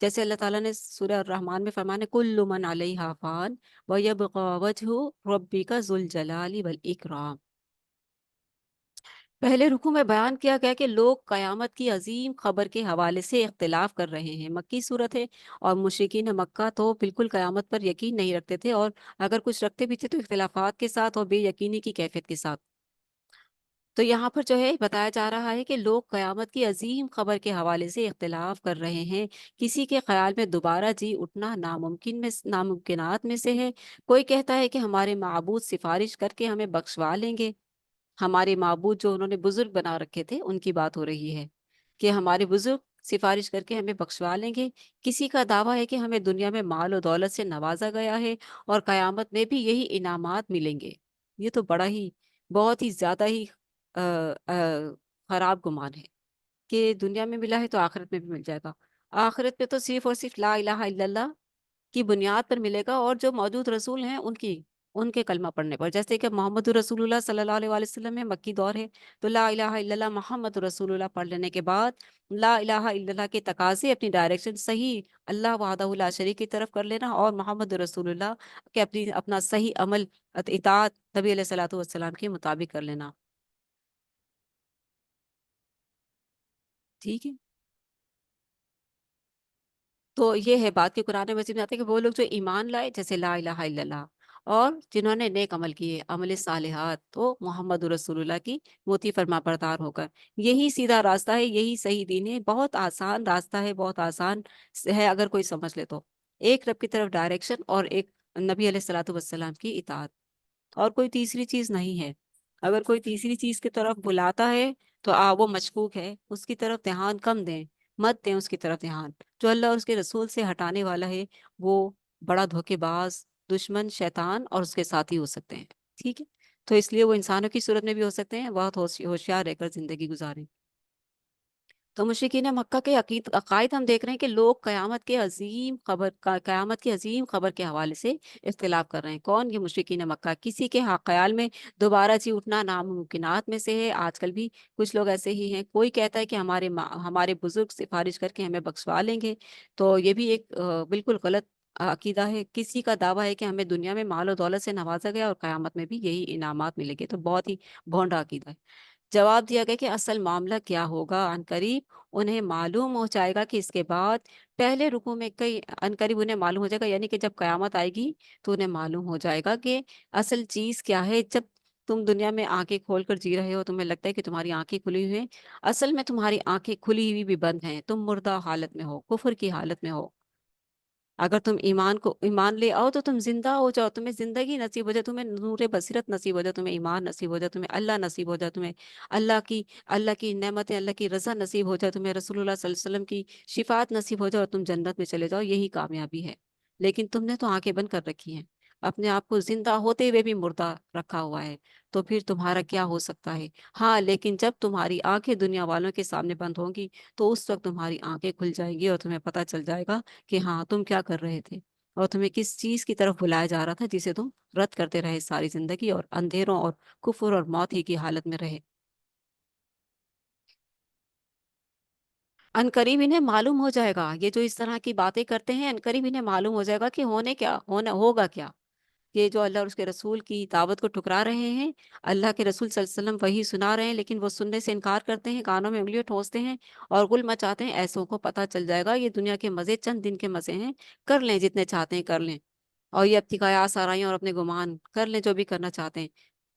جیسے اللہ تعالیٰ نے سورہ الرحمن میں فرمانے کل من علیہا فان ویبقى وجہ ربک ذو الجلال والاکرام۔ پہلے رکوع میں بیان کیا گیا کہ لوگ قیامت کی عظیم خبر کے حوالے سے اختلاف کر رہے ہیں، مکی صورت ہے، اور مشرکین مکہ تو بالکل قیامت پر یقین نہیں رکھتے تھے، اور اگر کچھ رکھتے بھی تھے تو اختلافات کے ساتھ اور بے یقینی کی کیفیت کے ساتھ۔ تو یہاں پر جو ہے بتایا جا رہا ہے کہ لوگ قیامت کی عظیم خبر کے حوالے سے اختلاف کر رہے ہیں، کسی کے خیال میں دوبارہ جی اٹھنا ناممکنات میں سے ہے، کوئی کہتا ہے کہ ہمارے معبود سفارش کر کے ہمیں بخشوا لیں گے۔ ہمارے معبود جو انہوں نے بزرگ بنا رکھے تھے ان کی بات ہو رہی ہے کہ ہمارے بزرگ سفارش کر کے ہمیں بخشوا لیں گے۔ کسی کا دعویٰ ہے کہ ہمیں دنیا میں مال و دولت سے نوازا گیا ہے اور قیامت میں بھی یہی انعامات ملیں گے۔ یہ تو بڑا ہی بہت ہی زیادہ ہی آ، آ، خراب گمان ہے کہ دنیا میں ملا ہے تو آخرت میں بھی مل جائے گا۔ آخرت میں تو صرف اور صرف لا الہ الا اللہ کی بنیاد پر ملے گا، اور جو موجود رسول ہیں ان کے کلمہ پڑھنے پر، جیسے کہ محمد رسول اللہ صلی اللہ علیہ وآلہ وسلم میں مکی دور ہے تو لا الہ الا اللہ محمد رسول اللہ پڑھ لینے کے بعد لا الہ الا اللہ کے تقاضے اپنی ڈائریکشن صحیح اللہ وحدہ لا شریک کی طرف کر لینا، اور محمد رسول اللہ کے اپنا صحیح عمل اطاعت نبی علیہ الصلوۃ والسلام کے مطابق کر لینا۔ ٹھیک ہے، تو یہ ہے بات کہ قرآن مجید میں آتا ہے کہ وہ لوگ جو ایمان لائے جیسے لا الہ الا اللہ، اور جنہوں نے نیک عمل کیے عمل صالحات، تو محمد رسول اللہ کی موتی فرما بردار ہو کر، یہی سیدھا راستہ ہے، یہی صحیح دین ہے، بہت آسان راستہ ہے، بہت آسان ہے اگر کوئی سمجھ لے تو، ایک رب کی طرف ڈائریکشن اور ایک نبی علیہ الصلوۃ والسلام کی اطاعت، اور کوئی تیسری چیز نہیں ہے۔ اگر کوئی تیسری چیز کی طرف بلاتا ہے تو وہ مشکوک ہے، اس کی طرف دھیان کم دیں، مت دیں اس کی طرف دھیان۔ جو اللہ اور اس کے رسول سے ہٹانے والا ہے وہ بڑا دھوکے باز، دشمن، شیطان اور اس کے ساتھی ہو سکتے ہیں۔ ٹھیک ہے، تو اس لیے وہ انسانوں کی صورت میں بھی ہو سکتے ہیں، بہت ہوشیار رہ کر زندگی گزاریں۔ تو مشرکین مکہ کے عقائد ہم دیکھ رہے ہیں کہ لوگ قیامت کی عظیم خبر کے حوالے سے اختلاف کر رہے ہیں۔ کون؟ یہ مشرکین مکہ، کسی کے خیال میں دوبارہ جی اٹھنا ناممکنات میں سے ہے، آج کل بھی کچھ لوگ ایسے ہی ہیں۔ کوئی کہتا ہے کہ ہمارے بزرگ سفارش کر کے ہمیں بخشوا لیں گے، تو یہ بھی ایک بالکل غلط عقیدہ ہے۔ کسی کا دعویٰ ہے کہ ہمیں دنیا میں مال و دولت سے نوازا گیا اور قیامت میں بھی یہی انعامات ملیں گے، تو بہت ہی بھونڈا عقیدہ ہے۔ جواب دیا گیا کہ اصل معاملہ کیا ہوگا، عنقریب انہیں معلوم ہو جائے گا، کہ اس کے بعد پہلے رکوع میں عنقریب انہیں معلوم ہو جائے گا، یعنی کہ جب قیامت آئے گی تو انہیں معلوم ہو جائے گا کہ اصل چیز کیا ہے۔ جب تم دنیا میں آنکھیں کھول کر جی رہے ہو، تمہیں لگتا ہے کہ تمہاری آنکھیں کھلی ہوئی ہیں، اصل میں تمہاری آنکھیں کھلی ہوئی بھی بند ہیں، تم مردہ حالت میں ہو، کفر کی حالت میں ہو۔ اگر تم ایمان لے آؤ تو تم زندہ ہو جاؤ، تمہیں زندگی نصیب ہو جائے، تمہیں نور بصیرت نصیب ہو جائے، تمہیں ایمان نصیب ہو جائے، تمہیں اللہ نصیب ہو جائے، تمہیں اللہ کی نعمتیں، اللہ کی رضا نصیب ہو جائے، تمہیں رسول اللہ صلی اللہ علیہ وسلم کی شفاعت نصیب ہو جائے اور تم جنت میں چلے جاؤ، یہی کامیابی ہے۔ لیکن تم نے تو آنکھیں بند کر رکھی ہیں، اپنے آپ کو زندہ ہوتے ہوئے بھی مردہ رکھا ہوا ہے، تو پھر تمہارا کیا ہو سکتا ہے؟ ہاں، لیکن جب تمہاری آنکھیں دنیا والوں کے سامنے بند ہوں گی تو اس وقت تمہاری آنکھیں کھل جائیں گی اور تمہیں پتہ چل جائے گا کہ ہاں تم کیا کر رہے تھے، اور تمہیں کس چیز کی طرف بلایا جا رہا تھا جسے تم رد کرتے رہے ساری زندگی، اور اندھیروں اور کفر اور موت ہی کی حالت میں رہے۔ عنقریب انہیں معلوم ہو جائے گا، یہ جو اس طرح کی باتیں کرتے ہیں، عنقریب انہیں معلوم ہو جائے گا کہ ہونا ہوگا کیا۔ یہ جو اللہ اور اس کے رسول کی دعوت کو ٹھکرا رہے ہیں، اللہ کے رسول صلی اللہ علیہ وسلم وہی سنا رہے ہیں لیکن وہ سننے سے انکار کرتے ہیں، کانوں میں انگلیاں ٹھونستے ہیں اور غل مچاتے ہیں، ایسوں کو پتہ چل جائے گا یہ دنیا کے مزے چند دن کے مزے ہیں، کر لیں جتنے چاہتے ہیں کر لیں، اور یہ اپنی قیاس آرائیاں اور اپنے گمان کر لیں جو بھی کرنا چاہتے ہیں،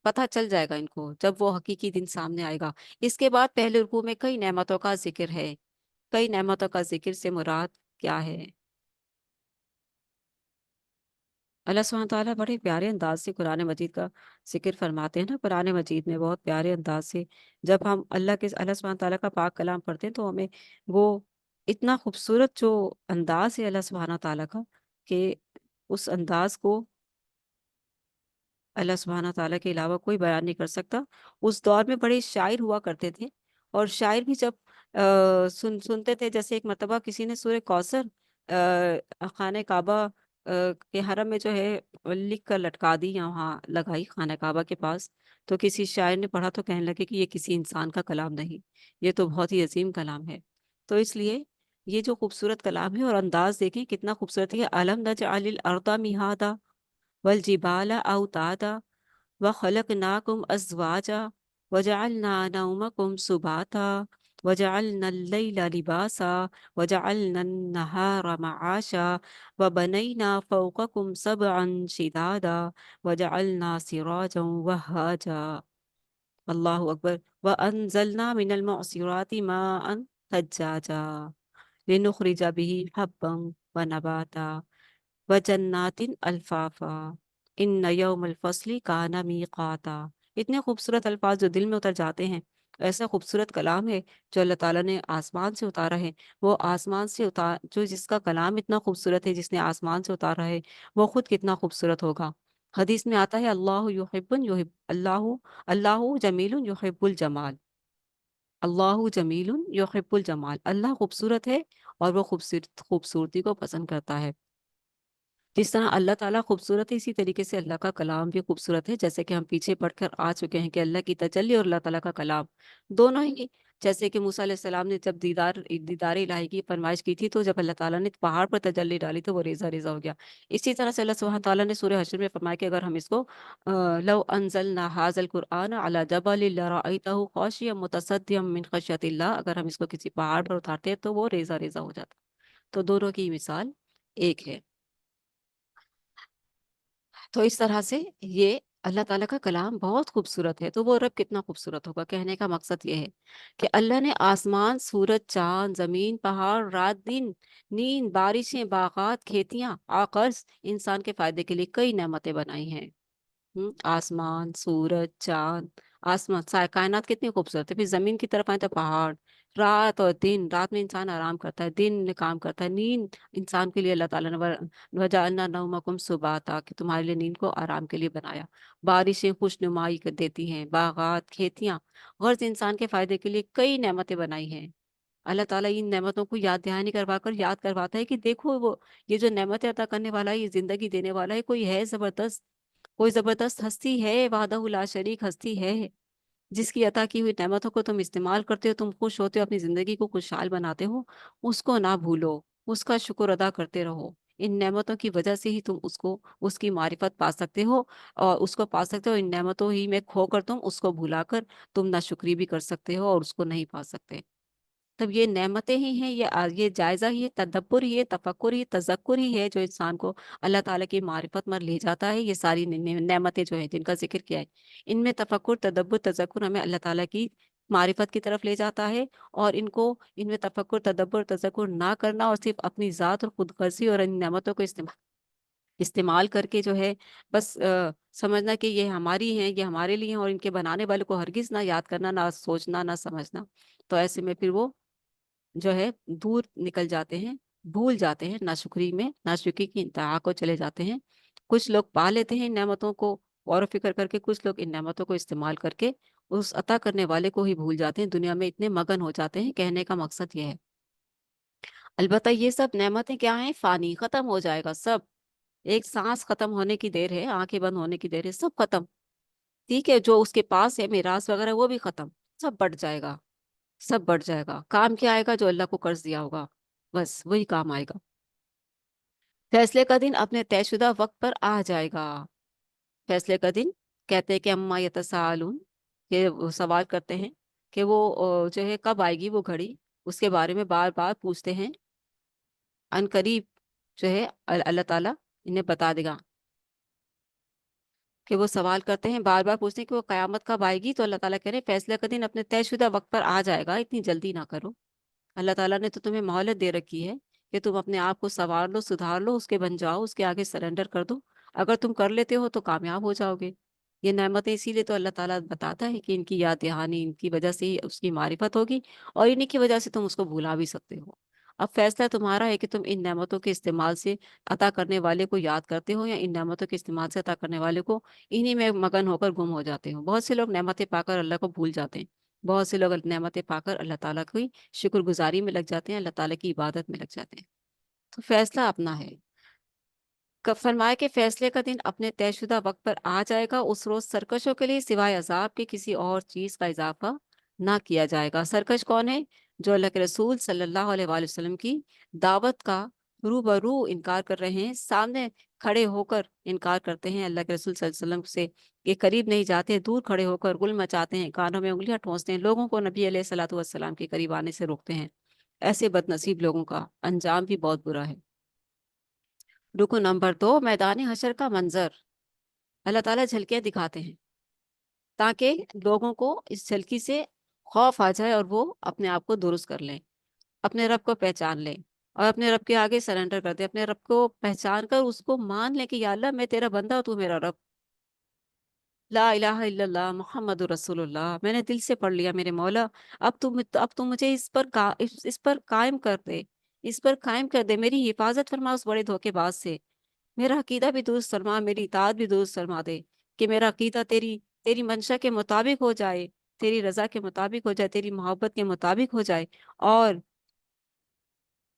پتہ چل جائے گا ان کو جب وہ حقیقی دن سامنے آئے گا۔ اس کے بعد پہلے رکوع میں کئی نعمتوں کا ذکر ہے، کئی نعمتوں کا ذکر سے مراد کیا ہے؟ اللہ سبحانہ تعالیٰ بڑے پیارے انداز سے قرآن مجید کا ذکر فرماتے ہیں نا، قرآن مجید میں بہت پیارے انداز سے جب ہم اللہ سبحانہ تعالیٰ کا پاک کلام پڑھتے ہیں تو ہمیں وہ اتنا خوبصورت جو انداز ہے اللہ سبحانہ تعالیٰ کا، کہ اس انداز کو اللہ سبحانہ تعالیٰ کے علاوہ کوئی بیان نہیں کر سکتا۔ اس دور میں بڑے شاعر ہوا کرتے تھے، اور شاعر بھی جب سنتے تھے، جیسے ایک مرتبہ کسی نے سورہ کوثر خانہ کعبہ کے حرم میں جو ہے لکھ کر لٹکا دی، یا وہاں لگائی خانہ کعبہ کے پاس، تو کسی شاعر نے پڑھا تو کہنے لگے کہ یہ کسی انسان کا کلام نہیں، یہ تو بہت ہی عظیم کلام ہے۔ تو اس لیے یہ جو خوبصورت کلام ہے اور انداز دیکھیں کتنا خوبصورت ہے. الم نجعل الارض مہادا والجبال اوتادا وخلقناکم ازواجا وجعلنا نومکم سباتا وجعلنا اللیل لباسا وجعلنا النہار معاشا وبنینا فوقکم سبعا شدادا وجعلنا سراجا وہاجا. اللہ اکبر. وانزلنا من المعصرات ماء ثجاجا لنخرج به حبا ونباتا وجنات الفافا ان یوم الفصل کان میقاتا. اتنے خوبصورت الفاظ جو دل میں اتر جاتے ہیں. ایسا خوبصورت کلام ہے جو اللہ تعالیٰ نے آسمان سے اتارا ہے. وہ آسمان سے جو جس کا کلام اتنا خوبصورت ہے، جس نے آسمان سے اتارا ہے، وہ خود کتنا خوبصورت ہوگا. حدیث میں آتا ہے اللہ اللہ جمیل یحب الجمال. اللہ جمیل یحب الجمال. اللہ خوبصورت ہے اور وہ خوبصورتی کو پسند کرتا ہے. جس طرح اللہ تعالیٰ خوبصورت ہے، اسی طریقے سے اللہ کا کلام بھی خوبصورت ہے. جیسے کہ ہم پیچھے پڑھ کر آ چکے ہیں کہ اللہ کی تجلی اور اللہ تعالیٰ کا کلام دونوں ہی، جیسے کہ موسیٰ علیہ السلام نے جب دیدار الہی کی فرمائش کی تھی، تو جب اللہ تعالیٰ نے پہاڑ پر تجلی ڈالی تو وہ ریزہ ریزہ ہو گیا. اسی طرح سے اللہ سبحانہ تعالیٰ نے سورہ حشر میں فرمایا کہ اگر ہم اس کو لو انزلنا ھذا القرآن علی جبل لرأیتہ خاشعا متصدعا من خشیۃ اللہ، اگر ہم اس کو کسی پہاڑ پر اتارتے تو وہ ریزہ ریزہ ہو جاتا. تو دونوں کی مثال ایک ہے. تو اس طرح سے یہ اللہ تعالیٰ کا کلام بہت خوبصورت ہے. تو وہ رب کتنا خوبصورت ہوگا. کہنے کا مقصد یہ ہے کہ اللہ نے آسمان، سورج، چاند، زمین، پہاڑ، رات، دن، نیند، بارشیں، باغات، کھیتیاں، آکرز انسان کے فائدے کے لیے کئی نعمتیں بنائی ہیں. آسمان، سورج، چاند، کائنات کتنی خوبصورت ہے. پھر زمین کی طرف آئے تو پہاڑ. رات اور دن، رات میں انسان آرام کرتا ہے، دن میں کام کرتا ہے. نیند انسان کے لیے اللہ تعالیٰ نے وجعلنا نومکم سباتا کہ تمہارے لیے نیند کو آرام کے لیے بنایا. بارشیں خوش نمائی دیتی ہیں، باغات، کھیتیاں، غرض انسان کے فائدے کے لیے کئی نعمتیں بنائی ہیں. اللہ تعالیٰ ان نعمتوں کو یاد دہانی کروا کر یاد کرواتا ہے کہ دیکھو وہ یہ جو نعمتیں عطا کرنے والا ہے، یہ زندگی دینے والا ہے، کوئی ہے زبردست، کوئی زبردست ہستی ہے، وحدہ لا شریک ہستی ہے، جس کی عطا کی ہوئی نعمتوں کو تم استعمال کرتے ہو، تم خوش ہوتے ہو، اپنی زندگی کو خوشحال بناتے ہو. اس کو نہ بھولو، اس کا شکر ادا کرتے رہو. ان نعمتوں کی وجہ سے ہی تم اس کی معرفت پا سکتے ہو، اور اس کو پا سکتے ہو. ان نعمتوں ہی میں کھو کر تم اس کو بھلا کر تم نہ شکری بھی کر سکتے ہو اور اس کو نہیں پا سکتے. تب یہ نعمتیں ہی ہیں، یہ جائزہ ہی ہے، تدبر ہی ہے، تفکر ہی، تذکر ہی ہے جو انسان کو اللہ تعالیٰ کی معرفت میں لے جاتا ہے. یہ ساری نعمتیں جو ہیں جن کا ذکر کیا ہے، ان میں تفکر، تدبر، تذکر ہمیں اللہ تعالیٰ کی معرفت کی طرف لے جاتا ہے. اور ان میں تفکر، تدبر، تذکر نہ کرنا اور صرف اپنی ذات اور خود غرضی اور ان نعمتوں کو استعمال کر کے جو ہے بس سمجھنا کہ یہ ہماری ہیں، یہ ہمارے لیے ہیں، اور ان کے بنانے والے کو ہرگز نہ یاد کرنا، نہ سوچنا، نہ سمجھنا. تو ایسے میں پھر وہ جو ہے دور نکل جاتے ہیں، بھول جاتے ہیں، ناشکری میں، ناشکری کی انتہا کو چلے جاتے ہیں. کچھ لوگ پا لیتے ہیں ان نعمتوں کو غور و فکر کر کے، کچھ لوگ ان نعمتوں کو استعمال کر کے اس عطا کرنے والے کو ہی بھول جاتے ہیں، دنیا میں اتنے مگن ہو جاتے ہیں. کہنے کا مقصد یہ ہے. البتہ یہ سب نعمتیں کیا ہیں؟ فانی، ختم ہو جائے گا سب. ایک سانس ختم ہونے کی دیر ہے، آنکھیں بند ہونے کی دیر ہے، سب ختم. ٹھیک ہے، جو اس کے پاس ہے میراث وغیرہ وہ بھی ختم. سب بٹ جائے گا، سب بڑھ جائے گا. کام کیا آئے گا؟ جو اللہ کو قرض دیا ہوگا، بس وہی کام آئے گا. فیصلے کا دن اپنے طے شدہ وقت پر آ جائے گا. فیصلے کا دن، کہتے ہیں کہ اما یتساءلون، کہ وہ سوال کرتے ہیں کہ وہ جو ہے کب آئے گی وہ گھڑی. اس کے بارے میں بار بار پوچھتے ہیں. ان قریب جو ہے اللہ تعالیٰ انہیں بتا دے گا کہ وہ سوال کرتے ہیں، بار بار پوچھتے ہیں کہ وہ قیامت کب آئے گی. تو اللہ تعالیٰ کہہ رہے ہیں فیصلے کا دن اپنے طے شدہ وقت پر آ جائے گا، اتنی جلدی نہ کرو. اللہ تعالیٰ نے تو تمہیں مہلت دے رکھی ہے کہ تم اپنے آپ کو سنوار لو، سدھار لو، اس کے بن جاؤ، اس کے آگے سرنڈر کر دو. اگر تم کر لیتے ہو تو کامیاب ہو جاؤ گے. یہ نعمتیں اسی لیے تو اللہ تعالیٰ بتاتا ہے کہ ان کی یاد دہانی، ان کی وجہ سے ہی اس کی معرفت ہوگی، اور انہی کی وجہ سے تم اس کو بھلا بھی سکتے ہو. اب فیصلہ تمہارا ہے کہ تم ان نعمتوں کے استعمال سے عطا کرنے والے کو یاد کرتے ہو، یا ان نعمتوں کے استعمال سے عطا کرنے والے کو انہی میں مگن ہو کر گم ہو جاتے ہو. بہت سے لوگ نعمتیں پا کر اللہ کو بھول جاتے ہیں. بہت سے لوگ نعمتیں پا کر اللہ تعالیٰ کی شکر گزاری میں لگ جاتے ہیں، اللہ تعالیٰ کی عبادت میں لگ جاتے ہیں. تو فیصلہ اپنا ہے. فرمایا کہ فیصلے کا دن اپنے طے شدہ وقت پر آ جائے گا. اس روز سرکشوں کے لیے سوائے عذاب کے کسی اور چیز کا اضافہ نہ کیا جائے گا. سرکش کون ہے؟ جو اللہ کے رسول صلی اللہ علیہ وآلہ وسلم کی دعوت کا روبرو انکار کر رہے ہیں، سامنے کھڑے ہو کر انکار کرتے ہیں اللہ کے رسول صلی اللہ علیہ وسلم سے، یہ قریب نہیں جاتے، دور کھڑے ہو کر گل مچاتے ہیں، کانوں میں انگلیاں ٹھونستے ہیں، لوگوں کو نبی علیہ الصلوۃ والسلام کے قریب آنے سے روکتے ہیں، ایسے بد نصیب لوگوں کا انجام بھی بہت برا ہے۔ رکن نمبر 2، میدان حشر کا منظر۔ اللہ تعالیٰ جھلکیاں دکھاتے ہیں تاکہ لوگوں کو اس جھلکی سے خوف آ جائے اور وہ اپنے آپ کو درست کر لیں، اپنے رب کو پہچان لیں اور اپنے رب کے آگے سرنڈر کر دیں، اپنے رب کو پہچان کر اس کو مان لیں کہ یا اللہ میں تیرا بندہ ہوں، تو میرا رب، لا الہ الا اللہ محمد رسول اللہ، میں نے دل سے پڑھ لیا میرے مولا، اب تو مجھے اس پر قائم کر دے، اس پر قائم کر دے، میری حفاظت فرما اس بڑے دھوکے باز سے، میرا عقیدہ بھی درست فرما، میری اطاعت بھی درست فرما دے، کہ میرا عقیدہ تیری منشا کے مطابق ہو جائے، تیری رضا کے مطابق ہو جائے، تیری محبت کے مطابق ہو جائے،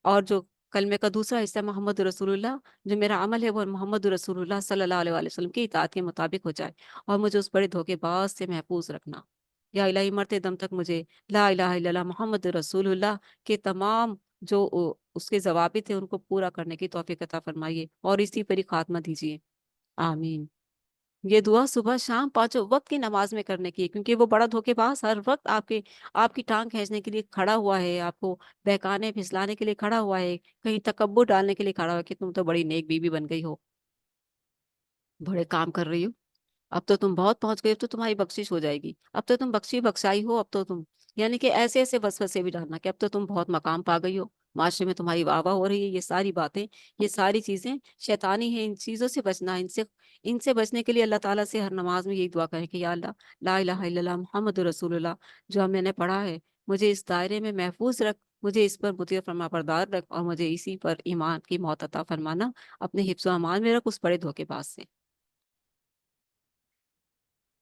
اور جو کلمے کا دوسرا حصہ محمد رسول اللہ، جو میرا عمل ہے وہ محمد رسول اللہ صلی اللہ علیہ وآلہ وسلم کی اطاعت کے مطابق ہو جائے، اور مجھے اس بڑے دھوکے باز سے محفوظ رکھنا، یا الہی مرتے دم تک مجھے لا الہ الا اللہ محمد رسول اللہ کے تمام جو اس کے ضوابط ہیں ان کو پورا کرنے کی توفیق عطا فرمائیے، اور اسی پر ہی خاتمہ دیجیے، آمین۔ یہ دعا صبح شام پانچوں وقت کی نماز میں کرنے کی ہے، کیونکہ وہ بڑا دھوکے باز ہر وقت آپ کی ٹانگ کھینچنے کے لیے کھڑا ہوا ہے، آپ کو بہکانے پھسلانے کے لیے کھڑا ہوا ہے، کہیں تکبر ڈالنے کے لیے کھڑا ہوا ہے کہ تم تو بڑی نیک بیوی بن گئی ہو، بڑے کام کر رہی ہو، اب تو تم بہت پہنچ گئے، اب تو تمہاری بخشش ہو جائے گی، اب تو تم بخشائی ہو، اب تو تم، یعنی کہ ایسے ایسے وسوسے بھی ڈالنا کہ اب تو تم بہت مقام پا گئی ہو، معاشرے میں تمہاری واہ واہ ہو رہی ہے، یہ ساری باتیں، یہ ساری چیزیں شیطانی ہیں، ان چیزوں سے بچنا ہے، ان سے بچنے کے لیے اللہ تعالیٰ سے ہر نماز میں یہی دعا کریں کہ یا اللہ، لا الہ الا اللہ محمد رسول اللہ، جو ہم نے پڑھا ہے مجھے اس دائرے میں محفوظ رکھ، مجھے اس پر مطیع فرما بردار رکھ، اور مجھے اسی پر ایمان کی موت عطا فرمانا، اپنے حفظ و امان میں رکھ اس بڑے دھوکے باز سے۔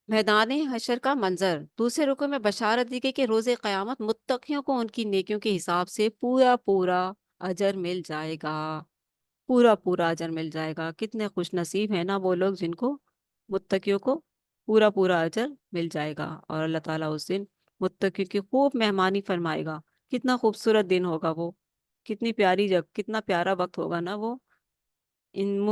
میدان حشر کا منظر۔ دوسرے رکوع میں بشارت دی گئی کہ روز قیامت متقیوں کو ان کی نیکیوں کے حساب سے پورا پورا اجر مل جائے گا، پورا پورا اجر مل جائے گا۔ کتنے خوش نصیب ہیں نا وہ لوگ جن کو، متقیوں کو پورا پورا اجر مل جائے گا، اور اللہ تعالیٰ اس دن متقیوں کی خوب مہمانی فرمائے گا۔ کتنا خوبصورت دن ہوگا وہ، کتنی پیاری جب، کتنا پیارا وقت ہوگا نا وہ۔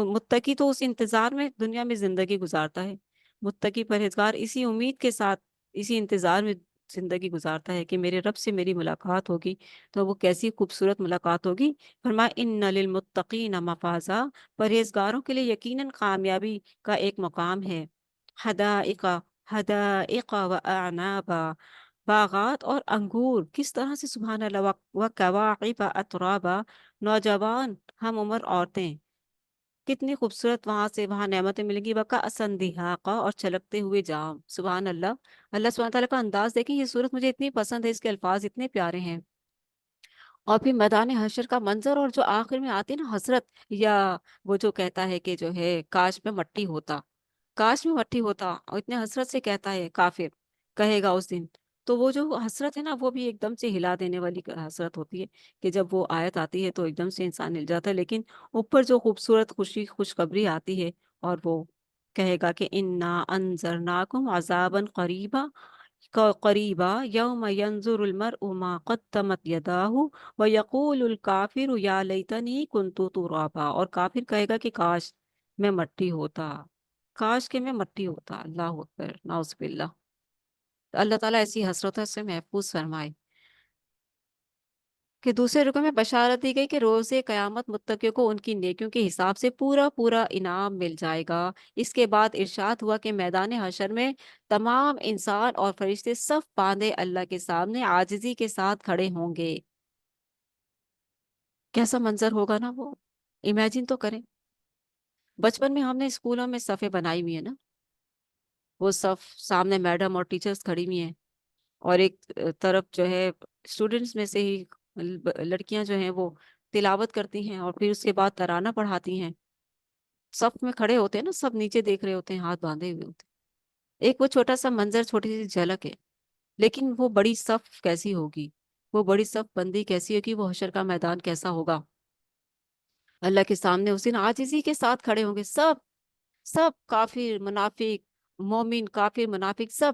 متقی تو اس انتظار میں دنیا میں زندگی گزارتا ہے، متقی پرہیزگار اسی امید کے ساتھ، اسی انتظار میں زندگی گزارتا ہے کہ میرے رب سے میری ملاقات ہوگی، تو وہ کیسی خوبصورت ملاقات ہوگی۔ فرمایا ان للمتقین مفازا، پرہیزگاروں کے لیے یقیناً کامیابی کا ایک مقام ہے۔ حدائق، حدائق و اعنابا، باغات اور انگور، کس طرح سے، سبحان اللہ، و کواعب اترابا، نوجوان ہم عمر عورتیں، کتنی خوبصورت وہاں سے وہاں نعمتیں ملیں گی، وقع اسندھاقہ، اور چھلکتے ہوئے جام، سبحان اللہ۔ اللہ سبحانہ تعالیٰ کا انداز دیکھیں، یہ صورت مجھے اتنی پسند ہے، اس کے الفاظ اتنے پیارے ہیں۔ اور پھر میدان حشر کا منظر، اور جو آخر میں آتی ہے نا حسرت، یا وہ جو کہتا ہے کہ جو ہے کاش میں مٹی ہوتا، کاش میں مٹی ہوتا، اور اتنے حسرت سے کہتا ہے کافر، کہے گا اس دن، تو وہ جو حسرت ہے نا وہ بھی ایک دم سے ہلا دینے والی حسرت ہوتی ہے، کہ جب وہ آیت آتی ہے تو ایک دم سے انسان ہل جاتا ہے، لیکن اوپر جو خوبصورت خوشخبری آتی ہے، اور وہ کہے گا کہ انا انذرناکم عذابا قریبا، قریبا یوم ینظر المرء ما قدمت یداہ ویقول الکافر یا لیتنی کنت ترابا، اور کافر کہے گا کہ کاش میں مٹی ہوتا، کاش کہ میں مٹی ہوتا، اللہ اکبر، نعوذ باللہ۔ تو اللہ تعالیٰ ایسی حسرتوں سے محفوظ فرمائے۔ کہ دوسرے رکوع میں بشارت دی گئی کہ روز قیامت متقیوں کو ان کی نیکیوں کے حساب سے پورا پورا انعام مل جائے گا۔ اس کے بعد ارشاد ہوا کہ میدان حشر میں تمام انسان اور فرشتے صف باندھے اللہ کے سامنے عاجزی کے ساتھ کھڑے ہوں گے۔ کیسا منظر ہوگا نا وہ، امیجن تو کریں۔ بچپن میں ہم نے اسکولوں میں صفیں بنائی ہوئی ہیں نا، وہ صف سامنے میڈم اور ٹیچرز کھڑی ہوئی ہیں، اور ایک طرف جو ہے اسٹوڈنٹس میں سے ہی لڑکیاں جو ہیں وہ تلاوت کرتی ہیں، اور پھر اس کے بعد ترانہ پڑھاتی ہیں، صف میں کھڑے ہوتے ہیں نا، سب نیچے دیکھ رہے ہوتے ہیں، ہاتھ باندھے ہوئے ہوتے ہیں۔ ایک وہ چھوٹا سا منظر، چھوٹی سی جھلک ہے، لیکن وہ بڑی صف کیسی ہوگی، وہ بڑی صف بندی کیسی ہوگی، وہ حشر کا میدان کیسا ہوگا۔ اللہ کے سامنے اس دن عاجزی کے ساتھ کھڑے ہوں گے سب، سب کافر منافق، مومن کافر منافق سب،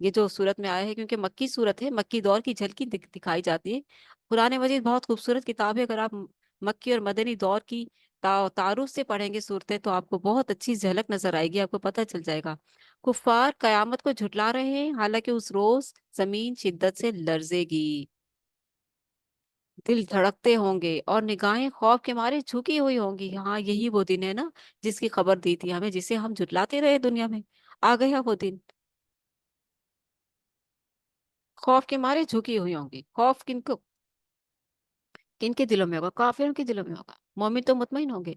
یہ جو صورت میں آیا ہے کیونکہ مکی صورت ہے، مکی دور کی جھلکی دکھائی جاتی ہے۔ قرآن مجید بہت خوبصورت کتاب ہے، اگر آپ مکی اور مدنی دور کی تعارف سے پڑھیں گے صورتیں تو آپ کو بہت اچھی جھلک نظر آئے گی، آپ کو پتہ چل جائے گا۔ کفار قیامت کو جھٹلا رہے ہیں، حالانکہ اس روز زمین شدت سے لرزے گی، دل دھڑکتے ہوں گے اور نگاہیں خوف کے مارے جھکی ہوئی ہوں گی۔ ہاں، یہی وہ دن ہے نا جس کی خبر دی تھی ہمیں، جسے ہم جھٹلاتے رہے دنیا میں، آ گیا وہ دن۔ خوف کے مارے جھکی ہوئی ہوں گی۔ خوف کن کے دلوں میں ہوگا؟ کافروں کے دلوں میں ہوگا، مومن تو مطمئن ہوں گے۔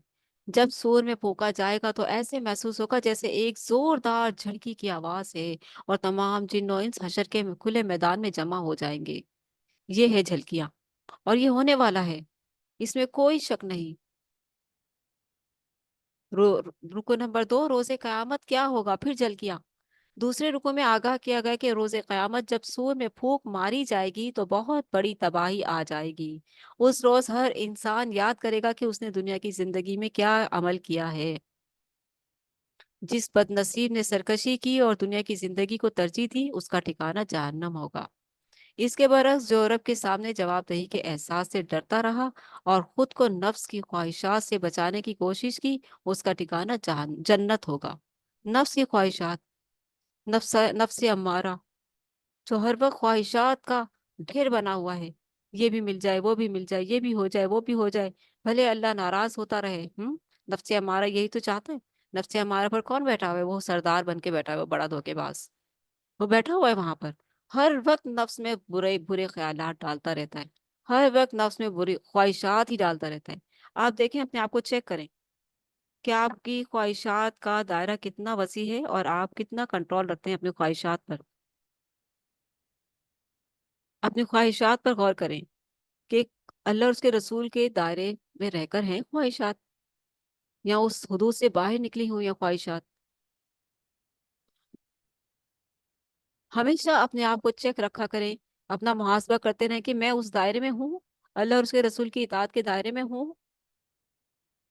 جب سور میں پھونکا جائے گا تو ایسے محسوس ہوگا جیسے ایک زوردار جھڑکی کی آواز ہے، اور تمام جن و انس حشر کے کھلے میدان میں جمع ہو جائیں گے۔ یہ ہے جھلکیاں، اور یہ ہونے والا ہے، اس میں کوئی شک نہیں۔ رکو نمبر 2، روز قیامت کیا ہوگا؟ پھر جھلکیاں۔ دوسرے رکو میں آگاہ کیا گیا کہ روز قیامت جب سور میں پھونک ماری جائے گی تو بہت بڑی تباہی آ جائے گی۔ اس روز ہر انسان یاد کرے گا کہ اس نے دنیا کی زندگی میں کیا عمل کیا ہے۔ جس بد نصیب نے سرکشی کی اور دنیا کی زندگی کو ترجیح دی، اس کا ٹھکانہ جہنم ہوگا۔ اس کے برعکس جو رب کے سامنے جواب دہی کے احساس سے ڈرتا رہا اور خود کو نفس کی خواہشات سے بچانے کی کوشش کی، اس کا ٹھکانہ جنت ہوگا۔ نفس کی خواہشات، نفس امارہ، جو ہر وقت خواہشات کا ڈھیر بنا ہوا ہے، یہ بھی مل جائے، وہ بھی مل جائے، یہ بھی ہو جائے، وہ بھی ہو جائے، بھلے اللہ ناراض ہوتا رہے۔ نفس امارہ یہی تو چاہتا ہے۔ نفس امارہ پر کون بیٹھا ہوا ہے؟ وہ سردار بن کے بیٹھا ہوا ہے، بڑا دھوکے باز، وہ بیٹھا ہوا ہے وہاں پر، ہر وقت نفس میں برے برے خیالات ڈالتا رہتا ہے، ہر وقت نفس میں بری خواہشات ہی ڈالتا رہتا ہے۔ آپ دیکھیں، اپنے آپ کو چیک کریں کہ آپ کی خواہشات کا دائرہ کتنا وسیع ہے اور آپ کتنا کنٹرول رکھتے ہیں اپنی خواہشات پر۔ اپنی خواہشات پر غور کریں کہ اللہ اور اس کے رسول کے دائرے میں رہ کر ہیں خواہشات، یا اس حدود سے باہر نکلی ہوئی ہیں خواہشات۔ ہمیشہ اپنے آپ کو چیک رکھا کریں، اپنا محاسبہ کرتے رہیں کہ میں اس دائرے میں ہوں، اللہ اور اس کے رسول کی اطاعت کے دائرے میں ہوں،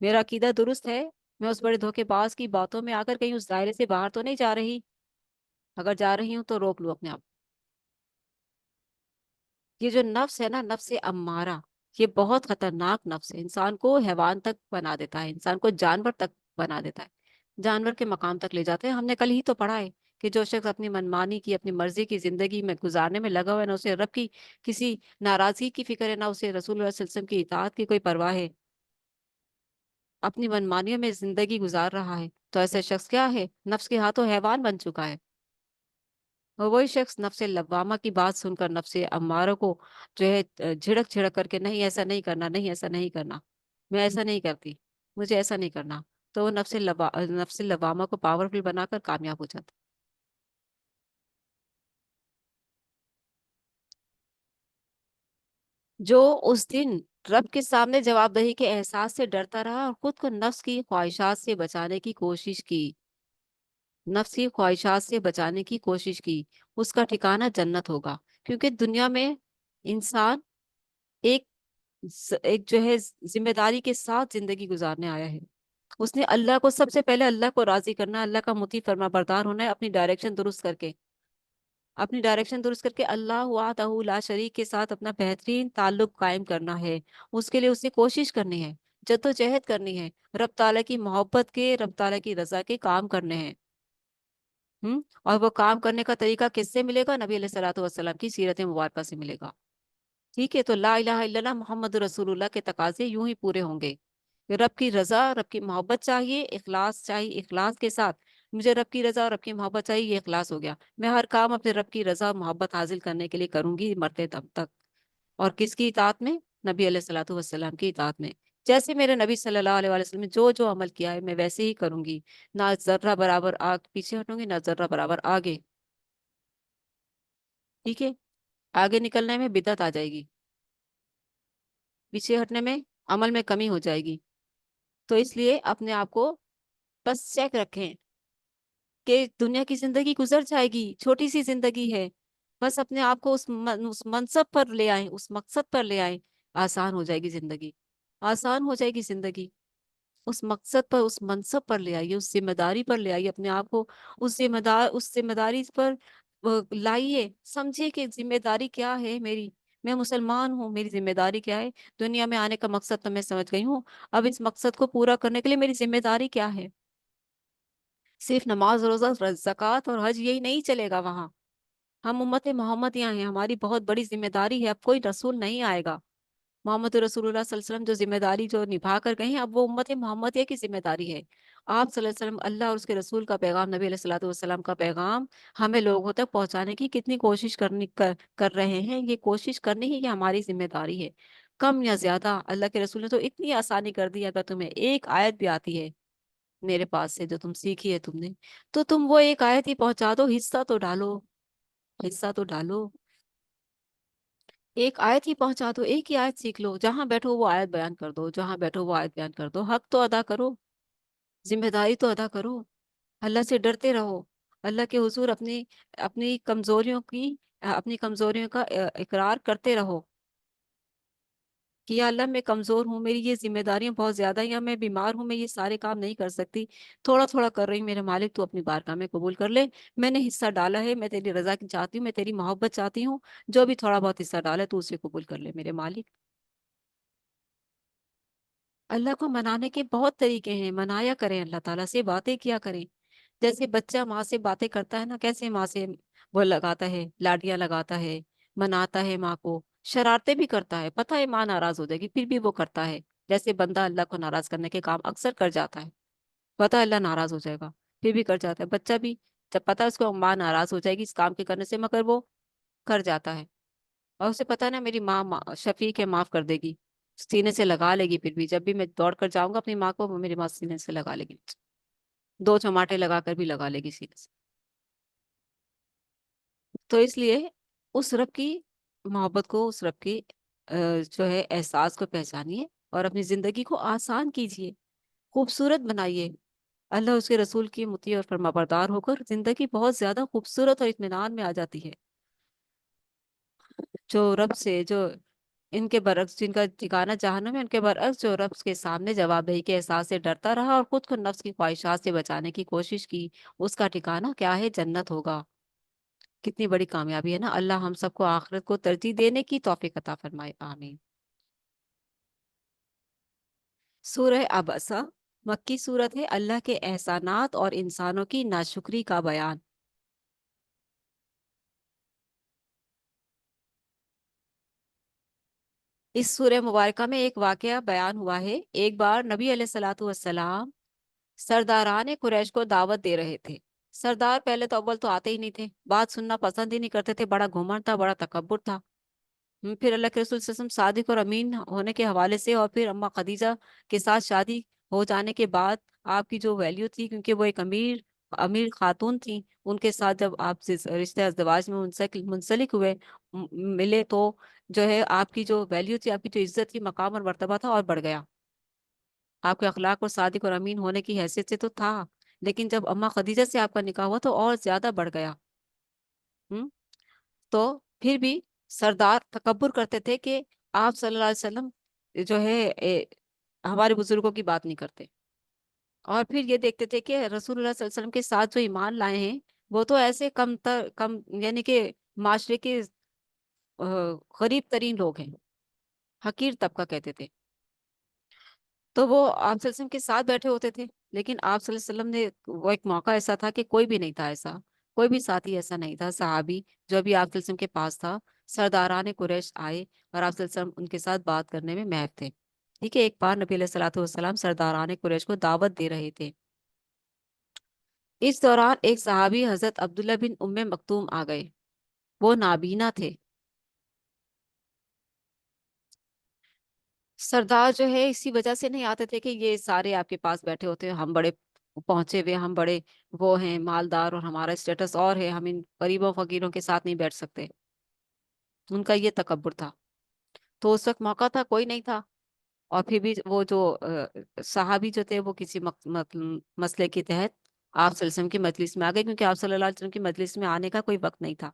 میرا عقیدہ درست ہے، میں اس بڑے دھوکے باز کی باتوں میں آ کر کہیں اس دائرے سے باہر تو نہیں جا رہی، اگر جا رہی ہوں تو روک لوں اپنے آپ۔ یہ جو نفس ہے نا، نفس امارہ، یہ بہت خطرناک نفس ہے، انسان کو حیوان تک بنا دیتا ہے، انسان کو جانور تک بنا دیتا ہے، جانور کے مقام تک لے جاتے ہیں۔ ہم نے کل ہی تو پڑھا ہے کہ جو شخص اپنی منمانی کی، اپنی مرضی کی زندگی میں گزارنے میں لگا ہوا ہے، نہ اسے رب کی کسی ناراضگی کی فکر ہے، نہ اسے رسول اللہ صلی اللہ علیہ وسلم کی اطاعت کی کوئی پرواہ ہے، اپنی منمانیوں میں زندگی گزار رہا ہے، تو ایسا شخص کیا ہے؟ نفس کے ہاتھوں حیوان بن چکا ہے۔ اور وہی شخص نفس لوامہ کی بات سن کر نفس امارہ کو جو ہے جھڑک جھڑک کر کے، نہیں ایسا نہیں کرنا، نہیں ایسا نہیں کرنا، میں ایسا نہیں کرتی، مجھے ایسا نہیں کرنا، تو وہ نفس لوامہ کو پاورفل بنا کر کامیاب ہو جاتا۔ جو اس دن رب کے سامنے جواب دہی کے احساس سے ڈرتا رہا اور خود کو نفس کی خواہشات سے بچانے کی کوشش کی، نفس کی خواہشات سے بچانے کی کوشش کی، اس کا ٹھکانہ جنت ہوگا۔ کیونکہ دنیا میں انسان ایک ایک جو ہے ذمہ داری کے ساتھ زندگی گزارنے آیا ہے۔ اس نے اللہ کو، سب سے پہلے اللہ کو راضی کرنا ہے، اللہ کا مطیع فرما بردار ہونا ہے، اپنی ڈائریکشن درست کر کے، اللہ وحدہ لا شریک کے ساتھ اپنا بہترین تعلق قائم کرنا ہے۔ اس کے لیے اسے کوشش کرنی ہے، جدوجہد کرنی ہے، رب تعالیٰ کی محبت کے، رب تعالیٰ کی رضا کے کام کرنے ہیں۔ اور وہ کام کرنے کا طریقہ کس سے ملے گا؟ نبی علیہ الصلوۃ والسلام کی سیرت مبارکہ سے ملے گا۔ ٹھیک ہے، تو لا الہ الا اللہ محمد رسول اللہ کے تقاضے یوں ہی پورے ہوں گے کہ رب کی رضا، رب کی محبت چاہیے، اخلاص چاہیے، اخلاص کے ساتھ مجھے رب کی رضا اور رب کی محبت چاہیے، یہ اخلاص ہو گیا، میں ہر کام اپنے رب کی رضا اور محبت حاصل کرنے کے لیے کروں گی مرتے دم تک۔ اور کس کی اطاعت میں؟ نبی علیہ الصلوۃ والسلام کی اطاعت میں۔ جیسے میرے نبی صلی اللہ علیہ وسلم نے جو جو عمل کیا ہے میں ویسے ہی کروں گی، نہ ذرہ برابر پیچھے ہٹوں گی، نہ ذرہ برابر آگے۔ ٹھیک ہے، آگے نکلنے میں بدعت آ جائے گی، پیچھے ہٹنے میں عمل میں کمی ہو جائے گی۔ تو اس لیے اپنے آپ کو بس چیک رکھیں کہ دنیا کی زندگی گزر جائے گی، چھوٹی سی زندگی ہے، بس اپنے آپ کو اس منصب پر لے آئیں، اس مقصد پر لے آئیں، آسان ہو جائے گی زندگی، آسان ہو جائے گی زندگی۔ اس مقصد پر، اس منصب پر لے آئیے، اس ذمہ داری پر لے آئیے اپنے آپ کو، اس ذمہ داری پر وہ لائیے، سمجھیے کہ ذمہ داری کیا ہے میری، میں مسلمان ہوں، میری ذمہ داری کیا ہے، دنیا میں آنے کا مقصد تو میں سمجھ گئی ہوں، اب اس مقصد کو پورا کرنے کے لیے میری ذمہ داری کیا ہے؟ صرف نماز روزہ زکوٰۃ اور حج یہی نہیں چلے گا وہاں، ہم امت محمد یہاں ہیں، ہماری بہت بڑی ذمہ داری ہے، اب کوئی رسول نہیں آئے گا، محمد رسول اللہ صلی اللہ علیہ وسلم جو ذمہ داری جو نبھا کر گئے ہیں، اب وہ امت محمدیہ کی ذمہ داری ہے، آپ صلی اللہ علیہ وسلم، اللہ اور اس کے رسول کا پیغام، نبی علیہ الصلوۃ والسلام کا پیغام ہمیں لوگوں تک پہنچانے کی کتنی کوشش کر رہے ہیں، یہ کوشش کرنی ہی یہ ہماری ذمہ داری ہے، کم یا زیادہ اللہ کے رسول نے تو اتنی آسانی کر دی، اگر تمہیں ایک آیت بھی آتی ہے میرے پاس سے جو تم سیکھی ہے تم نے، تو تم وہ ایک آیت ہی پہنچا دو، حصہ تو ڈالو، حصہ تو ڈالو، ایک آیت ہی پہنچا دو، ایک ہی آیت سیکھ لو، جہاں بیٹھو وہ آیت بیان کر دو، جہاں بیٹھو وہ آیت بیان کر دو، حق تو ادا کرو، ذمہ داری تو ادا کرو، اللہ سے ڈرتے رہو، اللہ کے حضور اپنی اپنی کمزوریوں کی اپنی کمزوریوں کا اقرار کرتے رہو کہ یا اللہ میں کمزور ہوں، میری یہ ذمہ داریاں بہت زیادہ ہیں، یا میں بیمار ہوں، میں یہ سارے کام نہیں کر سکتی، تھوڑا تھوڑا کر رہی ہوں، میرے مالک تو اپنی بارگاہ میں قبول کر لے، میں نے حصہ ڈالا ہے، میں تیری رضا کی چاہتی ہوں، میں تیری محبت چاہتی ہوں، جو بھی تھوڑا بہت حصہ ڈالا ہے تو اسے قبول کر لے میرے مالک۔ اللہ کو منانے کے بہت طریقے ہیں، منایا کریں، اللہ تعالیٰ سے باتیں کیا کریں، جیسے بچہ ماں سے باتیں کرتا ہے نا، کیسے ماں سے وہ لگاتا ہے، لاڈیاں لگاتا ہے، مناتا ہے ماں کو، شرارتیں بھی کرتا ہے، پتہ ہے ماں ناراض ہو جائے گی پھر بھی وہ کرتا ہے، جیسے بندہ اللہ کو ناراض کرنے کے کام اکثر کر جاتا ہے، پتہ ہے اللہ ناراض ہو جائے گا پھر بھی کر جاتا ہے، بچہ بھی جب پتہ ہے اس کو ماں ناراض ہو جائے گی اس کام کے کرنے سے، مگر وہ کر جاتا ہے، اور اسے پتہ ہے نا میری شفیق ہے، معاف کر دے گی، سینے سے لگا لے گی، پھر بھی جب بھی میں دوڑ کر جاؤں گا اپنی ماں کو، وہ میری ماں سینے سے لگا لے گی، دو چماٹے لگا کر بھی لگا لے گی سینے سے۔ تو اس لیے اس رب کی محبت کو، اس رب کی جو ہے احساس کو پہچانیے، اور اپنی زندگی کو آسان کیجیے، خوبصورت بنائیے، اللہ اس کے رسول کی مطیع اور فرما بردار ہو کر زندگی بہت زیادہ خوبصورت اور اطمینان میں آ جاتی ہے، جو رب سے جو ان کے برعکس جن کا ٹھکانہ جہنم ہے، ان کے برعکس جو رب کے سامنے جواب دہی کے احساس سے ڈرتا رہا اور خود کو نفس کی خواہشات سے بچانے کی کوشش کی، اس کا ٹھکانہ کیا ہے؟ جنت ہوگا۔ کتنی بڑی کامیابی ہے نا، اللہ ہم سب کو آخرت کو ترجیح دینے کی توفیق عطا فرمائے، آمین۔ سورہ عبسہ مکی صورت ہے، اللہ کے احسانات اور انسانوں کی ناشکری کا بیان۔ اس سورہ مبارکہ میں ایک واقعہ بیان ہوا ہے، ایک بار نبی علیہ الصلوۃ والسلام سرداران قریش کو دعوت دے رہے تھے، سردار پہلے تو اول تو آتے ہی نہیں تھے، بات سننا پسند ہی نہیں کرتے تھے، بڑا گھمنڈ تھا، بڑا تکبر تھا، پھر اللہ کے رسول صلی اللہ علیہ وسلم صادق اور امین ہونے کے حوالے سے، اور پھر اما خدیجہ کے ساتھ شادی ہو جانے کے بعد آپ کی جو ویلیو تھی، کیونکہ وہ ایک امیر امیر خاتون تھیں، ان کے ساتھ جب آپ سے رشتہ ازدواج میں منسلک ہوئے، ملے، تو جو ہے آپ کی جو ویلیو تھی، آپ کی جو عزت تھی، مقام اور مرتبہ تھا، اور بڑھ گیا، آپ کے اخلاق اور صادق اور امین ہونے کی حیثیت سے تو تھا، لیکن جب اما خدیجہ سے آپ کا نکاح ہوا تو اور زیادہ بڑھ گیا۔ ہم تو پھر بھی سردار تکبر کرتے تھے کہ آپ صلی اللہ علیہ وسلم جو ہے ہمارے بزرگوں کی بات نہیں کرتے، اور پھر یہ دیکھتے تھے کہ رسول اللہ صلی اللہ علیہ وسلم کے ساتھ جو ایمان لائے ہیں وہ تو ایسے کم یعنی کہ معاشرے کے غریب ترین لوگ ہیں، حقیر طبقہ کہتے تھے، تو وہ آپ صلی اللہ علیہ وسلم کے ساتھ بیٹھے ہوتے تھے، لیکن آپ صلی اللہ علیہ وسلم نے وہ ایک موقع ایسا تھا کہ کوئی بھی نہیں تھا ایسا، کوئی بھی ساتھی ایسا نہیں تھا صحابی جو ابھی آپ صلی اللہ علیہ وسلم کے پاس تھا، سرداران قریش آئے اور آپ صلی اللہ علیہ وسلم ان کے ساتھ بات کرنے میں محو تھے، ٹھیک ہے، ایک بار نبی علیہ الصلوۃ والسلام سرداران قریش کو دعوت دے رہے تھے، اس دوران ایک صحابی حضرت عبداللہ بن ام مکتوم آ گئے، وہ نابینا تھے، سردار جو ہے اسی وجہ سے نہیں آتے تھے کہ یہ سارے آپ کے پاس بیٹھے ہوتے ہیں، ہم بڑے پہنچے ہوئے، ہم بڑے وہ ہیں مالدار، اور ہمارا اسٹیٹس اور ہے، ہم ان غریبوں فقیروں کے ساتھ نہیں بیٹھ سکتے، ان کا یہ تکبر تھا، تو اس وقت موقع تھا، کوئی نہیں تھا، اور پھر بھی وہ جو صحابی جو تھے وہ کسی مسئلے کے تحت آپ صلی اللہ علیہ وسلم کی مجلس میں آ گئے، کیونکہ آپ صلی اللہ علیہ وسلم کی مجلس میں آنے کا کوئی وقت نہیں تھا،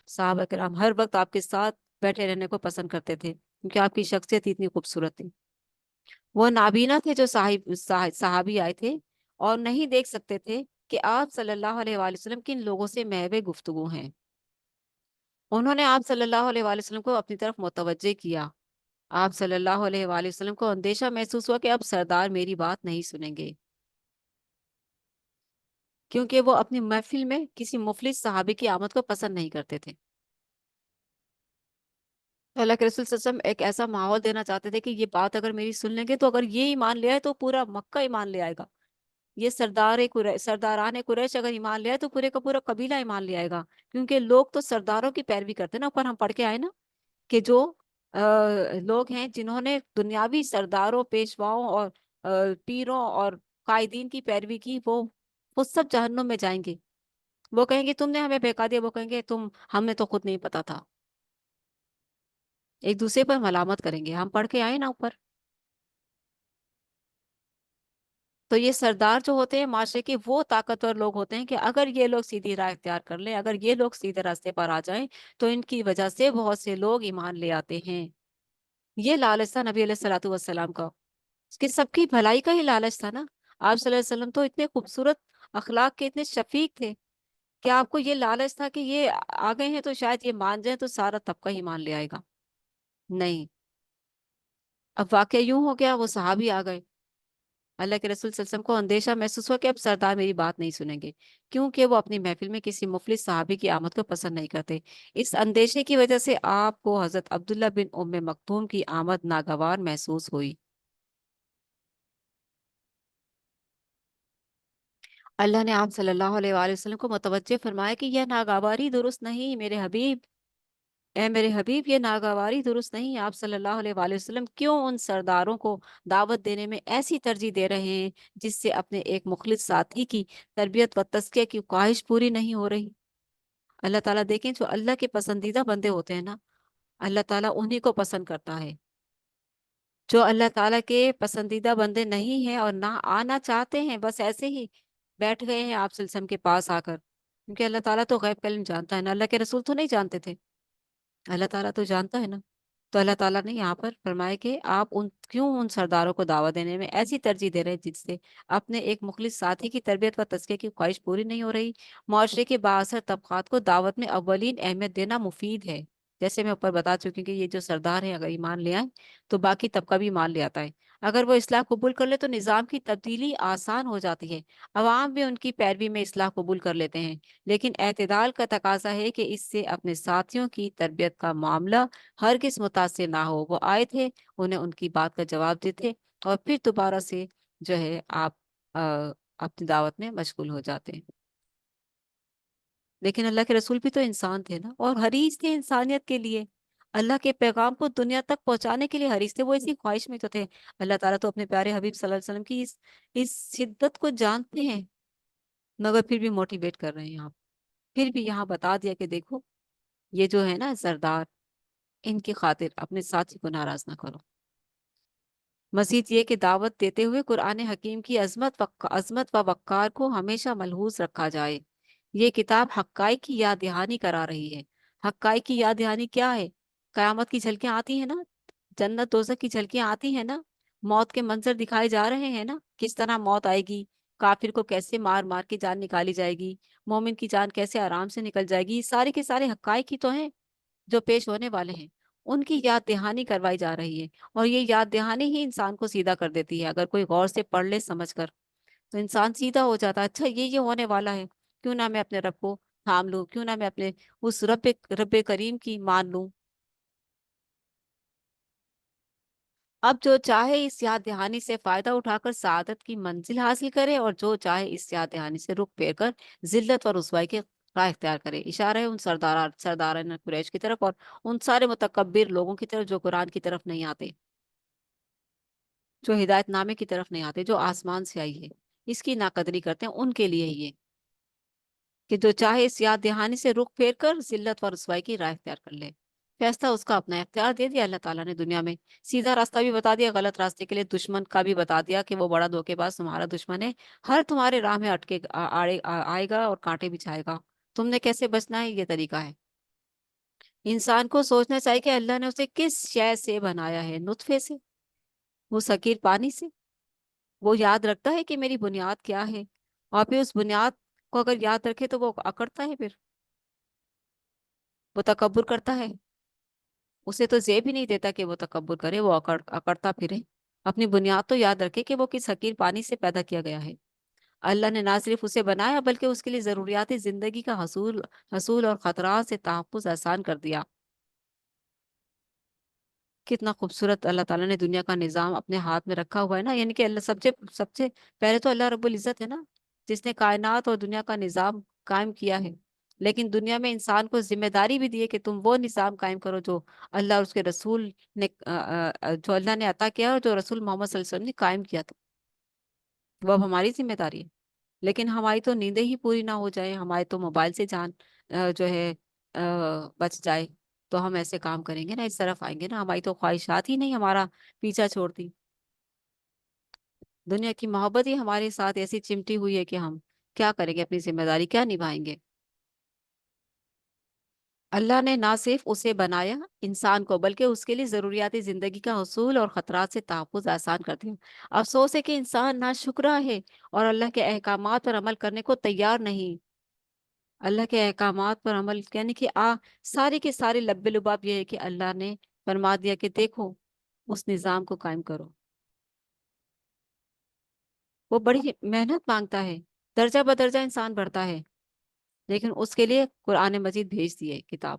صحابہ کرام ہر وقت آپ کے ساتھ بیٹھے رہنے کو پسند کرتے تھے، کیونکہ آپ کی شخصیت اتنی خوبصورت تھی، وہ نابینا تھے جو صحابی آئے تھے، اور نہیں دیکھ سکتے تھے کہ آپ صلی اللہ علیہ وآلہ وسلم کن لوگوں سے محو گفتگو ہیں، انہوں نے آپ صلی اللہ علیہ وآلہ وسلم کو اپنی طرف متوجہ کیا۔ آپ صلی اللہ علیہ وآلہ وسلم کو اندیشہ محسوس ہوا کہ اب سردار میری بات نہیں سنیں گے، کیونکہ وہ اپنی محفل میں کسی مفلس صحابی کی آمد کو پسند نہیں کرتے تھے۔ تو اللہ کے رسول صلی اللہ علیہ وسلم ایک ایسا ماحول دینا چاہتے تھے کہ یہ بات اگر میری سن لیں گے تو اگر یہ ایمان لے آئے تو پورا مکہ ایمان لے آئے گا، یہ سرداران قریش اگر ایمان لے آئے تو پورے کا پورا قبیلہ ایمان لے آئے گا، کیونکہ لوگ تو سرداروں کی پیروی کرتے ہیں نا۔ اوپر ہم پڑھ کے آئے نا کہ جو لوگ ہیں جنہوں نے دنیاوی سرداروں، پیشواؤں اور پیروں اور قائدین کی پیروی کی، وہ سب جہنم میں جائیں گے۔ وہ کہیں گے تم نے ہمیں بہکا دیا، وہ کہیں گے ہم نے تو خود نہیں پتا تھا، ایک دوسرے پر ملامت کریں گے۔ ہم پڑھ کے آئے نا اوپر۔ تو یہ سردار جو ہوتے ہیں معاشرے کے، وہ طاقتور لوگ ہوتے ہیں کہ اگر یہ لوگ سیدھی راہ اختیار کر لیں، اگر یہ لوگ سیدھے راستے پر آ جائیں تو ان کی وجہ سے بہت سے لوگ ایمان لے آتے ہیں۔ یہ لالچ تھا نبی علیہ الصلوۃ والسلام کا، اس کے سب کی بھلائی کا ہی لالچ تھا نا۔ آپ صلی اللہ علیہ وسلم تو اتنے خوبصورت اخلاق کے، اتنے شفیق تھے کہ آپ کو یہ لالچ تھا کہ یہ آ گئے ہیں تو شاید یہ مان جائیں تو سارا طبقہ ہی مان لے آئے گا۔ نہیں، اب واقعہ یوں ہو گیا، وہ صحابی آ گئے۔ اللہ کے رسول صلی اللہ علیہ وسلم کو اندیشہ محسوس ہوا کہ اب سردار میری بات نہیں سنیں گے، کیونکہ وہ اپنی محفل میں کسی مفلس صحابی کی آمد کو پسند نہیں کرتے۔ اس اندیشے کی وجہ سے آپ کو حضرت عبداللہ بن ام مکتوم کی آمد ناگوار محسوس ہوئی۔ اللہ نے آپ صلی اللہ علیہ وآلہ وسلم کو متوجہ فرمایا کہ یہ ناگواری درست نہیں میرے حبیب، اے میرے حبیب، یہ ناگواری درست نہیں۔ آپ صلی اللہ علیہ وآلہ وسلم کیوں ان سرداروں کو دعوت دینے میں ایسی ترجیح دے رہے ہیں جس سے اپنے ایک مخلص ساتھی کی تربیت و تزکیہ کی خواہش پوری نہیں ہو رہی؟ اللہ تعالیٰ دیکھیں، جو اللہ کے پسندیدہ بندے ہوتے ہیں نا، اللہ تعالیٰ انہی کو پسند کرتا ہے۔ جو اللہ تعالیٰ کے پسندیدہ بندے نہیں ہیں اور نہ آنا چاہتے ہیں، بس ایسے ہی بیٹھ گئے ہیں آپ صلی اللہ علیہ وسلم کے پاس آ کر، کیونکہ اللہ تعالیٰ تو غیب کا علم جانتا ہے نا، اللہ کے رسول تو نہیں جانتے تھے، اللہ تعالیٰ تو جانتا ہے نا۔ تو اللہ تعالیٰ نے یہاں پر فرمایا کہ آپ کیوں ان سرداروں کو دعوت دینے میں ایسی ترجیح دے رہے ہیں جس سے اپنے ایک مخلص ساتھی کی تربیت و تزکیہ کی خواہش پوری نہیں ہو رہی؟ معاشرے کے بااثر طبقات کو دعوت میں اولین اہمیت دینا مفید ہے۔ جیسے میں اوپر بتا چکی ہوں کہ یہ جو سردار ہیں اگر ایمان لے آئیں تو باقی طبقہ بھی ایمان لے آتا ہے۔ اگر وہ اصلاح قبول کر لے تو نظام کی تبدیلی آسان ہو جاتی ہے، عوام بھی ان کی پیروی میں اصلاح قبول کر لیتے ہیں۔ لیکن اعتدال کا تقاضا ہے کہ اس سے اپنے ساتھیوں کی تربیت کا معاملہ ہرگز متاثر نہ ہو۔ وہ آئے تھے، انہیں ان کی بات کا جواب دیتے اور پھر دوبارہ سے جو ہے آپ اپنی دعوت میں مشغول ہو جاتے ہیں۔ لیکن اللہ کے رسول بھی تو انسان تھے نا، اور حریص تھے انسانیت کے لیے، اللہ کے پیغام کو دنیا تک پہنچانے کے لیے حریص تھے، وہ اسی خواہش میں تو تھے۔ اللہ تعالیٰ تو اپنے پیارے حبیب صلی اللہ علیہ وسلم کی اس شدت کو جانتے ہیں، مگر پھر بھی موٹیویٹ کر رہے ہیں آپ، پھر بھی یہاں بتا دیا کہ دیکھو یہ جو ہے نا سردار، ان کی خاطر اپنے ساتھی کو ناراض نہ کرو۔ مزید یہ کہ دعوت دیتے ہوئے قرآن حکیم کی عظمت و وقار کو ہمیشہ ملحوظ رکھا جائے۔ یہ کتاب حقائق کی یاد دہانی کرا رہی ہے۔ حقائق کی یاد دہانی کیا ہے؟ قیامت کی جھلکیاں آتی ہیں نا، جنت دوزخ کی جھلکیاں آتی ہیں نا، موت کے منظر دکھائے جا رہے ہیں نا، کس طرح موت آئے گی، کافر کو کیسے مار مار کے جان نکالی جائے گی، مومن کی جان کیسے آرام سے نکل جائے گی، یہ سارے کے سارے حقائق ہی تو ہیں جو پیش ہونے والے ہیں، ان کی یاد دہانی کروائی جا رہی ہے۔ اور یہ یاد دہانی ہی انسان کو سیدھا کر دیتی ہے، اگر کوئی غور سے پڑھ لے سمجھ کر تو انسان سیدھا ہو جاتا ہے۔ اچھا یہ ہونے والا ہے، کیوں نہ میں اپنے رب کو تھام لوں، کیوں نہ میں اپنے اس رب کریم کی مان لوں۔ اب جو چاہے اس یاد دہانی سے فائدہ اٹھا کر سعادت کی منزل حاصل کرے، اور جو چاہے اس یاد دہانی سے رخ پھیر کر ذلت اور رسوائی کے راہ اختیار کرے۔ اشارہ ہے ان سرداران قریش کی طرف اور ان سارے متکبر لوگوں کی طرف جو قرآن کی طرف نہیں آتے، جو ہدایت نامے کی طرف نہیں آتے، جو آسمان سے آئی ہے، اس کی ناقدری کرتے ہیں، ان کے لیے یہ کہ جو چاہے اس یاد دہانی سے رخ پھیر کر ذلت و رسوائی کی راہ اختیار کر لے۔ فیصلہ اس کا اپنا اختیار دے دیا اللہ تعالیٰ نے دنیا میں، سیدھا راستہ بھی بتا دیا، غلط راستے کے لیے دشمن کا بھی بتا دیا کہ وہ بڑا دھوکے باز تمہارا دشمن ہے، ہر تمہارے راہ میں اٹکے آئے گا اور کانٹے بچھائے گا، تم نے کیسے بچنا ہے یہ طریقہ ہے۔ انسان کو سوچنا چاہیے کہ اللہ نے اسے کس شے سے بنایا ہے، نطفے سے، وہ سکیر پانی سے، وہ یاد رکھتا ہے کہ میری بنیاد کیا ہے، اور پھر اس بنیاد کو اگر یاد رکھے تو وہ اکڑتا ہے پھر۔ وہ تکبر کرتا ہے؟ اسے تو زیب ہی نہیں دیتا کہ وہ تکبر کرے، وہ اکڑتا پھرے۔ اپنی بنیاد تو یاد رکھے کہ وہ کس حقیر پانی سے پیدا کیا گیا ہے۔ اللہ نے نہ صرف اسے بنایا بلکہ اس کے لیے ضروریات زندگی کا حصول اور خطرات سے تحفظ آسان کر دیا۔ کتنا خوبصورت اللہ تعالیٰ نے دنیا کا نظام اپنے ہاتھ میں رکھا ہوا ہے نا، یعنی کہ اللہ سب سے پہلے تو اللہ رب العزت ہے نا، جس نے کائنات اور دنیا کا نظام قائم کیا ہے، لیکن دنیا میں انسان کو ذمہ داری بھی دی ہے کہ تم وہ نظام قائم کرو جو اللہ اور اس کے رسول نے جو اللہ نے عطا کیا اور جو رسول محمد صلی اللہ علیہ وسلم نے قائم کیا تھا، وہ اب ہماری ذمہ داری ہے۔ لیکن ہماری تو نیندیں ہی پوری نہ ہو جائے، ہمارے تو موبائل سے جان جو ہے بچ جائے، تو ہم ایسے کام کریں گے نا، اس طرف آئیں گے نا، ہماری تو خواہشات ہی نہیں ہمارا پیچھا چھوڑتی۔ دنیا کی محبت ہی ہمارے ساتھ ایسی چمٹی ہوئی ہے کہ ہم کیا کریں گے، اپنی ذمہ داری کیا نبھائیں گے۔ اللہ نے نہ صرف اسے بنایا انسان کو بلکہ اس کے لیے ضروریات زندگی کا حصول اور خطرات سے تحفظ آسان کر دیا۔ افسوس ہے کہ انسان ناشکرا ہے اور اللہ کے احکامات پر عمل کرنے کو تیار نہیں۔ اللہ کے احکامات پر عمل یعنی کہ سارے کے سارے لبے لباب یہ ہے کہ اللہ نے فرما دیا کہ دیکھو اس نظام کو قائم کرو۔ وہ بڑی محنت مانگتا ہے، درجہ بدرجہ انسان بڑھتا ہے، لیکن اس کے لیے قرآن مجید بھیج دیے کتاب،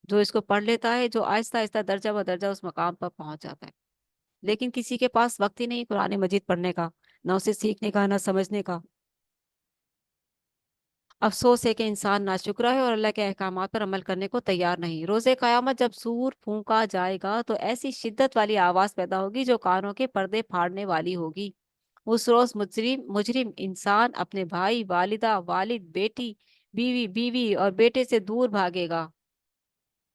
جو اس کو پڑھ لیتا ہے، جو آہستہ آہستہ درجہ بدرجہ اس مقام پر پہنچ جاتا ہے۔ لیکن کسی کے پاس وقت ہی نہیں قرآن مجید پڑھنے کا، نہ اسے سیکھنے کا، نہ سمجھنے کا۔ افسوس ہے کہ انسان ناشکرا ہے اور اللہ کے احکامات پر عمل کرنے کو تیار نہیں۔ روز قیامت جب سور پھونکا جائے گا تو ایسی شدت والی آواز پیدا ہوگی جو کانوں کے پردے پھاڑنے والی ہوگی۔ اس روز مجرم انسان اپنے بھائی، والدہ، والد، بیٹی، بیوی، بیوی اور بیٹے سے دور بھاگے گا۔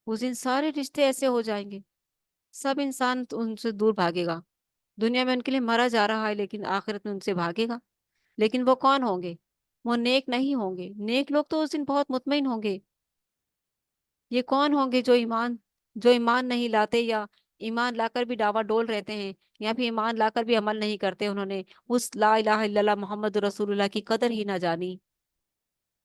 اس دن سارے رشتے ایسے ہو جائیں گے، سب انسان ان سے دور بھاگے گا۔ دنیا میں ان کے لیے مرا جا رہا ہے لیکن آخرت میں ان سے بھاگے گا۔ لیکن وہ کون ہوں گے؟ وہ نیک نہیں ہوں گے۔ نیک لوگ تو اس دن بہت مطمئن ہوں گے۔ یہ کون ہوں گے جو ایمان نہیں لاتے، یا ایمان لا کر بھی ڈاوا ڈول رہتے ہیں، یا پھر ایمان لا کر بھی عمل نہیں کرتے، انہوں نے اس لا الہ الا اللہ محمد رسول اللہ کی قدر ہی نہ جانی۔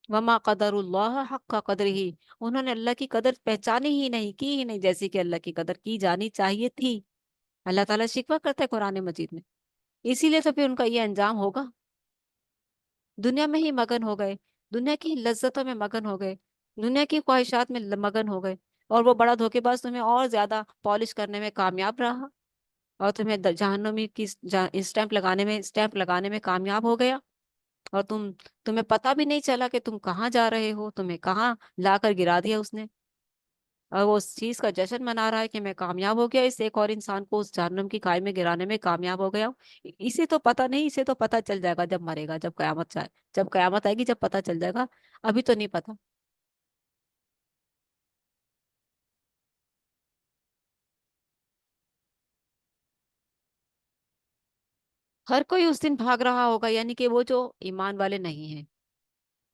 وما قدر اللہ حق قدر ہی، انہوں نے اللہ کی قدر پہچانی ہی نہیں، کی ہی نہیں جیسی کہ اللہ کی قدر کی جانی چاہیے تھی۔ اللہ تعالیٰ شکوہ کرتا ہے قرآن مجید میں، اسی لیے تو پھر ان کا یہ انجام ہوگا۔ دنیا میں ہی مگن ہو گئے، دنیا کی لذتوں میں مگن ہو گئے، دنیا کی خواہشات میں مگن ہو گئے، اور وہ بڑا دھوکے باز تمہیں اور زیادہ پالش کرنے میں کامیاب رہا، اور تمہیں جہنمی کی اسٹیمپ لگانے میں کامیاب ہو گیا، اور تمہیں پتہ بھی نہیں چلا کہ تم کہاں جا رہے ہو، تمہیں کہاں لا کر گرا دیا اس نے، اور وہ اس چیز کا جشن منا رہا ہے کہ میں کامیاب ہو گیا، اس ایک اور انسان کو اس جہنم کی کھائی میں گرانے میں کامیاب ہو گیا ہوں۔ اسے تو پتہ نہیں، اسے تو پتہ چل جائے گا جب مرے گا، جب قیامت آئے گی جب پتہ چل جائے گا، ابھی تو نہیں پتہ۔ ہر کوئی اس دن بھاگ رہا ہوگا، یعنی کہ وہ جو ایمان والے نہیں ہیں،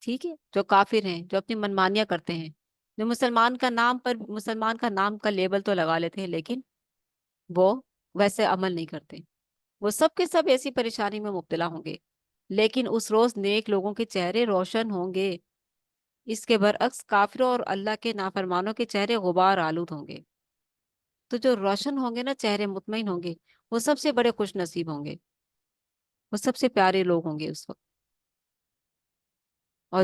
ٹھیک ہے، جو کافر ہیں، جو اپنی منمانیاں کرتے ہیں، جو مسلمان کا نام کا لیبل تو لگا لیتے ہیں لیکن وہ ویسے عمل نہیں کرتے، وہ سب کے سب ایسی پریشانی میں مبتلا ہوں گے۔ لیکن اس روز نیک لوگوں کے چہرے روشن ہوں گے، اس کے برعکس کافروں اور اللہ کے نافرمانوں کے چہرے غبار آلود ہوں گے۔ تو جو روشن ہوں گے نا، چہرے مطمئن ہوں گے، وہ سب سے بڑے خوش نصیب ہوں گے، وہ سب سے پیارے لوگ ہوں گے اس وقت۔ اور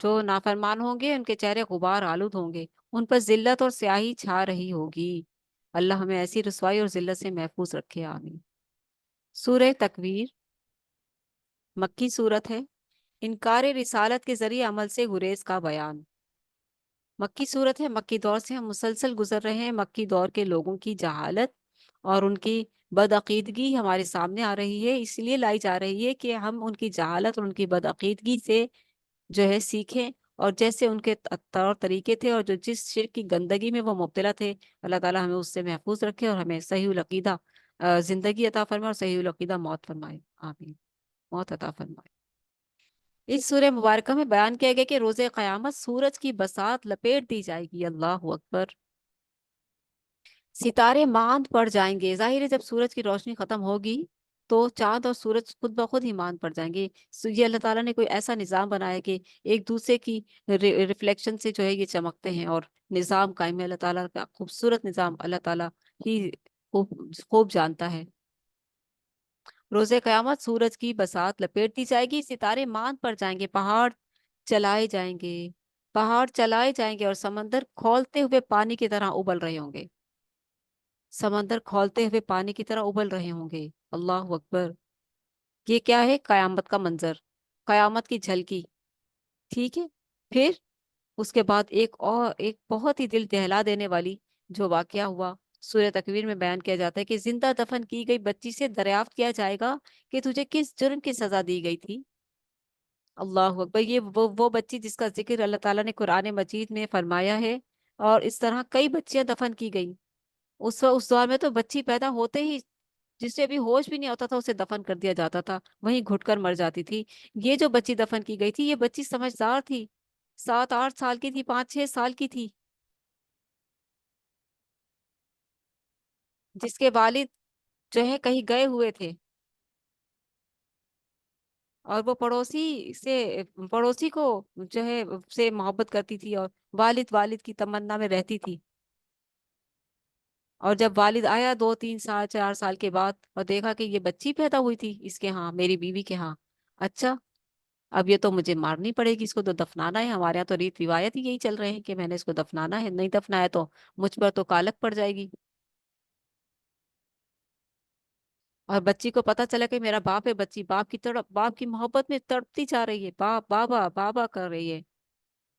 جو نافرمان ہوں گے ان کے چہرے غبار آلود ہوں گے، ان پر ذلت اور سیاہی چھا رہی ہوگی۔ اللہ ہمیں ایسی رسوائی اور ذلت سے محفوظ رکھے، آمین۔ سورہ تکویر مکی صورت ہے، انکار رسالت کے ذریعے عمل سے گریز کا بیان۔ مکی صورت ہے، مکی دور سے ہم مسلسل گزر رہے ہیں۔ مکی دور کے لوگوں کی جہالت اور ان کی بدعقیدگی ہمارے سامنے آ رہی ہے، اس لیے لائی جا رہی ہے کہ ہم ان کی جہالت اور ان کی بدعقیدگی سے جو ہے سیکھیں، اور جیسے ان کے طور طریقے تھے اور جو جس شرک کی گندگی میں وہ مبتلا تھے، اللہ تعالیٰ ہمیں اس سے محفوظ رکھے اور ہمیں صحیح العقیدہ زندگی عطا فرمائے اور صحیح العقیدہ موت فرمائے، آمین، موت عطا فرمائے۔ اس سورہ مبارکہ میں بیان کیا گیا کہ روز قیامت سورج کی بساط لپیٹ دی جائے گی، اللہ اکبر، ستارے ماند پڑ جائیں گے۔ ظاہر ہے جب سورج کی روشنی ختم ہوگی تو چاند اور سورج خود بخود ہی مان پڑ جائیں گے۔ یہ اللہ تعالیٰ نے کوئی ایسا نظام بنایا کہ ایک دوسرے کی ریفلیکشن سے جو ہے یہ چمکتے ہیں، اور نظام قائم ہے اللہ تعالیٰ کا، خوبصورت نظام اللہ تعالیٰ ہی خوب خوب جانتا ہے۔ روز قیامت سورج کی بساط لپیٹ دی جائے گی، ستارے مان پڑ جائیں گے، چلائے جائیں گے پہاڑ چلائے جائیں گے، اور سمندر کھولتے ہوئے پانی کی طرح ابل رہے ہوں گے، سمندر کھولتے ہوئے پانی کی طرح ابل رہے ہوں گے۔ اللہ اکبر! یہ کیا ہے؟ قیامت کا منظر، قیامت کی جھلکی، ٹھیک ہے۔ پھر اس کے بعد ایک بہت ہی دل دہلا دینے والی جو واقعہ ہوا، سورہ تکویر میں بیان کیا جاتا ہے کہ زندہ دفن کی گئی بچی سے دریافت کیا جائے گا کہ تجھے کس جرم کی سزا دی گئی تھی۔ اللہ اکبر! یہ وہ بچی جس کا ذکر اللہ تعالیٰ نے قرآن مجید میں فرمایا ہے، اور اس طرح کئی بچیاں دفن کی گئیں۔ اس دور میں تو بچی پیدا ہوتے ہی جس سے ابھی ہوش بھی نہیں ہوتا تھا اسے دفن کر دیا جاتا تھا، وہیں گھٹ کر مر جاتی تھی۔ یہ جو بچی دفن کی گئی تھی، یہ بچی سمجھدار تھی، 7-8 سال کی تھی، 5-6 سال کی تھی، جس کے والد جو ہے کہیں گئے ہوئے تھے، اور وہ پڑوسی کو جو ہے سے محبت کرتی تھی، اور والد کی تمنا میں رہتی تھی۔ اور جب والد آیا 2-3 سال 4 سال کے بعد، اور دیکھا کہ یہ بچی پیدا ہوئی تھی اس کے ہاں، میری بیوی کے ہاں، اچھا اب یہ تو مجھے مارنی پڑے گی، اس کو تو دفنانا ہے، ہمارے یہاں تو ریت روایت ہی یہی چل رہے ہیں کہ میں نے اس کو دفنانا ہے، نہیں دفنایا تو مجھ پر تو کالک پڑ جائے گی۔ اور بچی کو پتا چلا کہ میرا باپ ہے، بچی باپ کی محبت میں تڑپتی جا رہی ہے، باپ بابا بابا کر رہی ہے،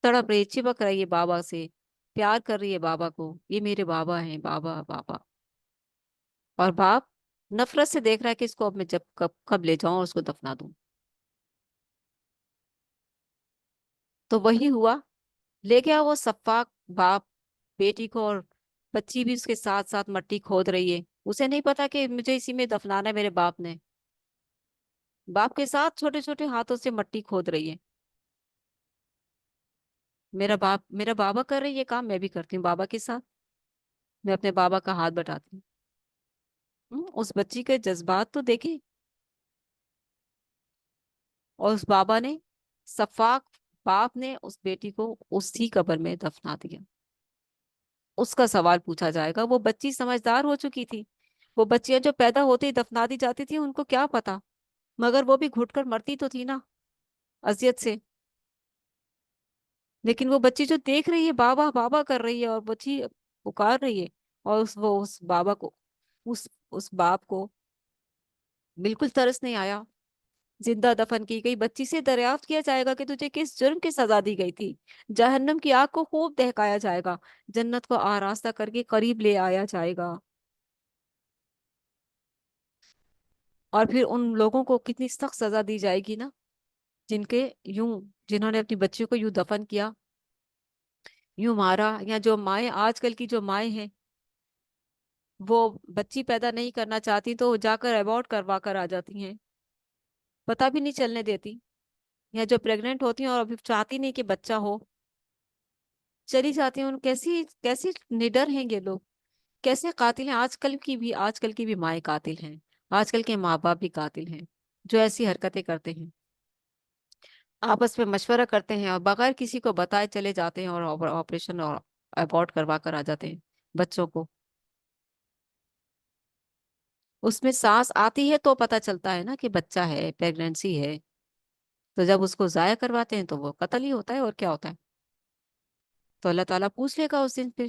تڑپ رہی ہے، چپک رہی ہے بابا سے، پیار کر رہی ہے بابا کو، یہ میرے بابا ہیں، بابا بابا۔ اور باپ نفرت سے دیکھ رہا ہے کہ اس کو اب میں جب کب لے جاؤں اور اس کو دفنا دوں۔ تو وہی ہوا، لے گیا وہ سفاک باپ بیٹی کو، اور بچی بھی اس کے ساتھ ساتھ مٹی کھود رہی ہے، اسے نہیں پتا کہ مجھے اسی میں دفنانا ہے، میرے باپ نے باپ کے ساتھ چھوٹے چھوٹے ہاتھوں سے مٹی کھود رہی ہے۔ میرا بابا کر رہی ہے یہ کام، میں بھی کرتی ہوں بابا کے ساتھ، میں اپنے بابا کا ہاتھ بٹاتی ہوں۔ اس بچی کے جذبات تو دیکھیں، اور اس بابا نے، سفاک باپ نے اس بیٹی کو اسی قبر میں دفنا دیا۔ اس کا سوال پوچھا جائے گا، وہ بچی سمجھدار ہو چکی تھی، وہ بچیاں جو پیدا ہوتے ہی دفنا دی جاتی تھی ان کو کیا پتا، مگر وہ بھی گھٹ کر مرتی تو تھی نا اذیت سے۔ لیکن وہ بچی جو دیکھ رہی ہے، بابا بابا کر رہی ہے، اور بچی پکار رہی ہے، اور اس بابا کو، اس باپ کو بالکل ترس نہیں آیا۔ زندہ دفن کی گئی بچی سے دریافت کیا جائے گا کہ تجھے کس جرم کی سزا دی گئی تھی۔ جہنم کی آگ کو خوب دہکایا جائے گا، جنت کو آراستہ کر کے قریب لے آیا جائے گا، اور پھر ان لوگوں کو کتنی سخت سزا دی جائے گی نا، جن کے یوں جنہوں نے اپنی بچیوں کو یوں دفن کیا، یوں مارا، یا جو مائیں آج کل کی جو مائیں ہیں وہ بچی پیدا نہیں کرنا چاہتی تو جا کر ابورٹ کروا کر آ جاتی ہیں، پتہ بھی نہیں چلنے دیتی، یا جو پریگننٹ ہوتی ہیں اور ابھی چاہتی نہیں کہ بچہ ہو، چلی جاتی ہیں، ان کیسی کیسی نڈر ہیں یہ لوگ، کیسے قاتل ہیں۔ آج کل کی بھی مائیں قاتل ہیں، آج کل کے ماں باپ بھی قاتل ہیں، جو ایسی حرکتیں کرتے ہیں، آپس میں مشورہ کرتے ہیں اور بغیر کسی کو بتائے چلے جاتے ہیں، اور آپریشن اور ابورٹ کروا کر آ جاتے ہیں بچوں کو۔ اس میں سانس آتی ہے تو پتہ چلتا ہے نا کہ بچہ ہے، پیگننسی ہے، تو جب اس کو ضائع کرواتے ہیں تو وہ قتل ہی ہوتا ہے، اور کیا ہوتا ہے۔ تو اللہ تعالیٰ پوچھ لے گا اس دن پھر،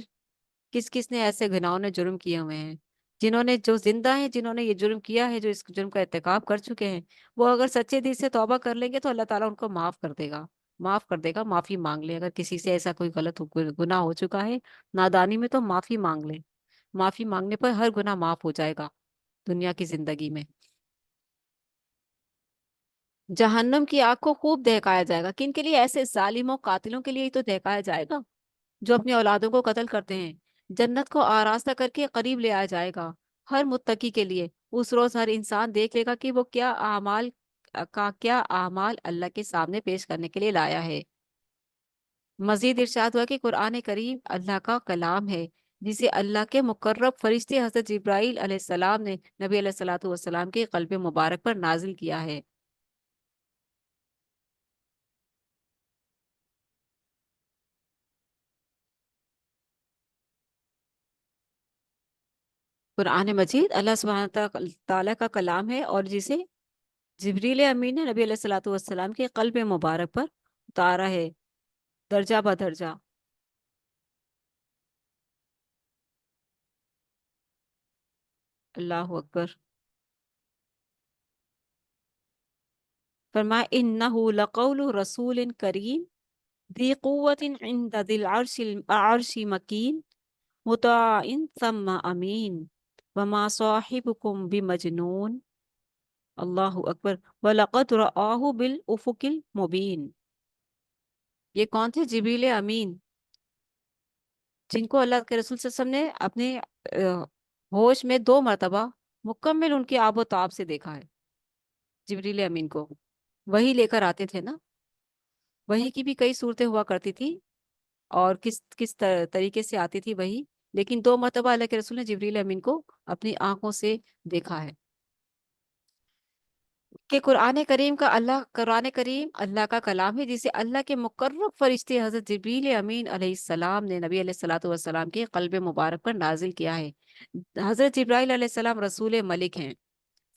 کس کس نے ایسے گناہوں جرم کیے ہوئے ہیں، جنہوں نے، جو زندہ ہیں، جنہوں نے یہ جرم کیا ہے، جو اس جرم کا ارتکاب کر چکے ہیں، وہ اگر سچے دل سے توبہ کر لیں گے تو اللہ تعالیٰ ان کو معاف کر دے گا، معاف کر دے گا، معافی مانگ لیں، اگر کسی سے ایسا کوئی غلط گناہ ہو چکا ہے نادانی میں تو معافی مانگ لیں، معافی مانگنے پر ہر گناہ معاف ہو جائے گا دنیا کی زندگی میں۔ جہنم کی آگ کو خوب دہکایا جائے گا، کن کے لیے؟ ایسے ظالموں قاتلوں کے لیے ہی تو دہکایا جائے گا جو اپنی اولادوں کو قتل کرتے ہیں۔ جنت کو آراستہ کر کے قریب لے آیا جائے گا ہر متقی کے لیے۔ اس روز ہر انسان دیکھ لے گا کہ وہ کیا اعمال اللہ کے سامنے پیش کرنے کے لیے لایا ہے۔ مزید ارشاد ہوا کہ قرآن کریم اللہ کا کلام ہے، جسے اللہ کے مقرب فرشتے حضرت جبرائیل علیہ السلام نے نبی علیہ الصلوۃ والسلام کے قلب مبارک پر نازل کیا ہے۔ قرآن مجید اللہ سبحانہ تعالیٰ کا کلام ہے، اور جسے جبریل امین نے نبی علیہ الصلوۃ والسلام کے قلب مبارک پر اتارا ہے، درجہ بدرجہ۔ اللہ اکبر۔ فرمایا انہ لقول رسول کریم ذی قوت عند ذی العرش مکین مطاع ثم امین وما صاحبکم بمجنون۔ اللہ اکبر۔ وَلَقَدْ رَآهُ بِالْأُفُقِ الْمُبِينِ۔ یہ کون تھے؟ جبریل امین، جن کو اللہ کے رسول صلی اللہ علیہ وسلم نے اپنے ہوش میں 2 مرتبہ مکمل ان کی آب و تاب سے دیکھا ہے۔ جبریل امین کو وہی لے کر آتے تھے نا، وہی کی بھی کئی صورتیں ہوا کرتی تھی، اور کس کس طریقے سے آتی تھی وہی، لیکن 2 مرتبہ اللہ کے رسول نے جبریل امین کو اپنی آنکھوں سے دیکھا ہے۔ کہ قرآن کریم اللہ کا کلام ہے، جسے اللہ کے مقرب فرشتے حضرت جبریل امین علیہ السلام نے نبی علیہ الصلوۃ والسلام کے قلب مبارک پر نازل کیا ہے۔ حضرت جبرائیل علیہ السلام رسول ملک ہیں،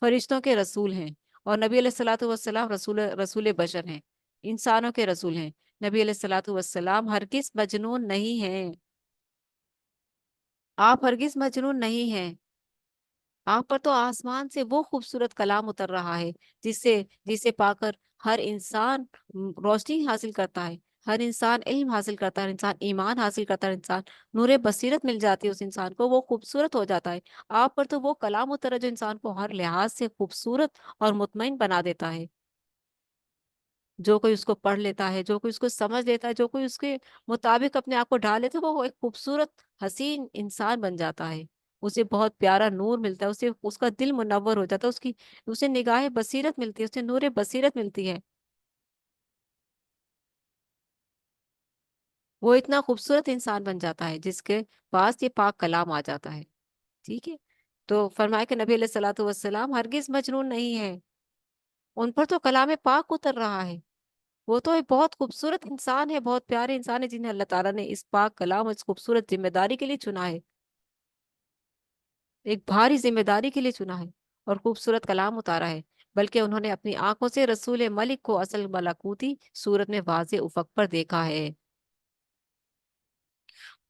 فرشتوں کے رسول ہیں، اور نبی علیہ الصلوۃ والسلام رسول بشر ہیں، انسانوں کے رسول ہیں۔ نبی علیہ الصلوۃ والسلام ہرگز مجنون نہیں ہیں، آپ ہرگز مجنون نہیں ہیں۔ آپ پر تو آسمان سے وہ خوبصورت کلام اتر رہا ہے، جسے پا کر ہر انسان روشنی حاصل کرتا ہے، ہر انسان علم حاصل کرتا ہے، ہر انسان ایمان حاصل کرتا ہے، ہر انسان نور بصیرت مل جاتی ہے اس انسان کو، وہ خوبصورت ہو جاتا ہے۔ آپ پر تو وہ کلام اترا جو انسان کو ہر لحاظ سے خوبصورت اور مطمئن بنا دیتا ہے۔ جو کوئی اس کو پڑھ لیتا ہے، جو کوئی اس کو سمجھ لیتا ہے، جو کوئی اس کے مطابق اپنے آپ کو ڈھال لیتا ہے، وہ ایک خوبصورت حسین انسان بن جاتا ہے۔ اسے بہت پیارا نور ملتا ہے، اسے اس کا دل منور ہو جاتا ہے، اسے نگاہ بصیرت ملتی ہے، اسے نور بصیرت ملتی ہے، وہ اتنا خوبصورت انسان بن جاتا ہے جس کے پاس یہ پاک کلام آ جاتا ہے۔ ٹھیک ہے، تو فرمایا کہ نبی علیہ الصلوۃ والسلام ہرگز مجنون نہیں ہے، ان پر تو کلام پاک اتر رہا ہے، وہ تو ایک بہت خوبصورت انسان ہے، بہت پیارے انسان ہے، جنہیں اللہ تعالیٰ نے اس پاک کلام، اس خوبصورت ذمہ داری کے لیے چنا ہے، ایک بھاری ذمہ داری کے لیے چنا ہے، اور خوبصورت کلام اتارا ہے، بلکہ انہوں نے اپنی آنکھوں سے رسول ملک کو اصل ملکوتی صورت میں واضح افق پر دیکھا ہے۔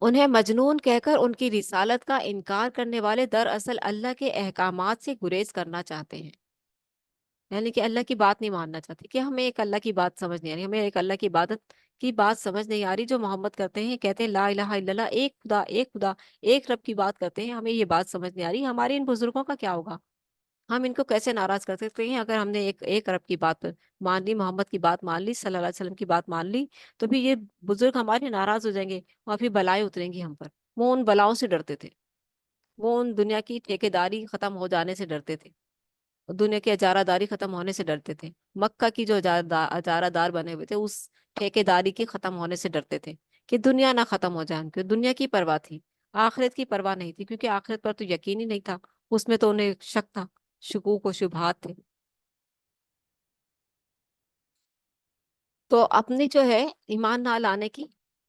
انہیں مجنون کہہ کر ان کی رسالت کا انکار کرنے والے دراصل اللہ کے احکامات سے گریز کرنا چاہتے ہیں، یعنی کہ اللہ کی بات نہیں ماننا چاہتے، کہ ہمیں ایک اللہ کی بات سمجھ نہیں آ رہی، ہمیں ایک اللہ کی عبادت کی بات سمجھ نہیں آ رہی، جو محمد کرتے ہیں، کہتے ہیں لا الہ الا اللہ، ایک خدا ایک خدا ایک رب کی بات کرتے ہیں، ہمیں یہ بات سمجھ نہیں آ رہی، ہمارے ان بزرگوں کا کیا ہوگا؟ ہم ان کو کیسے ناراض کر سکتے ہیں؟ اگر ہم نے ایک رب کی بات مان لی، محمد کی بات مان لی، صلی اللہ علیہ وسلم کی بات مان لی، تو پھر یہ بزرگ ہمارے ناراض ہو جائیں گے، اور پھر بلائیں اتریں گی ہم پر۔ وہ ان بلاؤں سے ڈرتے تھے، وہ ان دنیا کی ٹھیکیداری ختم ہو جانے سے ڈرتے تھے، دنیا کی اجارہ داری ختم ہونے سے ڈرتے تھے، مکہ کی جو اجارہ دار بنے ہوئے تھے اس ٹھیکے داری کی ختم ہونے سے ڈرتے تھے، کہ دنیا نہ ختم ہو جائے، ان کی دنیا کی پرواہ تھی، آخرت کی پرواہ نہیں تھی، کیونکہ آخرت پر تو یقین ہی نہیں تھا، اس میں تو انہیں شک تھا، شکوک و شبہات تھے۔ تو اپنی جو ہے ایمان نہ لانے کی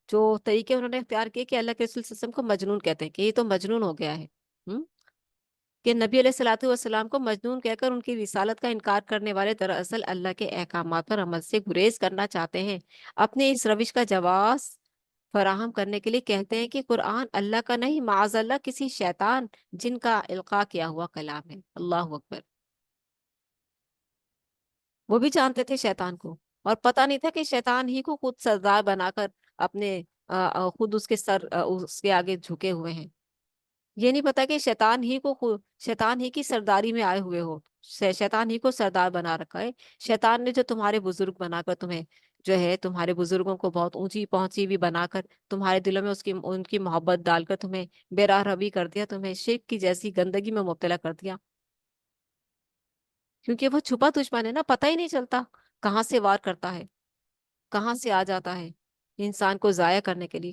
جو طریقے انہوں نے اختیار کیے، کہ اللہ کے رسول صلی اللہ علیہ وسلم کو مجنون کہتے ہیں، کہ یہ تو مجنون ہو گیا ہے، کہ نبی علیہ الصلوۃ والسلام کو مجنون کہہ کر ان کی رسالت کا انکار کرنے والے دراصل اللہ کے احکامات پر عمل سے گریز کرنا چاہتے ہیں۔ اپنے اس روش کا جواز فراہم کرنے کے لیے کہتے ہیں کہ قرآن اللہ کا نہیں، معاذ اللہ کسی شیطان جن کا القاء کیا ہوا کلام ہے۔ اللہ اکبر۔ وہ بھی جانتے تھے شیطان کو، اور پتہ نہیں تھا کہ شیطان ہی کو خود سردار بنا کر اپنے خود اس کے اس کے آگے جھکے ہوئے ہیں۔ یہ نہیں پتا کہ شیطان ہی کی سرداری میں آئے ہوئے ہو، شیطان ہی کو سردار بنا رکھا ہے، شیطان نے جو تمہارے بزرگ بنا کر تمہیں جو ہے تمہارے بزرگوں کو بہت اونچی پہنچی بھی بنا کر تمہارے دلوں میں ان کی محبت ڈال کر تمہیں بے راہ روی کر دیا، تمہیں شرک کی جیسی گندگی میں مبتلا کر دیا، کیونکہ وہ چھپا دشمن ہے نا، پتہ ہی نہیں چلتا کہاں سے وار کرتا ہے، کہاں سے آ جاتا ہے انسان کو ضائع کرنے کے لیے،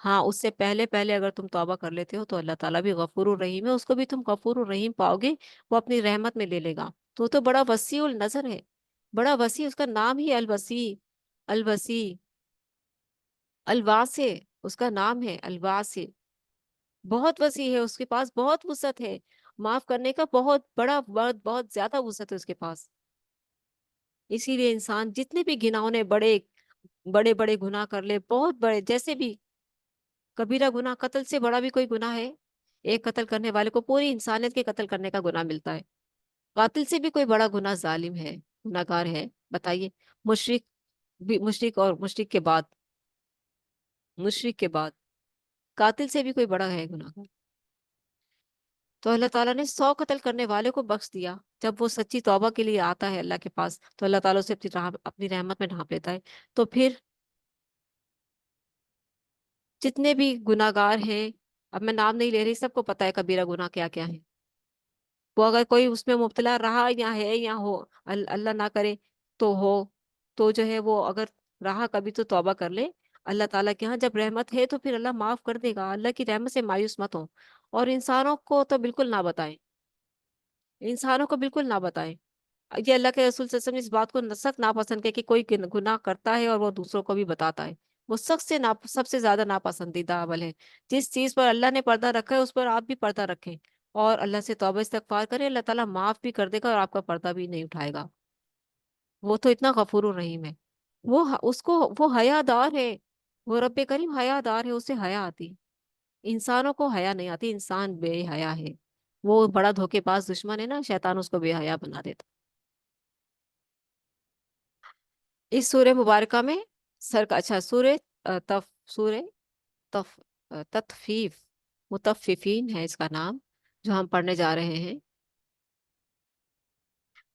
ہاں اس سے پہلے پہلے اگر تم توبہ کر لیتے ہو تو اللہ تعالیٰ بھی غفور الرحیم ہے، اس کو بھی تم غفور الرحیم پاؤ گے، وہ اپنی رحمت میں لے لے گا۔ تو بڑا وسیع النظر ہے، بڑا وسیع، اس کا نام ہی الوسیع، الوسیع، الواسع، اس کا نام ہے الواسع، بہت وسیع ہے، اس کے پاس بہت وسعت ہے، معاف کرنے کا بہت بڑا، بہت بہت زیادہ وسعت ہے اس کے پاس۔ اسی لیے انسان جتنے بھی گناہوں بڑے بڑے بڑے گناہ کر لے، بہت بڑے، جیسے بھی کبیرہ گناہ، قتل سے بڑا بھی کوئی گناہ ہے؟ ایک قتل کرنے والے کو پوری انسانیت کے قتل کرنے کا گناہ ملتا ہے۔ قاتل سے بھی کوئی بڑا گناہ ظالم ہے، گناہگار ہے؟ بتائیے۔ مشرک بھی، مشرک اور مشرک کے بعد، مشرک کے بعد قاتل سے بھی کوئی بڑا ہے گناہگار؟ تو اللہ تعالیٰ نے 100 قتل کرنے والے کو بخش دیا، جب وہ سچی توبہ کے لیے آتا ہے اللہ کے پاس تو اللہ تعالیٰ اسے اپنی رحمت میں ڈھانپ لیتا ہے۔ تو پھر جتنے بھی گناہگار ہیں، اب میں نام نہیں لے رہی، سب کو پتا ہے کبیرہ گناہ کیا کیا ہے۔ وہ اگر کوئی اس میں مبتلا رہا یا ہے یا ہو، اللہ نہ کرے تو ہو، تو جو ہے وہ اگر رہا کبھی تو توبہ کر لے، اللہ تعالیٰ کے ہاں جب رحمت ہے تو پھر اللہ معاف کر دے گا۔ اللہ کی رحمت سے مایوس مت ہو، اور انسانوں کو تو بالکل نہ بتائیں، انسانوں کو بالکل نہ بتائیں۔ یہ اللہ کے رسول صلی اللہ علیہ وسلم نے اس بات کو سخت ناپسند کیا کہ کوئی گناہ کرتا ہے اور وہ دوسروں کو بھی بتاتا ہے، وہ سب سے زیادہ ناپسندیدہ عمل ہے۔ جس چیز پر اللہ نے پردہ رکھا ہے اس پر آپ بھی پردہ رکھیں، اور اللہ سے توبہ استغفار کریں، اللہ تعالیٰ معاف بھی کر دے گا اور آپ کا پردہ بھی نہیں اٹھائے گا۔ وہ تو اتنا غفور الرحیم ہے، اس کو، وہ حیا دار ہے، وہ رب کریم حیا دار ہے، اسے حیا آتی، انسانوں کو حیا نہیں آتی، انسان بے حیا ہے، وہ بڑا دھوکے باز دشمن ہے نا، شیطان اس کو بے حیا بنا دیتا۔ اس سورہ مبارکہ میں اچھا، سورہ تف تطفیف، متففین ہے اس کا نام، جو ہم پڑھنے جا رہے ہیں،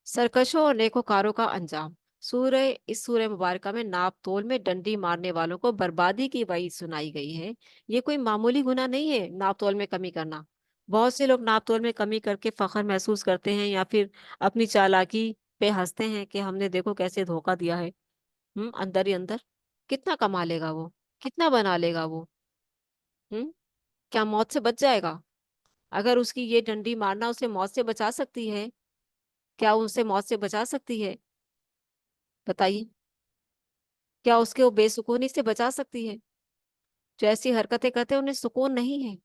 سرکشوں اور نیکوکاروں کا انجام۔ اس سورہ مبارکہ میں ناپ تول میں ڈنڈی مارنے والوں کو بربادی کی وعید سنائی گئی ہے۔ یہ کوئی معمولی گناہ نہیں ہے ناپ تول میں کمی کرنا۔ بہت سے لوگ ناپ تول میں کمی کر کے فخر محسوس کرتے ہیں، یا پھر اپنی چالاکی پہ ہنستے ہیں کہ ہم نے دیکھو کیسے دھوکہ دیا ہے۔ اندر ہی اندر کتنا کما لے گا وہ، کتنا بنا لے گا وہ، ہم کیا موت سے بچ جائے گا؟ اگر اس کی یہ ڈنڈی مارنا اسے موت سے بچا سکتی ہے، کیا اسے موت سے بچا سکتی ہے؟ بتائیے، کیا اس کے وہ بے سکونی سے بچا سکتی ہے؟ جو ایسی حرکتیں کرتے ہیں انہیں سکون نہیں ہے،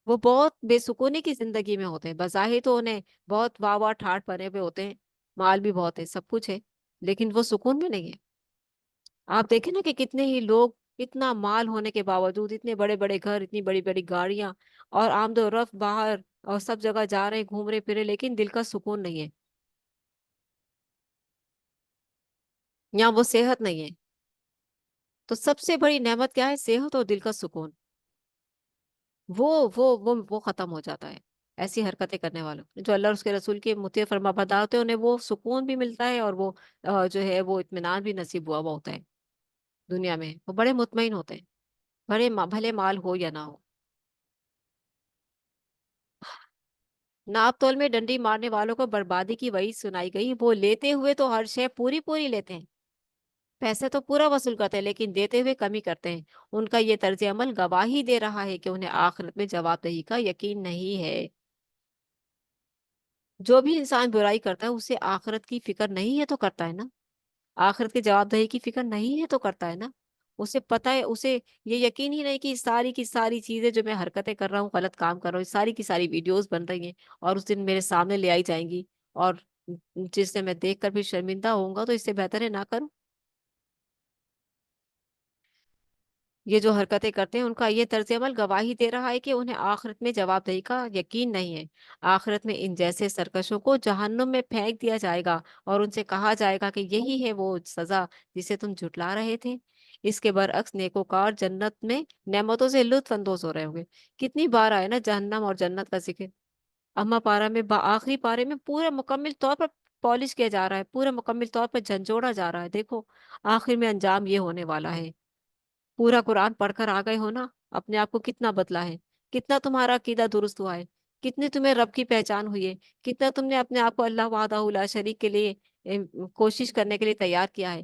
وہ بہت بے سکونی کی زندگی میں ہوتے ہیں، بظاہر تو انہیں بہت واہ واہ ٹھاٹ بنے پہ ہوتے ہیں، مال بھی بہت ہے، سب کچھ ہے، لیکن وہ سکون میں نہیں ہے۔ آپ دیکھیں نا کہ کتنے ہی لوگ اتنا مال ہونے کے باوجود، اتنے بڑے بڑے گھر، اتنی بڑی بڑی گاڑیاں، اور آمد و رفت باہر، اور سب جگہ جا رہے ہیں، گھوم رہے پھرے، لیکن دل کا سکون نہیں ہے، یا وہ صحت نہیں ہے۔ تو سب سے بڑی نعمت کیا ہے؟ صحت اور دل کا سکون، وہ ختم ہو جاتا ہے ایسی حرکتیں کرنے والوں جو اللہ اور اس کے رسول کے مطیع فرما بردار ہوتے ہیں، انہیں وہ سکون بھی ملتا ہے، اور وہ جو ہے وہ اطمینان بھی نصیب ہوا ہوتا ہے دنیا میں، وہ بڑے مطمئن ہوتے ہیں، بھلے مال ہو یا نہ ہو۔ ناپ تول میں ڈنڈی مارنے والوں کو بربادی کی وعید سنائی گئی، وہ لیتے ہوئے تو ہر شے پوری پوری لیتے ہیں، پیسے تو پورا وصول کرتے ہیں لیکن دیتے ہوئے کمی کرتے ہیں۔ ان کا یہ طرز عمل گواہی دے رہا ہے کہ انہیں آخرت میں جواب دہی کا یقین نہیں ہے۔ جو بھی انسان برائی کرتا ہے اسے آخرت کی فکر نہیں ہے تو کرتا ہے نا، آخرت کے جواب دہی کی فکر نہیں ہے تو کرتا ہے نا، اسے پتہ ہے، اسے یہ یقین ہی نہیں کہ ساری کی ساری چیزیں جو میں حرکتیں کر رہا ہوں، غلط کام کر رہا ہوں، ساری کی ساری ویڈیوز بن رہی ہیں اور اس دن میرے سامنے لے آئی جائیں گی، اور جس سے میں دیکھ کر بھی شرمندہ ہوں گا، تو اس سے بہتر ہے نہ کروں۔ یہ جو حرکتیں کرتے ہیں ان کا یہ طرز عمل گواہی دے رہا ہے کہ انہیں آخرت میں جواب دہی کا یقین نہیں ہے۔ آخرت میں ان جیسے سرکشوں کو جہنم میں پھینک دیا جائے گا، اور ان سے کہا جائے گا کہ یہی ہے وہ سزا جسے تم جھٹلا رہے تھے۔ اس کے برعکس نیکوکار جنت میں نعمتوں سے لطف اندوز ہو رہے ہوں گے۔ کتنی بار آئے نا جہنم اور جنت کا ذکر، اما پارا میں، آخری پارے میں پورے مکمل طور پر پالش کیا جا رہا ہے، پورے مکمل طور پر جھنجھوڑا جا رہا ہے، دیکھو آخر میں انجام یہ ہونے والا ہے۔ پورا قرآن پڑھ کر آ گئے ہو نا، اپنے آپ کو کتنا بدلا ہے، کتنا تمہارا عقیدہ درست ہوا ہے، کتنی تمہیں رب کی پہچان ہوئی ہے، کتنا تم نے اپنے آپ کو اللہ وحدہ لا شریک کے لیے کوشش کرنے کے لیے تیار کیا ہے،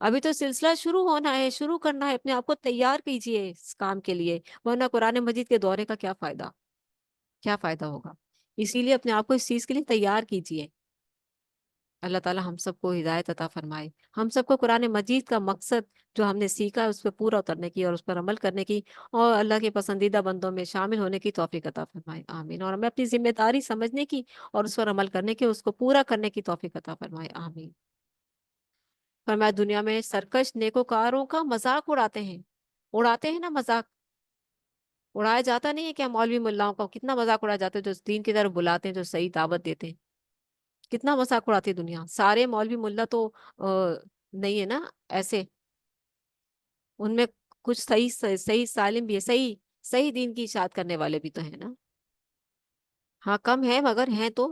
ابھی تو سلسلہ شروع ہونا ہے، شروع کرنا ہے، اپنے آپ کو تیار کیجئے اس کام کے لیے، ورنہ قرآن مجید کے دورے کا کیا فائدہ، کیا فائدہ ہوگا؟ اسی لیے اپنے آپ کو اس چیز کے لیے تیار کیجئے۔ اللہ تعالی ہم سب کو ہدایت عطا فرمائے، ہم سب کو قرآن مجید کا مقصد جو ہم نے سیکھا ہے اس پہ پورا اترنے کی اور اس پر عمل کرنے کی اور اللہ کے پسندیدہ بندوں میں شامل ہونے کی توفیق عطا فرمائے، آمین۔ اور ہمیں اپنی ذمہ داری سمجھنے کی اور اس پر عمل کرنے کی، اس کو پورا کرنے کی توفیق عطا فرمائے، آمین۔ فرمایا دنیا میں سرکش نیکوکاروں کا مذاق اڑاتے ہیں نا مذاق، اڑایا جاتا نہیں ہے کیا؟ مولوی ملاؤں کا کتنا مذاق اڑایا جاتا ہے، جو دین کی طرف بلاتے ہیں، جو صحیح دعوت دیتے ہیں، کتنا مذاق اڑاتی ہے دنیا۔ سارے مولوی ملا تو نہیں ہے نا ایسے، ان میں کچھ صحیح سالم بھی ہے، صحیح دین کی اشاعت کرنے والے بھی تو ہیں نا۔ ہاں کم ہے مگر ہیں تو،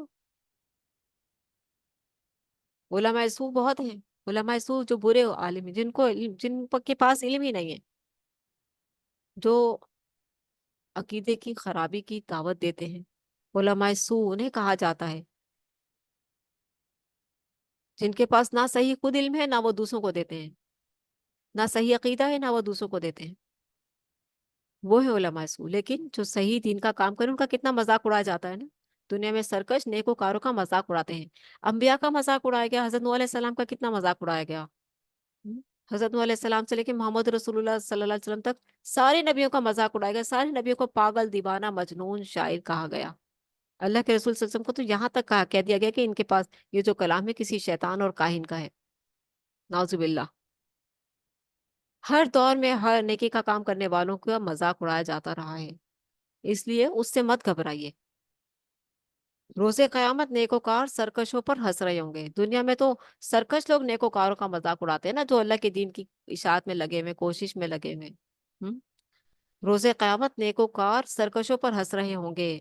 علماء سو بہت ہیں، علماء سو جو برے عالم ہیں، جن کے پاس علم ہی نہیں ہے، جو عقیدے کی خرابی کی دعوت دیتے ہیں، علماء سو انہیں کہا جاتا ہے، جن کے پاس نہ صحیح خود علم ہے نہ وہ دوسروں کو دیتے ہیں، نہ صحیح عقیدہ ہے نہ وہ دوسروں کو دیتے ہیں، وہ ہے علماء سو۔ لیکن جو صحیح دین کا کام کرے ان کا کتنا مذاق اڑایا جاتا ہے نا، دنیا میں سرکش نیکوکاروں کا مذاق اڑاتے ہیں، انبیاء کا مذاق اڑایا گیا، حضرت نوح علیہ السلام کا کتنا مذاق اڑایا گیا، ہم؟ حضرت نوح علیہ السلام سے لے کے محمد رسول اللہ صلی اللہ علیہ وسلم تک سارے نبیوں کا مذاق اڑایا گیا، سارے نبیوں کو پاگل، دیوانہ، مجنون، شاعر کہا گیا۔ اللہ کے رسول صلی اللہ علیہ وسلم کو تو یہاں تک کہہ دیا گیا کہ ان کے پاس یہ جو کلام ہے کسی شیطان اور کاہن کا ہے، نعوذ باللہ۔ ہر دور میں ہر نیکی کا کام کرنے والوں کا مذاق اڑایا جاتا رہا ہے، اس لیے اس سے مت گھبرائیے۔ روز قیامت نیکوکار سرکشوں پر ہنس رہے ہوں گے۔ دنیا میں تو سرکش لوگ نیکوکاروں کا مذاق اڑاتے ہیں نا، جو اللہ کے دین کی اشاعت میں لگے ہوئے، کوشش میں لگے ہوئے، روز قیامت نیکوکار سرکشوں پر ہنس رہے ہوں گے،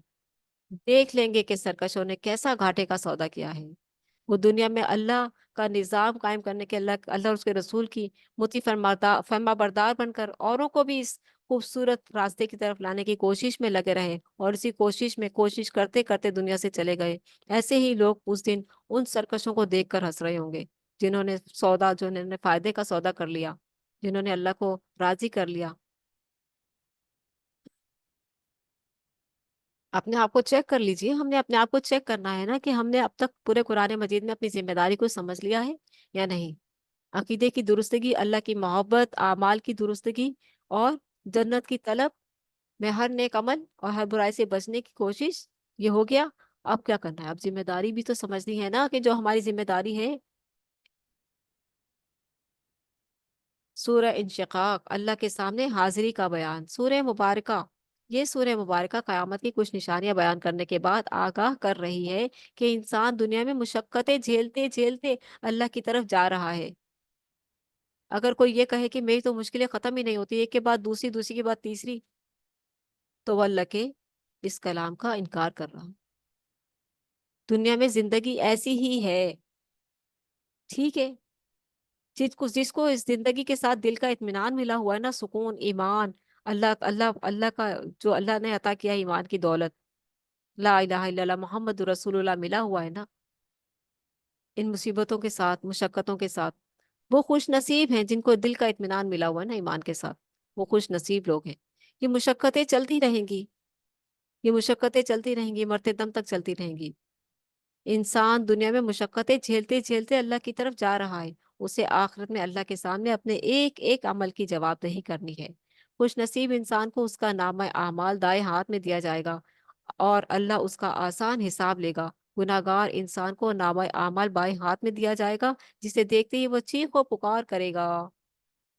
دیکھ لیں گے کہ سرکشوں نے کیسا گھاٹے کا سودا کیا ہے۔ وہ دنیا میں اللہ کا نظام قائم کرنے کے، اللہ اور اس کے رسول کی مطیع فرما بردار بن کر اوروں کو بھی اس خوبصورت راستے کی طرف لانے کی کوشش میں لگے رہے، اور اسی کوشش کرتے کرتے دنیا سے چلے گئے۔ ایسے ہی لوگ اس دن ان سرکشوں کو دیکھ کر ہنس رہے ہوں گے، جنہوں نے فائدے کا سودا کر لیا، جنہوں نے اللہ کو راضی کر لیا۔ اپنے آپ کو چیک کر لیجئے، ہم نے اپنے آپ کو چیک کرنا ہے نا کہ ہم نے اب تک پورے قرآن مجید میں اپنی ذمہ داری کو سمجھ لیا ہے یا نہیں۔ عقیدے کی درستگی، اللہ کی محبت، اعمال کی درستگی اور جنت کی طلب میں ہر نیک عمل اور ہر برائی سے بچنے کی کوشش، یہ ہو گیا۔ اب کیا کرنا ہے؟ اب ذمہ داری بھی تو سمجھنی ہے نا، کہ جو ہماری ذمہ داری ہے۔ سورہ انشقاق، اللہ کے سامنے حاضری کا بیان، سورہ مبارکہ، یہ سورہ مبارکہ قیامت کی کچھ نشانیاں بیان کرنے کے بعد آگاہ کر رہی ہے کہ انسان دنیا میں مشقتیں جھیلتے جھیلتے اللہ کی طرف جا رہا ہے۔ اگر کوئی یہ کہے کہ میری تو مشکلیں ختم ہی نہیں ہوتی، ایک کے بعد دوسری، دوسری کے بعد تیسری، تو وہ اللہ کے اس کلام کا انکار کر رہا۔ دنیا میں زندگی ایسی ہی ہے، ٹھیک ہے؟ جس کو اس زندگی کے ساتھ دل کا اطمینان ملا ہوا ہے نا، سکون، ایمان، اللہ کا جو اللہ نے عطا کیا ہے، ایمان کی دولت، لا الہ الا اللہ محمد رسول اللہ ملا ہوا ہے نا، ان مصیبتوں کے ساتھ، مشقتوں کے ساتھ، وہ خوش نصیب ہیں جن کو دل کا اطمینان ملا ہوا ہے نا ایمان کے ساتھ، وہ خوش نصیب لوگ ہیں۔ یہ مشقتیں چلتی رہیں گی، یہ مشقتیں چلتی رہیں گی، مرتے دم تک چلتی رہیں گی۔ انسان دنیا میں مشقتیں جھیلتے جھیلتے اللہ کی طرف جا رہا ہے، اسے آخرت میں اللہ کے سامنے اپنے ایک ایک عمل کی جواب دہی کرنی ہے۔ خوش نصیب انسان کو اس کا نامہ اعمال دائیں ہاتھ میں دیا جائے گا اور اللہ اس کا آسان حساب لے گا۔ گناہگار انسان کو نامہ اعمال بائیں ہاتھ میں دیا جائے گا، جسے دیکھتے ہی وہ چیخ و پکار کرے گا۔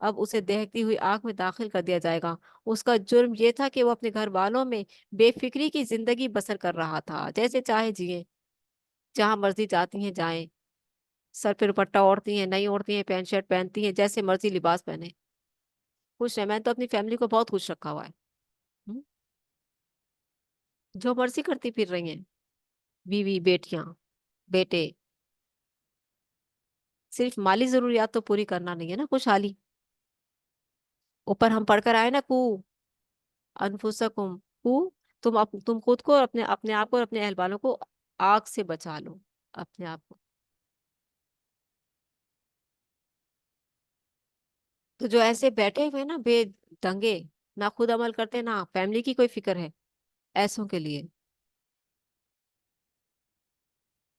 اب اسے دہتی ہوئی آگ میں داخل کر دیا جائے گا۔ اس کا جرم یہ تھا کہ وہ اپنے گھر والوں میں بے فکری کی زندگی بسر کر رہا تھا، جیسے چاہے جیے، جہاں مرضی جاتی ہیں جائیں، سر پہ دوپٹہ اوڑھتی ہیں، نہیں اوڑھتی ہیں، پینٹ شرٹ پہنتی ہیں، جیسے مرضی لباس پہنے، خوش ہے۔ میں نے تو اپنی فیملی کو بہت خوش رکھا ہوا ہے، ہم؟ جو مرضی کرتی پھر رہی ہیں، بیوی، بیٹیاں، بیٹے، صرف مالی ضروریات تو پوری کرنا نہیں ہے نا خوشحالی۔ اوپر ہم پڑھ کر آئے نا، کو انفسکم، کو تم خود کو اور اپنے آپ کو اور اپنے اہل والوں کو آگ سے بچا لو، اپنے آپ کو۔ تو جو ایسے بیٹھے ہوئے نا بے دنگے، نہ خود عمل کرتے نہ فیملی کی کوئی فکر ہے، ایسوں کے لیے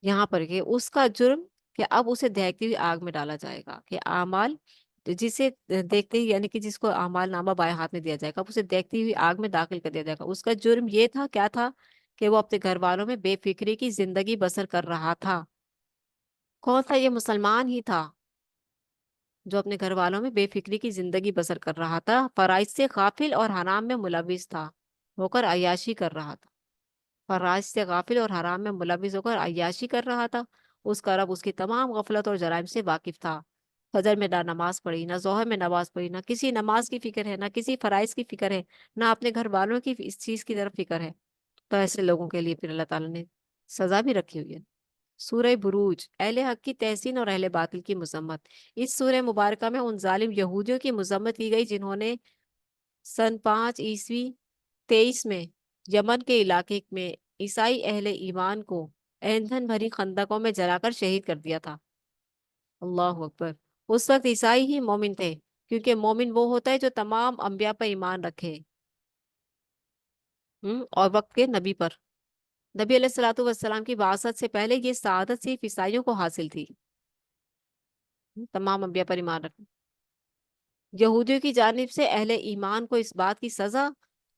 یہاں پر کہ اس کا جرم کہ اب اسے دہتی ہوئی آگ میں ڈالا جائے گا، کہ اعمال جسے دیکھتے ہی یعنی کہ جس کو اعمال نامہ بائیں ہاتھ میں دیا جائے گا، اب اسے دیکھتی ہوئی آگ میں داخل کر دیا جائے گا۔ اس کا جرم یہ تھا، کیا تھا؟ کہ وہ اپنے گھر والوں میں بے فکری کی زندگی بسر کر رہا تھا۔ کون تھا؟ یہ مسلمان ہی تھا جو اپنے گھر والوں میں بے فکری کی زندگی بسر کر رہا تھا، فرائض سے غافل اور حرام میں ملوث تھا ہو کر عیاشی کر رہا تھا، فرائض سے غافل اور حرام میں ملوث ہو کر عیاشی کر رہا تھا۔ اس کا رب اس کی تمام غفلت اور جرائم سے واقف تھا۔ فجر میں نہ نماز پڑھی، نہ ظہر میں نماز پڑھی، نہ کسی نماز کی فکر ہے، نہ کسی فرائض کی فکر ہے، نہ اپنے گھر والوں کی اس چیز کی طرف فکر ہے۔ تو ایسے لوگوں کے لیے پھر اللہ تعالیٰ نے سزا بھی رکھی ہوئی ہے۔ سورہ بروج، اہل حق کی تحسین اور اہل باطل کی مذمت۔ اس سورہ مبارکہ میں ان ظالم یہودیوں کی مذمت کی گئی جنہوں نے سن 5 عیسوی 23 میں یمن کے علاقے میں عیسائی اہل ایمان کو ایندھن بھری خندقوں میں جلا کر شہید کر دیا تھا۔ اللہ اکبر! اس وقت عیسائی ہی مومن تھے، کیونکہ مومن وہ ہوتا ہے جو تمام انبیاء پر ایمان رکھے، اور وقت کے نبی پر۔ نبی علیہ الصلوۃ والسلام کی بعثت سے پہلے یہ سعادت صرف عیسائیوں کو حاصل تھی، تمام انبیاء پر ایمان رکھنا۔ یہودیوں کی جانب سے اہل ایمان کو اس بات کی سزا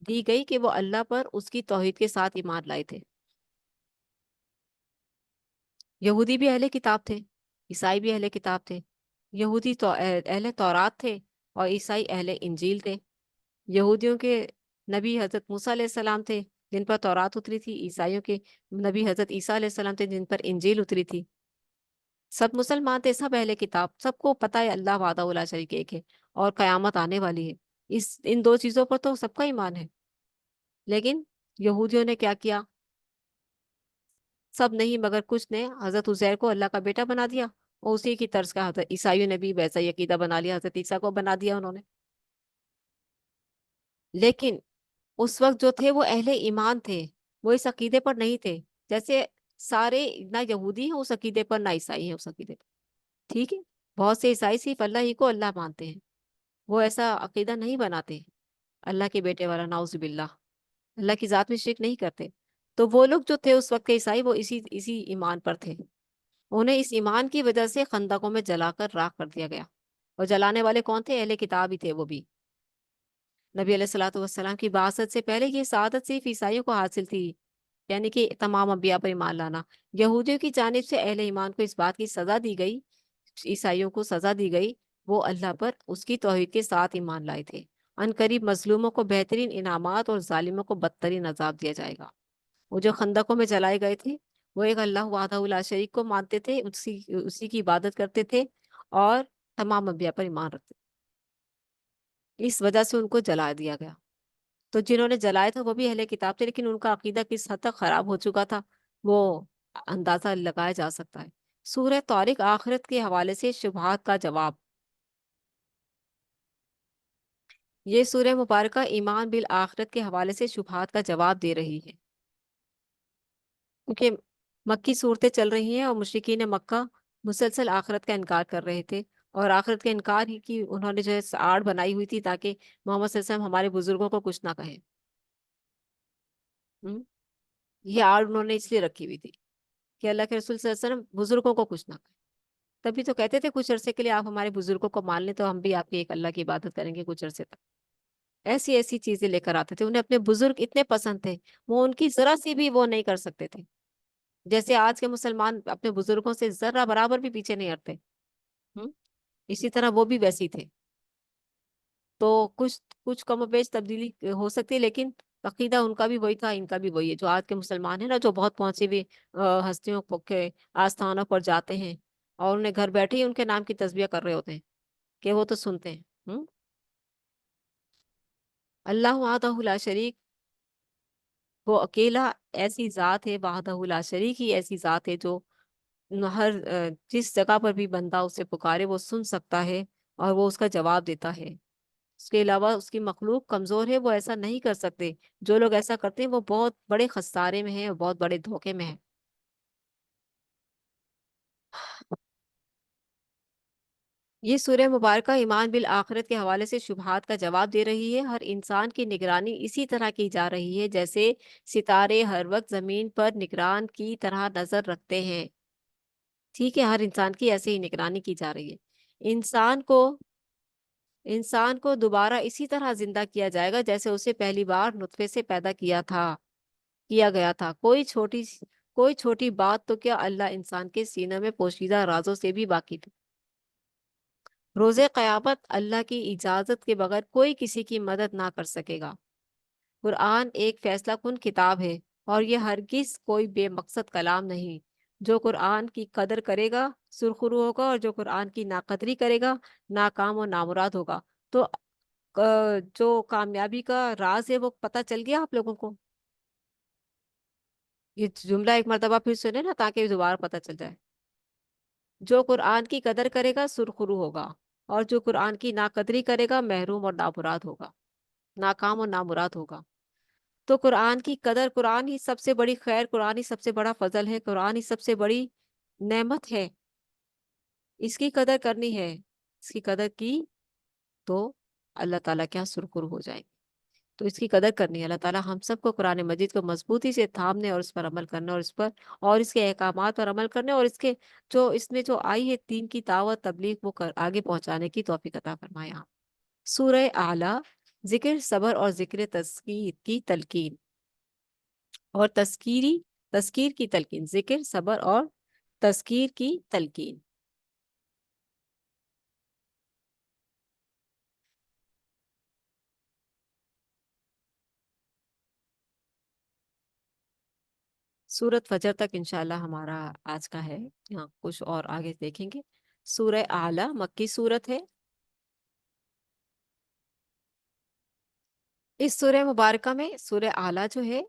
دی گئی کہ وہ اللہ پر اس کی توحید کے ساتھ ایمان لائے تھے۔ یہودی بھی اہل کتاب تھے، عیسائی بھی اہل کتاب تھے۔ یہودی تو اہل تورات تھے اور عیسائی اہل انجیل تھے۔ یہودیوں کے نبی حضرت موسیٰ علیہ السلام تھے جن پر تورات اتری تھی، عیسائیوں کے نبی حضرت عیسیٰ علیہ السلام تھے جن پر انجیل اتری تھی۔ سب مسلمان تھے، سب اہل کتاب، سب کو پتہ ہے اللہ وحدہ لا شریک ایک ہے اور قیامت آنے والی ہے۔ ان دو چیزوں پر تو سب کا ایمان ہے، لیکن یہودیوں نے کیا کیا؟ سب نہیں مگر کچھ نے حضرت عزیر کو اللہ کا بیٹا بنا دیا، اور اسی کی طرز کا حضرت عیسائیوں نے بھی ویسا ہی عقیدہ بنا لیا، حضرت عیسیٰ کو بنا دیا انہوں نے۔ لیکن اس وقت جو تھے وہ اہل ایمان تھے، وہ اس عقیدے پر نہیں تھے، جیسے سارے نہ یہودی ہیں اس عقیدے پر، نہ عیسائی ہیں اس عقیدے پر، ٹھیک ہے؟ بہت سے عیسائی صرف اللہ ہی کو اللہ مانتے ہیں، وہ ایسا عقیدہ نہیں بناتے اللہ کے بیٹے والا، نعوذ باللہ، اللہ کی ذات میں شرک نہیں کرتے۔ تو وہ لوگ جو تھے اس وقت کے عیسائی، وہ اسی ایمان پر تھے، انہیں اس ایمان کی وجہ سے خندقوں میں جلا کر راکھ کر دیا گیا۔ اور جلانے والے کون تھے؟ اہل کتاب ہی تھے وہ بھی۔ نبی علیہ الصلوۃ والسلام کی بعثت سے پہلے یہ سعادت صرف عیسائیوں کو حاصل تھی، یعنی کہ تمام انبیاء پر ایمان لانا۔ یہودیوں کی جانب سے اہل ایمان کو اس بات کی سزا دی گئی، عیسائیوں کو سزا دی گئی، وہ اللہ پر اس کی توحید کے ساتھ ایمان لائے تھے۔ ان قریب مظلوموں کو بہترین انعامات اور ظالموں کو بدترین عذاب دیا جائے گا۔ وہ جو خندقوں میں جلائے گئے تھے، وہ ایک اللہ وحدہ لا شریک کو مانتے تھے، اسی کی عبادت کرتے تھے اور تمام انبیاء پر ایمان رکھتے تھے، اس وجہ سے ان کو جلا دیا گیا۔ تو جنہوں نے جلائے تھے وہ بھی اہل کتاب تھے، لیکن ان کا عقیدہ کس حد تک خراب ہو چکا تھا وہ اندازہ لگایا جا سکتا ہے۔ سورہ طارق آخرت کے حوالے سے شبہات کا جواب۔ یہ سورہ مبارکہ ایمان بالآخرت کے حوالے سے شبہات کا جواب دے رہی ہے، کیونکہ مکی صورتیں چل رہی ہیں اور مشرکین مکہ مسلسل آخرت کا انکار کر رہے تھے، اور آخرت کے انکار ہی کی انہوں نے جو ہے آڑ بنائی ہوئی تھی تاکہ محمد صلی اللہ علیہ وسلم ہمارے بزرگوں کو کچھ نہ کہیں۔ ہم؟ یہ آڑ انہوں نے اس لیے رکھی ہوئی تھی کہ اللہ کے رسول صلی اللہ علیہ وسلم بزرگوں کو کچھ نہ کہیں۔ تبھی تو کہتے تھے کچھ عرصے کے لیے آپ ہمارے بزرگوں کو مان لیں تو ہم بھی آپ کی ایک اللہ کی عبادت کریں گے کچھ عرصے تک۔ ایسی ایسی چیزیں لے کر آتے تھے، انہیں اپنے بزرگ اتنے پسند تھے، وہ ان کی ذرا سی بھی وہ نہیں کر سکتے تھے، جیسے آج کے مسلمان اپنے بزرگوں سے ذرا برابر بھی پیچھے نہیں ہٹتے۔ ہم؟ اسی طرح وہ بھی ویسی تھے۔ تو کچھ کچھ کم و بیش تبدیلی ہو سکتی ہے، لیکن عقیدہ ان کا بھی وہی تھا، ان کا بھی وہی ہے۔ جو آج کے مسلمان ہیں نا، جو بہت پہنچے ہوئے ہستیوں کے آستانوں پر جاتے ہیں اور انہیں گھر بیٹھے ہی ان کے نام کی تسبیح کر رہے ہوتے ہیں کہ وہ تو سنتے ہیں۔ اللہ وحدہ لا شریک، وہ اکیلا ایسی ذات ہے، وحدہ لا شریک ہی ایسی ذات ہے جو ہر جس جگہ پر بھی بندہ اسے پکارے وہ سن سکتا ہے اور وہ اس کا جواب دیتا ہے۔ اس کے علاوہ اس کی مخلوق کمزور ہے، وہ ایسا نہیں کر سکتے۔ جو لوگ ایسا کرتے ہیں وہ بہت بڑے خسارے میں ہیں اور بہت بڑے دھوکے میں ہیں۔ یہ سورہ مبارکہ ایمان بالآخرت کے حوالے سے شبہات کا جواب دے رہی ہے۔ ہر انسان کی نگرانی اسی طرح کی جا رہی ہے جیسے ستارے ہر وقت زمین پر نگران کی طرح نظر رکھتے ہیں۔ ٹھیک ہے، ہر انسان کی ایسے ہی نگرانی کی جا رہی ہے۔ انسان کو دوبارہ اسی طرح زندہ کیا جائے گا جیسے اسے پہلی بار نطفے سے پیدا کیا گیا تھا۔ کوئی چھوٹی بات تو کیا، اللہ انسان کے سینہ میں پوشیدہ رازوں سے بھی واقف ہے۔ روز قیامت اللہ کی اجازت کے بغیر کوئی کسی کی مدد نہ کر سکے گا۔ قرآن ایک فیصلہ کن کتاب ہے اور یہ ہرگز کوئی بے مقصد کلام نہیں۔ جو قرآن کی قدر کرے گا سرخرو ہوگا، اور جو قرآن کی ناقدری کرے گا ناکام و نامراد ہوگا۔ تو جو کامیابی کا راز ہے وہ پتہ چل گیا آپ لوگوں کو؟ یہ جملہ ایک مرتبہ پھر سنے نا تاکہ دوبارہ پتہ چل جائے۔ جو قرآن کی قدر کرے گا سرخرو ہوگا، اور جو قرآن کی ناقدری کرے گا محروم اور نامراد ہوگا، ناکام اور نامراد ہوگا۔ تو قرآن کی قدر، قرآن ہی سب سے بڑی خیر، قرآن ہی سب سے بڑا فضل ہے، قرآن ہی سب سے بڑی نعمت ہے۔ اس کی قدر کرنی ہے، اس کی قدر کی تو اللہ تعالیٰ کیا سرخرو ہو جائے گی۔ تو اس کی قدر کرنی ہے۔ اللہ تعالیٰ ہم سب کو قرآن مجید کو مضبوطی سے تھامنے اور اس پر عمل کرنے، اور اس کے احکامات پر عمل کرنے، اور اس میں جو آئی ہے دین کی دعوت تبلیغ وہ آگے پہنچانے کی توفیق عطا فرمائے۔ سورہ اعلیٰ، ذکر صبر اور ذکر تذکیر کی تلقین اور تذکیر کی تلقین، ذکر صبر اور تذکیر کی تلقین۔ سورت فجر تک انشاءاللہ ہمارا آج کا ہے، یہاں کچھ اور آگے دیکھیں گے۔ سورہ اعلیٰ مکی صورت ہے۔ اس سورہ مبارکہ میں سورہ اعلیٰ جو ہے،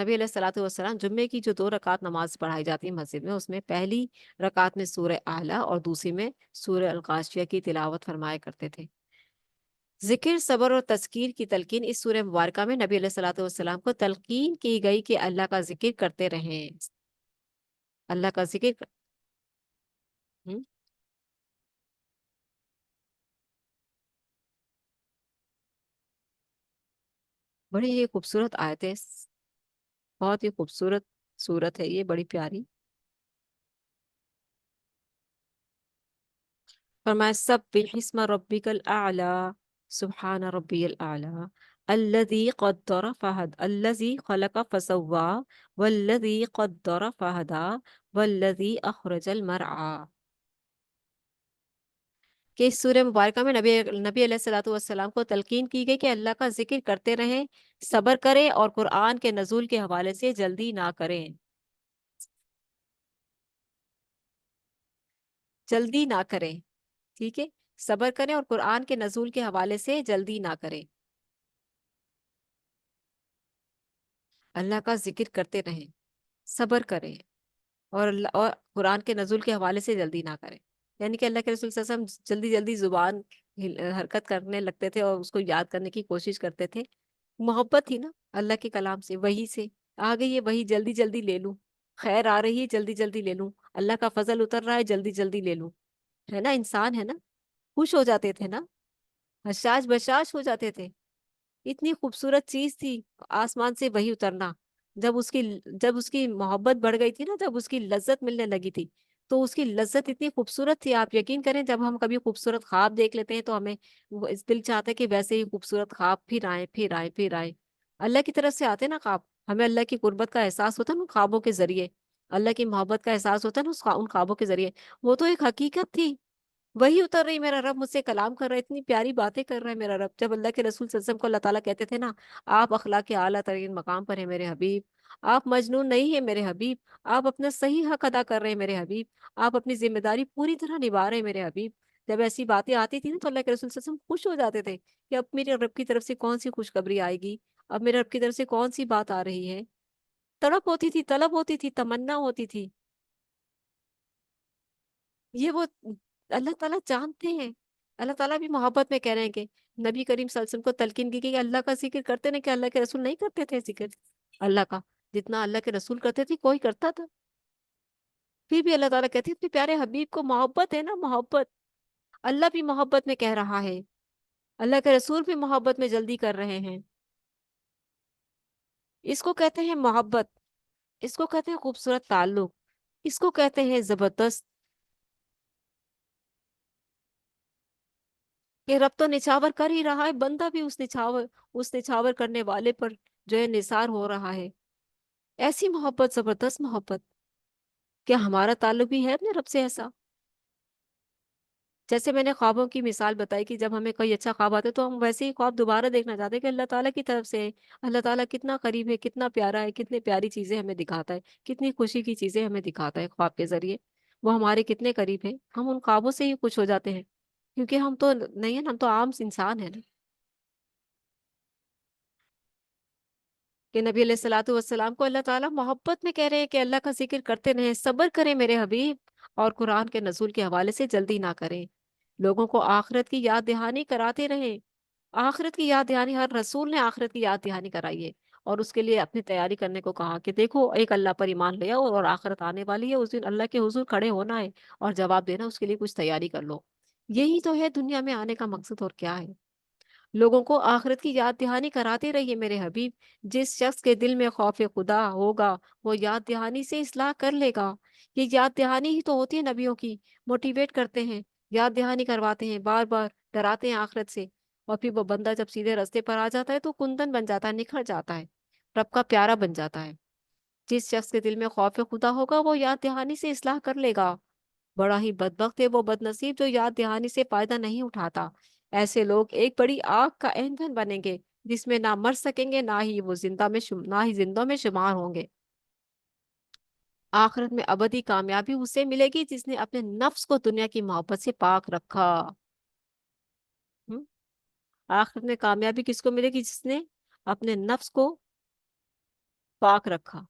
نبی علیہ الصلوۃ والسلام جمعے کی جو 2 رکعت نماز پڑھائی جاتی ہے مسجد میں، اس میں پہلی رکعت میں سورہ اعلیٰ اور دوسری میں سورہ الغاشیہ کی تلاوت فرمایا کرتے تھے۔ ذکر صبر اور تذکیر کی تلقین، اس سورہ مبارکہ میں نبی علیہ الصلوۃ والسلام کو تلقین کی گئی کہ اللہ کا ذکر کرتے رہیں، اللہ کا ذکر ہم؟ بڑی ہی خوبصورت آیت ہے، بہت ہی خوبصورت صورت ہے یہ، بڑی پیاری۔ فرمایا سبح اسم ربک الاعلی، سبحان ربی الاعلی الذی قدر فہد، الذی خلق فسوا، والذی قدر فہدا، والذی اخرج المرعى۔ کہ اس سورہ مبارکہ میں نبی علیہ الصلوۃ والسلام کو تلقین کی گئی کہ اللہ کا ذکر کرتے رہیں، صبر کریں اور قرآن کے نزول کے حوالے سے جلدی نہ کریں، جلدی نہ کریں۔ ٹھیک ہے، صبر کریں اور قرآن کے نزول کے حوالے سے جلدی نہ کریں، اللہ کا ذکر کرتے رہیں، صبر کریں، اور قرآن کے نزول کے حوالے سے جلدی نہ کریں۔ یعنی کہ اللہ کے رسول صلی اللہ علیہ وسلم جلدی جلدی زبان حرکت کرنے لگتے تھے اور اس کو یاد کرنے کی کوشش کرتے تھے۔ محبت تھی نا اللہ کے کلام سے، وہی سے آ گئی ہے، وہی جلدی جلدی لے لوں، خیر آ رہی ہے جلدی جلدی لے لوں، اللہ کا فضل اتر رہا ہے جلدی جلدی لے لوں، ہے نا؟ انسان ہے نا، خوش ہو جاتے تھے نا، حشاش بشاش ہو جاتے تھے۔ اتنی خوبصورت چیز تھی آسمان سے وہی اترنا۔ جب اس کی محبت بڑھ گئی تھی نا، جب اس کی لذت ملنے لگی تھی، تو اس کی لذت اتنی خوبصورت تھی، آپ یقین کریں جب ہم کبھی خوبصورت خواب دیکھ لیتے ہیں تو ہمیں دل چاہتا ہے کہ ویسے ہی خوبصورت خواب پھر آئے پھر آئے پھر آئے۔ اللہ کی طرف سے آتے نا خواب، ہمیں اللہ کی قربت کا احساس ہوتا ہے نا ان خوابوں کے ذریعے، اللہ کی محبت کا احساس ہوتا ہے نا ان خوابوں کے ذریعے۔ وہ تو ایک حقیقت تھی، وہی اتر رہی، میرا رب مجھ سے کلام کر رہا ہے، اتنی پیاری باتیں کر رہا ہے میرا رب۔ جب اللہ کے رسول صلی اللہ علیہ وسلم کو اللہ تعالیٰ کہتے تھے نا، آپ اخلاق اعلیٰ ترین مقام پر ہیں میرے حبیب، آپ مجنون نہیں ہیں میرے حبیب، آپ اپنا صحیح حق ادا کر رہے ہیں میرے حبیب، آپ اپنی ذمہ داری پوری طرح نبھا رہے ہیں میرے حبیب۔ جب ایسی باتیں آتی تھی نا تو اللہ کے رسول صلی اللہ علیہ وسلم خوش ہو جاتے تھے کہ اب میرے رب کی طرف سے کون سی خوشخبری آئے گی، اب میرے رب کی طرف سے کون سی بات آ رہی ہے۔ تڑپ ہوتی تھی، طلب ہوتی تھی، تمنا ہوتی تھی۔ یہ وہ اللہ تعالیٰ جانتے ہیں، اللہ تعالیٰ بھی محبت میں کہہ رہے ہیں کہ نبی کریم صلی اللہ علیہ وسلم کو تلقین کی کہ اللہ کا ذکر کرتے نا، کہ اللہ کے رسول نہیں کرتے تھے ذکر اللہ کا جتنا اللہ کے رسول کرتے تھے، کوئی کرتا تھا؟ پھر بھی اللہ تعالیٰ کہتے ہیں اتنے پیارے حبیب کو محبت ہے نا، محبت اللہ بھی محبت میں کہہ رہا ہے، اللہ کے رسول بھی محبت میں جلدی کر رہے ہیں۔ اس کو کہتے ہیں محبت، اس کو کہتے ہیں خوبصورت تعلق، اس کو کہتے ہیں زبردست کہ رب تو نچھاور کر ہی رہا ہے، بندہ بھی اس نچھاور کرنے والے پر جو ہے نثار ہو رہا ہے۔ ایسی محبت، زبردست محبت، کیا ہمارا تعلق بھی ہے اپنے رب سے ایسا؟ جیسے میں نے خوابوں کی مثال بتائی کہ جب ہمیں کوئی اچھا خواب آتا ہے تو ہم ویسے ہی خواب دوبارہ دیکھنا چاہتے ہیں کہ اللہ تعالیٰ کی طرف سے ہے۔ اللہ تعالیٰ کتنا قریب ہے، کتنا پیارا ہے، کتنی پیاری چیزیں ہمیں دکھاتا ہے، کتنی خوشی کی چیزیں ہمیں دکھاتا ہے خواب کے ذریعے۔ وہ ہمارے کتنے قریب ہیں، ہم ان خوابوں سے ہی خوش ہو جاتے ہیں، کیونکہ ہم تو نہیں ہیں نا، ہم تو عام انسان ہیں نا۔ کہ نبی علیہ الصلوۃ والسلام کو اللہ تعالیٰ محبت میں کہہ رہے ہیں کہ اللہ کا ذکر کرتے رہیں، صبر کریں میرے حبیب، اور قرآن کے نزول کے حوالے سے جلدی نہ کریں، لوگوں کو آخرت کی یاد دہانی کراتے رہیں۔ آخرت کی یاد دہانی، ہر رسول نے آخرت کی یاد دہانی کرائی ہے، اور اس کے لیے اپنی تیاری کرنے کو کہا کہ دیکھو ایک اللہ پر ایمان لے آؤ، اور آخرت آنے والی ہے، اس دن اللہ کے حضور کھڑے ہونا ہے اور جواب دینا، اس کے لیے کچھ تیاری کر لو۔ یہی تو ہے دنیا میں آنے کا مقصد، اور کیا ہے؟ لوگوں کو آخرت کی یاد دہانی کراتے رہیے میرے حبیب۔ جس شخص کے دل میں خوف خدا ہوگا وہ یاد دہانی سے اصلاح کر لے گا۔ یہ یاد دہانی ہی تو ہوتی ہے نبیوں کی، موٹیویٹ کرتے ہیں، یاد دہانی کرواتے ہیں، بار بار ڈراتے ہیں آخرت سے، اور پھر وہ بندہ جب سیدھے راستے پر آ جاتا ہے تو کندن بن جاتا ہے، نکھر جاتا ہے، رب کا پیارا بن جاتا ہے۔ جس شخص کے دل میں خوف خدا ہوگا وہ یاد دہانی سے اصلاح کر لے گا۔ بڑا ہی بدبخت ہے وہ بد نصیب جو یاد دہانی سے فائدہ نہیں اٹھاتا۔ ایسے لوگ ایک بڑی آگ کا ایندھن بنیں گے، جس میں نہ مر سکیں گے، نہ ہی زندوں میں شمار ہوں گے۔ آخرت میں ابدی کامیابی اسے ملے گی جس نے اپنے نفس کو دنیا کی محبت سے پاک رکھا۔ ہم؟ آخرت میں کامیابی کس کو ملے گی؟ جس نے اپنے نفس کو پاک رکھا۔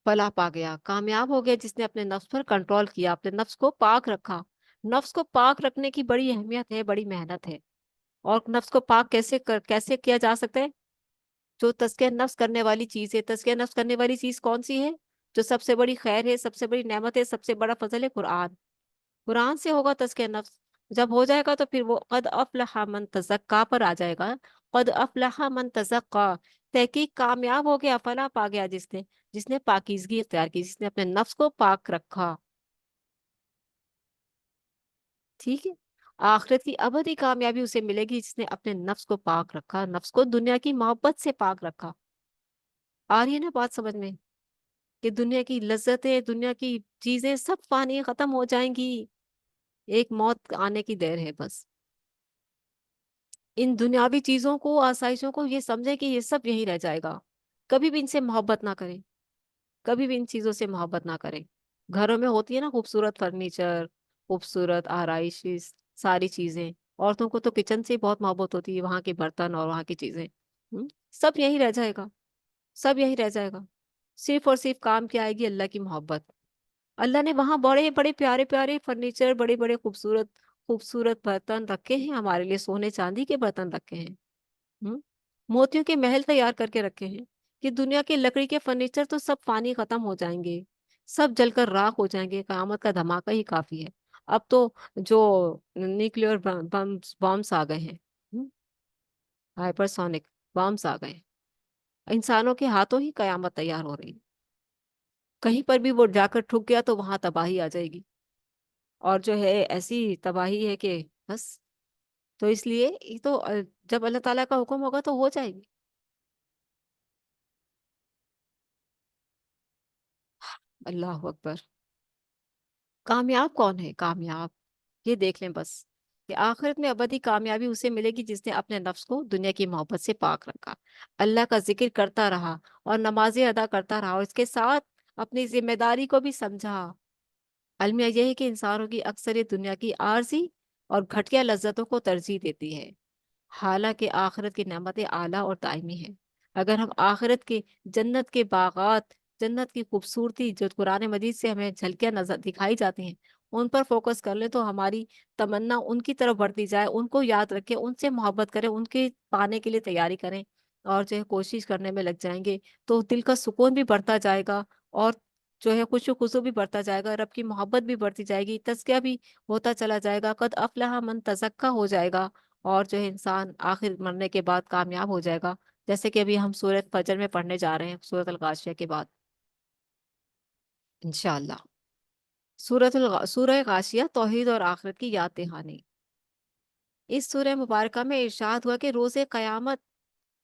فلاح پا گیا، کامیاب ہو گیا جس نے اپنے نفس پر کنٹرول کیا، اپنے نفس کو پاک رکھا۔ نفس کو پاک رکھنے کی بڑی اہمیت ہے، بڑی محنت ہے۔ اور نفس کو پاک کیسے کیا جا سکتا ہے؟ جو تزکیہ نفس کرنے والی چیز ہے، تزکیہ نفس کرنے والی چیز کون سی ہے؟ جو سب سے بڑی خیر ہے، سب سے بڑی نعمت ہے، سب سے بڑا فضل ہے، قرآن۔ قرآن سے ہوگا تزکیہ نفس۔ جب ہو جائے گا تو پھر وہ قد افلح من تزکا پر آ جائے گا۔ قد افلح من تزکا، تحقیق کامیاب ہو گیا، فلاح پا گیا جس نے پاکیزگی اختیار کی، جس نے اپنے نفس کو پاک رکھا۔ ٹھیک ہے؟ آخرت کی ابدی کامیابی اسے ملے گی جس نے اپنے نفس کو پاک رکھا، نفس کو دنیا کی محبت سے پاک رکھا۔ آ رہی ہے نا بات سمجھ میں؟ کہ دنیا کی لذتیں، دنیا کی چیزیں سب فانی ختم ہو جائیں گی، ایک موت آنے کی دیر ہے بس۔ ان دنیاوی چیزوں کو، آسائشوں کو یہ سمجھیں کہ یہ سب یہیں رہ جائے گا۔ کبھی بھی ان سے محبت نہ کریں، کبھی بھی ان چیزوں سے محبت نہ کریں۔ گھروں میں ہوتی ہے نا خوبصورت فرنیچر، خوبصورت آرائش، ساری چیزیں، عورتوں کو تو کچن سے بہت محبت ہوتی ہے، وہاں کے برتن اور وہاں کی چیزیں، سب یہیں رہ جائے گا، سب یہیں رہ جائے گا۔ صرف اور صرف کام کی آئے گی اللہ کی محبت۔ اللہ نے وہاں بڑے بڑے پیارے پیارے فرنیچر، بڑے بڑے خوبصورت خوبصورت برتن رکھے ہیں ہمارے لیے، سونے چاندی کے برتن رکھے ہیں، ہم؟ موتیوں کے محل تیار کر کے رکھے ہیں، کہ دنیا کے لکڑی کے فرنیچر تو سب فانی ختم ہو جائیں گے، سب جل کر راکھ ہو جائیں گے، قیامت کا دھماکہ ہی کافی ہے۔ اب تو جو نیوکلیئر بامس آ گئے ہیں، ہائپرسونک بامس آ گئے ہیں، انسانوں کے ہاتھوں ہی قیامت تیار ہو رہی ہے۔ کہیں پر بھی وہ جا کر ٹھک گیا تو وہاں تباہی آ جائے گی، اور جو ہے ایسی تباہی ہے کہ بس۔ تو اس لیے یہ تو جب اللہ تعالیٰ کا حکم ہوگا تو ہو جائے گی۔ اللہ اکبر۔ کامیاب کون ہے؟ کامیاب یہ دیکھ لیں بس، کہ آخرت میں ابدی کامیابی اسے ملے گی جس نے اپنے نفس کو دنیا کی محبت سے پاک رکھا، اللہ کا ذکر کرتا رہا، اور نمازیں ادا کرتا رہا، اور اس کے ساتھ اپنی ذمہ داری کو بھی سمجھا۔ المیہ یہ ہے کہ انسانوں کی اکثریت دنیا کی عارضی اور گھٹیا لذتوں کو ترجیح دیتی ہے، حالانکہ آخرت کی نعمتیں اعلیٰ اور دائمی ہیں۔ اگر ہم آخرت کے جنت کے باغات، جنت کی خوبصورتی جو قرآن مجید سے ہمیں جھلکیاں نظر دکھائی جاتی ہیں، ان پر فوکس کر لیں تو ہماری تمنا ان کی طرف بڑھتی جائے، ان کو یاد رکھیں، ان سے محبت کریں، ان کے پانے کے لیے تیاری کریں، اور جو ہے کوشش کرنے میں لگ جائیں گے تو دل کا سکون بھی بڑھتا جائے گا، اور جو ہے خوشو خضو بھی بڑھتا جائے گا، رب کی محبت بھی بڑھتی جائے گی، تزکیہ بھی ہوتا چلا جائے گا، قد افلح من تزکا ہو جائے گا، اور جو ہے انسان آخر مرنے کے بعد کامیاب ہو جائے گا، جیسے کہ ابھی ہم سورۃ فجر میں پڑھنے جا رہے ہیں، سورۃ الغاشیہ کے بعد انشاءاللہ۔ سورہ غاشیہ توحید اور آخرت کی یاد دہانی۔ اس سورہ مبارکہ میں ارشاد ہوا کہ روز قیامت،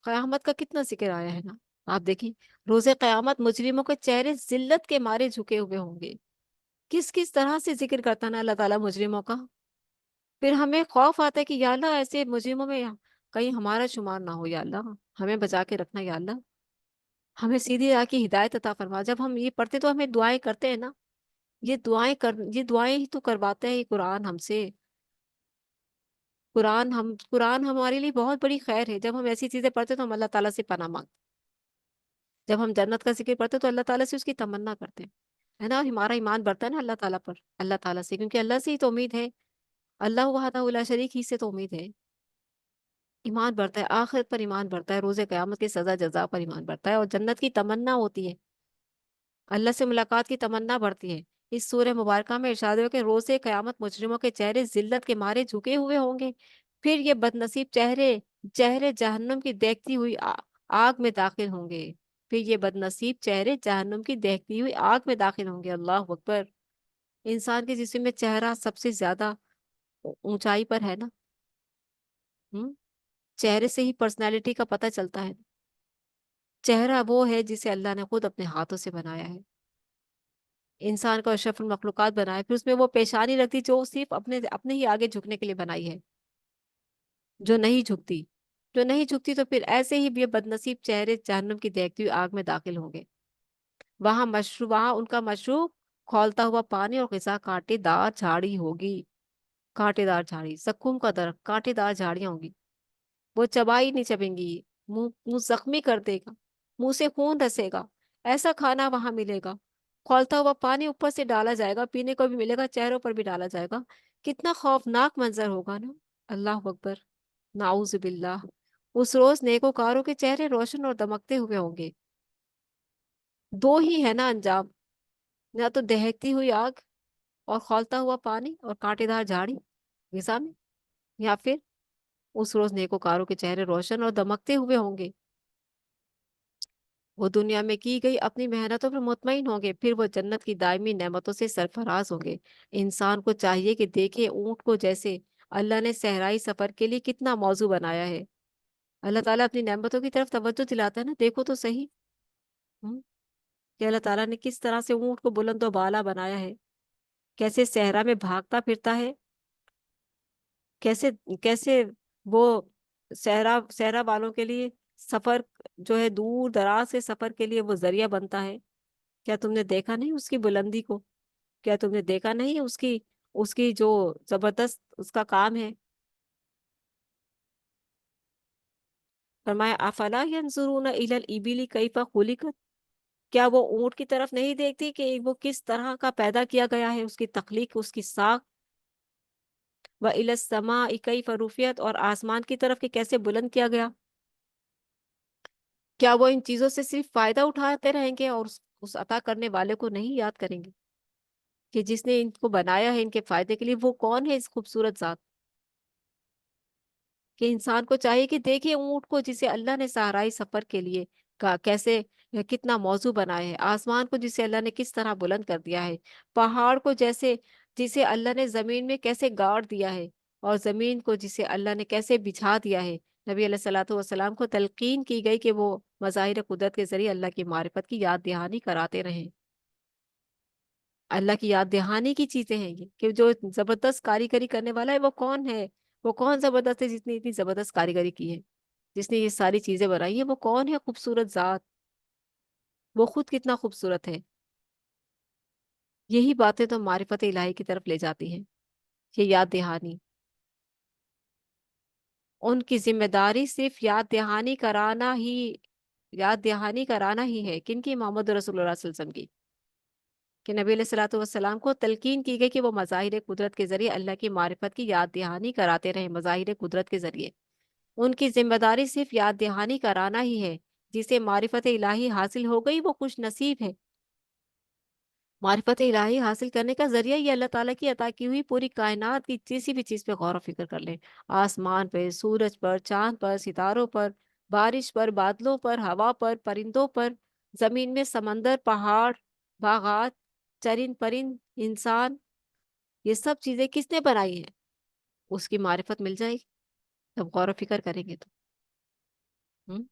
قیامت کا کتنا ذکر آیا ہے نا، آپ دیکھیں، روز قیامت مجرموں کے چہرے ذلت کے مارے جھکے ہوئے ہوں گے۔ کس کس طرح سے ذکر کرتا نا اللہ تعالیٰ مجرموں کا، پھر ہمیں خوف آتا ہے کہ یا اللہ ایسے مجرموں میں کہیں ہمارا شمار نہ ہو، یا اللہ ہمیں بچا کے رکھنا، یا اللہ ہمیں سیدھی راہ کی ہدایت عطا فرما۔ جب ہم یہ پڑھتے تو ہمیں دعائیں کرتے ہیں نا، یہ دعائیں ہی تو کرواتے ہیں یہ قرآن ہم سے۔ قرآن ہمارے لیے بہت بڑی خیر ہے، جب ہم ایسی چیزیں پڑھتے تو ہم اللہ تعالیٰ سے پناہ مانگتے، جب ہم جنت کا ذکر پڑھتے تو اللہ تعالیٰ سے اس کی تمنا کرتے ہیں، ہے نا، اور ہمارا ایمان بڑھتا ہے نا اللہ تعالیٰ پر، اللہ تعالیٰ سے، کیونکہ اللہ سے ہی تو امید ہے، اللہ وحدہ لا شریک ہی سے تو امید ہے۔ ایمان بڑھتا ہے، آخرت پر ایمان بڑھتا ہے، روز قیامت کی سزا جزا پر ایمان بڑھتا ہے، اور جنت کی تمنا ہوتی ہے، اللہ سے ملاقات کی تمنا بڑھتی ہے۔ اس سورہ مبارکہ میں ارشاد ہے کہ روز قیامت مجرموں کے چہرے ذلت کے مارے جھکے ہوئے ہوں گے، پھر یہ بدنصیب چہرے چہرے جہنم کی دیکھتی ہوئی آگ میں داخل ہوں گے، پھر یہ بدنصیب چہرے جہنم کی دیکھتی ہوئی آگ میں داخل ہوں گے۔ اللہ اکبر! انسان کے جسم میں چہرہ سب سے زیادہ اونچائی پر ہے نا، ہم؟ چہرے سے ہی پرسنالٹی کا پتہ چلتا ہے۔ چہرہ وہ ہے جسے اللہ نے خود اپنے ہاتھوں سے بنایا ہے، انسان کو اشرف المخلوقات بنایا، پھر اس میں وہ پیشانی رکھتی جو صرف اپنے ہی آگے جھکنے کے لیے بنائی ہے، جو نہیں جھکتی، تو پھر ایسے ہی یہ بدنصیب چہرے جہنم کی دیکھتی ہوئی آگ میں داخل ہوں گے۔ وہاں ان کا مشروب کھولتا ہوا پانی اور غذا کانٹے دار جھاڑی ہوگی، کانٹے دار جھاڑی، زقوم کا درخت، کانٹے دار جھاڑیاں ہوں گی، وہ چبائی نہیں چبیں گی، منہ زخمی کر دے گا، منہ سے خون رسے گا، ایسا کھانا وہاں ملے گا، کھولتا ہوا پانی اوپر سے ڈالا جائے گا، پینے کو بھی ملے گا، چہروں پر بھی ڈالا جائے گا، کتنا خوفناک منظر ہوگا نا، اللہ اکبر، نعوذ باللہ۔ اس روز نیکوکاروں کے چہرے روشن اور دمکتے ہوئے ہوں گے۔ دو ہی ہے نا انجام، یا تو دہکتی ہوئی آگ اور کھولتا ہوا پانی اور کانٹے دار جھاڑی غذا میں، یا پھر اس روز نیکوکاروں کے چہرے روشن اور دمکتے ہوئے ہوں گے، وہ دنیا میں کی گئی اپنی محنتوں پر مطمئن ہوں گے، پھر وہ جنت کی دائمی نعمتوں سے سرفراز ہوں گے۔ انسان کو چاہیے کہ دیکھے اونٹ کو، جیسے اللہ نے صحرائی سفر کے لیے کتنا موزوں بنایا ہے، اللہ تعالیٰ اپنی نعمتوں کی طرف توجہ دلاتا ہے نا، دیکھو تو صحیح، ہم، کہ اللہ تعالیٰ نے کس طرح سے اونٹ کو بلند و بالا بنایا ہے، کیسے صحرا میں بھاگتا پھرتا ہے، کیسے کیسے وہ صحرا والوں کے لیے سفر، جو ہے دور دراز کے سفر کے لیے وہ ذریعہ بنتا ہے۔ کیا تم نے دیکھا نہیں اس کی بلندی کو؟ کیا تم نے دیکھا نہیں اس کی جو زبردست اس کا کام ہے؟ فرمایا افلا ینظرون الی الابل کیف خلقت، کیا وہ اونٹ کی طرف نہیں دیکھتی کہ وہ کس طرح کا پیدا کیا گیا ہے، اس کی تخلیق، اس کی ساخت، و الی السماء کیف رفعت، اور آسمان کی طرف کہ کیسے بلند کیا گیا؟ کیا وہ ان چیزوں سے صرف فائدہ اٹھاتے رہیں گے اور اس عطا کرنے والے کو نہیں یاد کریں گے کہ جس نے ان کو بنایا ہے ان کے فائدے کے لیے، وہ کون ہے اس خوبصورت ذات؟ کہ انسان کو چاہیے کہ دیکھے اونٹ کو جسے اللہ نے صحرائی سفر کے لیے کیسے کتنا موزوں بنایا ہے، آسمان کو جسے اللہ نے کس طرح بلند کر دیا ہے، پہاڑ کو جسے اللہ نے زمین میں کیسے گاڑ دیا ہے، اور زمین کو جسے اللہ نے کیسے بچھا دیا ہے۔ نبی علیہ الصلوۃ والسلام کو تلقین کی گئی کہ وہ مظاہر قدرت کے ذریعے اللہ کی معرفت کی یاد دہانی کراتے رہیں۔ اللہ کی یاد دہانی کی چیزیں ہیں یہ، کہ جو زبردست کاریگری کرنے والا ہے وہ کون ہے، وہ کون زبردست ہے جس نے اتنی زبردست کاریگری کی ہے، جس نے یہ ساری چیزیں بنائی ہیں، وہ کون ہے خوبصورت ذات، وہ خود کتنا خوبصورت ہے۔ یہی باتیں تو معرفت الہی کی طرف لے جاتی ہیں، یہ یاد دہانی۔ ان کی ذمہ داری صرف یاد دہانی کرانا ہی ہے، کن کی؟ محمد رسول اللہ صلی اللہ علیہ وسلم کی، کہ نبی علیہ الصلوۃ والسلام کو تلقین کی گئی کہ وہ مظاہر قدرت کے ذریعے اللہ کی معرفت کی یاد دہانی کراتے رہے، مظاہر قدرت کے ذریعے۔ ان کی ذمہ داری صرف یاد دہانی کرانا ہی ہے۔ جسے معرفت الہی حاصل ہو گئی وہ خوش نصیب ہے۔ معرفت الہی حاصل کرنے کا ذریعہ یہ اللہ تعالیٰ کی عطا کی ہوئی پوری کائنات کی کسی بھی چیز پہ غور و فکر کر لیں۔ آسمان پہ، سورج پر، چاند پر، ستاروں پر، بارش پر، بادلوں پر، ہوا پر، پرندوں پر، زمین میں سمندر، پہاڑ، باغات، چرند پرند، انسان، یہ سب چیزیں کس نے بنائی ہیں؟ اس کی معرفت مل جائے گی جب غور و فکر کریں گے تو۔ ہم؟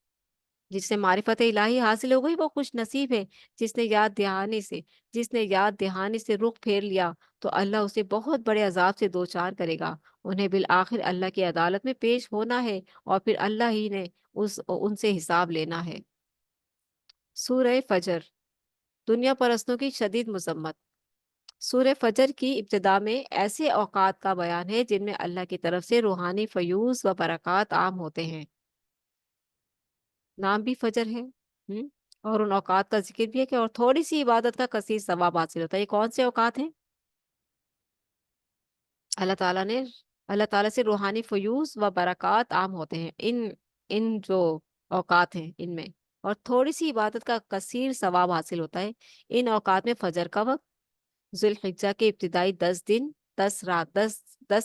جس سے معرفت الہی حاصل ہو گئی وہ خوش نصیب ہے۔ جس نے یاد دہانی سے جس نے یاد دہانی سے رخ پھیر لیا تو اللہ اسے بہت بڑے عذاب سے دوچار کرے گا۔ انہیں بالآخر اللہ کی عدالت میں پیش ہونا ہے اور پھر اللہ ہی نے ان سے حساب لینا ہے۔ سورہ فجر، دنیا پرستوں کی شدید مذمت۔ سورہ فجر کی ابتدا میں ایسے اوقات کا بیان ہے جن میں اللہ کی طرف سے روحانی فیوز و برکات عام ہوتے ہیں۔ نام بھی فجر ہے۔ اور ان اوقات کا ذکر بھی ہے کہ اور تھوڑی سی عبادت کا کثیر ثواب حاصل ہوتا ہے۔ یہ کون سے اوقات ہیں؟ اللہ تعالیٰ نے اللہ تعالیٰ سے روحانی فیوز و برکات عام ہوتے ہیں ان جو اوقات ہیں ان میں، اور تھوڑی سی عبادت کا کثیر ثواب حاصل ہوتا ہے۔ ان اوقات میں فجر کا وقت، ذوالحجہ کے ابتدائی 10 دن، 10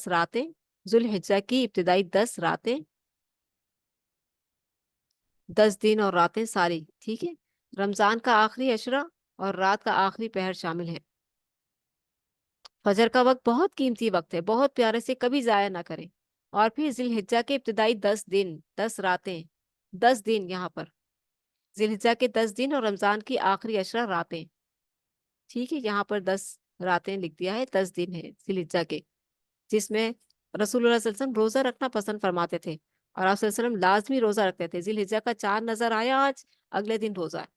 راتیں، ذوالحجہ کی ابتدائی 10 راتیں، 10 دن اور راتیں ساری، ٹھیک ہے۔ رمضان کا آخری عشرہ اور رات کا آخری پہر شامل ہے۔ فجر کا وقت بہت قیمتی وقت ہے، بہت پیارے سے کبھی ضائع نہ کریں۔ اور پھر ذی الحجہ کے ابتدائی 10 دن، 10 راتیں، 10 دن یہاں پر ذی الحجہ کے 10 دن اور رمضان کی آخری 10 راتیں، ٹھیک ہے۔ یہاں پر 10 راتیں لکھ دیا ہے، 10 دن ہے ذی الحجہ کے، جس میں رسول اللہ صلی اللہ علیہ وسلم روزہ رکھنا پسند فرماتے تھے، اور آپ صلی اللہ علیہ وسلم لازمی روزہ رکھتے تھے۔ ذی الحجہ کا چاند نظر آیا آج، اگلے دن روزہ ہے۔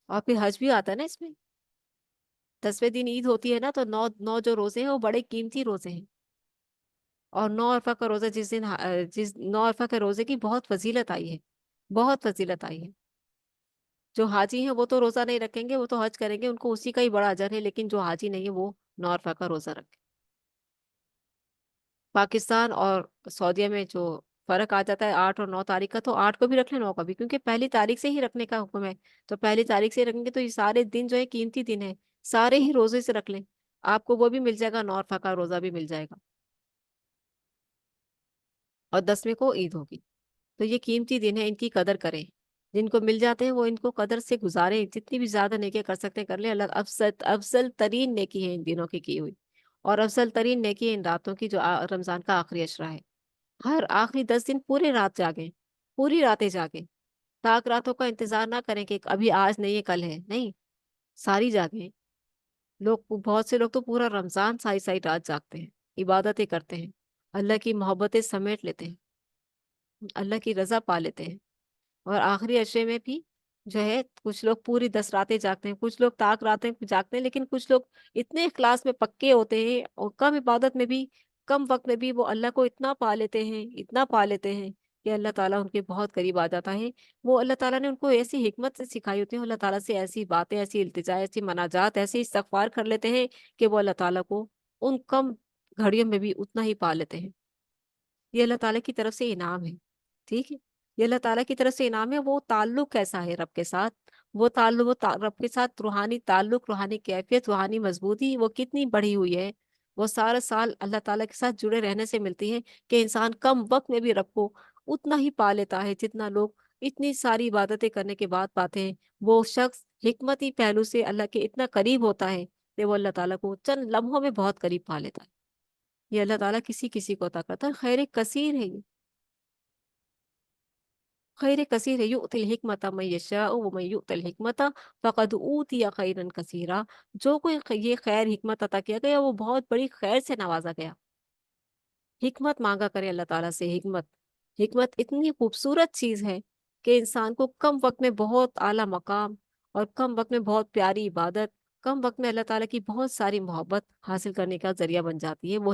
اور پھر حج بھی آتا ہے نا اس میں، 10ویں دن عید ہوتی ہے نا، تو نو نو جو روزے ہیں وہ بڑے قیمتی روزے ہیں۔ اور 9 عرفہ کا روزہ جس 9 عرفہ کے روزے کی بہت فضیلت آئی ہے، بہت فضیلت آئی ہے۔ جو حاجی ہیں وہ تو روزہ نہیں رکھیں گے، وہ تو حج کریں گے، ان کو اسی کا ہی بڑا اجر ہے، لیکن جو حاجی نہیں ہے وہ 9 عرفہ کا روزہ رکھیں۔ پاکستان اور سعودیہ میں جو فرق آ جاتا ہے 8 اور 9 تاریخ کا، تو 8 کو بھی رکھ لیں، 9 کا بھی، کیونکہ پہلی تاریخ سے ہی رکھنے کا حکم ہے۔ تو پہلی تاریخ سے ہی رکھیں گے تو یہ سارے دن جو ہے قیمتی دن ہے، سارے ہی روزے سے رکھ لیں، آپ کو وہ بھی مل جائے گا، 9 عرفہ کا روزہ بھی مل جائے گا، اور 10ویں کو عید ہوگی۔ تو یہ قیمتی دن ہے، ان کی قدر کریں۔ جن کو مل جاتے ہیں وہ ان کو قدر سے گزاریں، جتنی بھی زیادہ نیکیاں کر سکتے ہیں کر لیں۔ اللہ افضل ترین نیکی ہے ان دنوں کی ہوئی، اور افضل ترین نیکی ہے ان راتوں کی جو رمضان کا آخری عشرہ ہے۔ ہر آخری 10 دن پورے رات جاگیں، پوری راتیں جاگیں، تاک راتوں کا انتظار نہ کریں کہ ابھی آج نہیں ہے کل ہے، نہیں، ساری جاگیں۔ بہت سے لوگ تو پورا رمضان ساری ساری رات جاگتے ہیں، عبادتیں کرتے ہیں، اللہ کی محبتیں سمیٹ لیتے ہیں، اللہ کی رضا پا لیتے ہیں۔ اور آخری عشرے میں بھی جو ہے کچھ لوگ پوری 10 راتیں جاگتے ہیں، کچھ لوگ تاک راتیں جاگتے ہیں، لیکن کچھ لوگ اتنے اخلاص میں پکے ہوتے ہیں اور کم عبادت میں بھی، کم وقت میں بھی وہ اللہ کو اتنا پا لیتے ہیں، اتنا پا لیتے ہیں کہ اللہ تعالیٰ ان کے بہت قریب آ جاتا ہے۔ وہ اللہ تعالیٰ نے ان کو ایسی حکمت سے سکھائی ہوتی ہیں، اللہ تعالیٰ سے ایسی باتیں، ایسی التجا، ایسی مناجات، ایسی استغفار کر لیتے ہیں کہ وہ اللہ تعالیٰ کو ان کم گھڑیوں میں بھی اتنا ہی پا لیتے ہیں۔ یہ اللہ تعالیٰ کی طرف سے انعام ہے، ٹھیک ہے۔ یہ اللہ تعالیٰ کی طرف سے انعام ہے۔ وہ تعلق کیسا ہے رب کے ساتھ، رب کے ساتھ روحانی تعلق، روحانی کیفیت، روحانی مضبوطی وہ کتنی بڑھی ہوئی ہے، وہ سارا سال اللہ تعالیٰ کے ساتھ جڑے رہنے سے ملتی ہے کہ انسان کم وقت میں بھی رب کو اتنا ہی پا لیتا ہے جتنا لوگ اتنی ساری عبادتیں کرنے کے بعد پاتے ہیں۔ وہ شخص حکمتی پہلو سے اللہ کے اتنا قریب ہوتا ہے کہ وہ اللہ تعالیٰ کو چند لمحوں میں بہت قریب پا لیتا ہے۔ یہ اللہ تعالیٰ کسی کسی کو عطا کرتا ہے، خیر کثیر ہے یہ، خیر کثیر ہے۔ یؤتی الحکمت من یشاء ومن یؤت الحکمت فقد اوتی خیرا کثیرا۔ جو کوئی یہ خیر حکمت عطا کیا گیا وہ بہت بڑی خیر سے نوازا گیا۔ حکمت مانگا کرے اللہ تعالیٰ سے، حکمت اتنی خوبصورت چیز ہے کہ انسان کو کم وقت میں بہت اعلیٰ مقام، اور کم وقت میں بہت پیاری عبادت، کم وقت میں اللہ تعالیٰ کی بہت ساری محبت حاصل کرنے کا ذریعہ بن جاتی ہے۔ وہ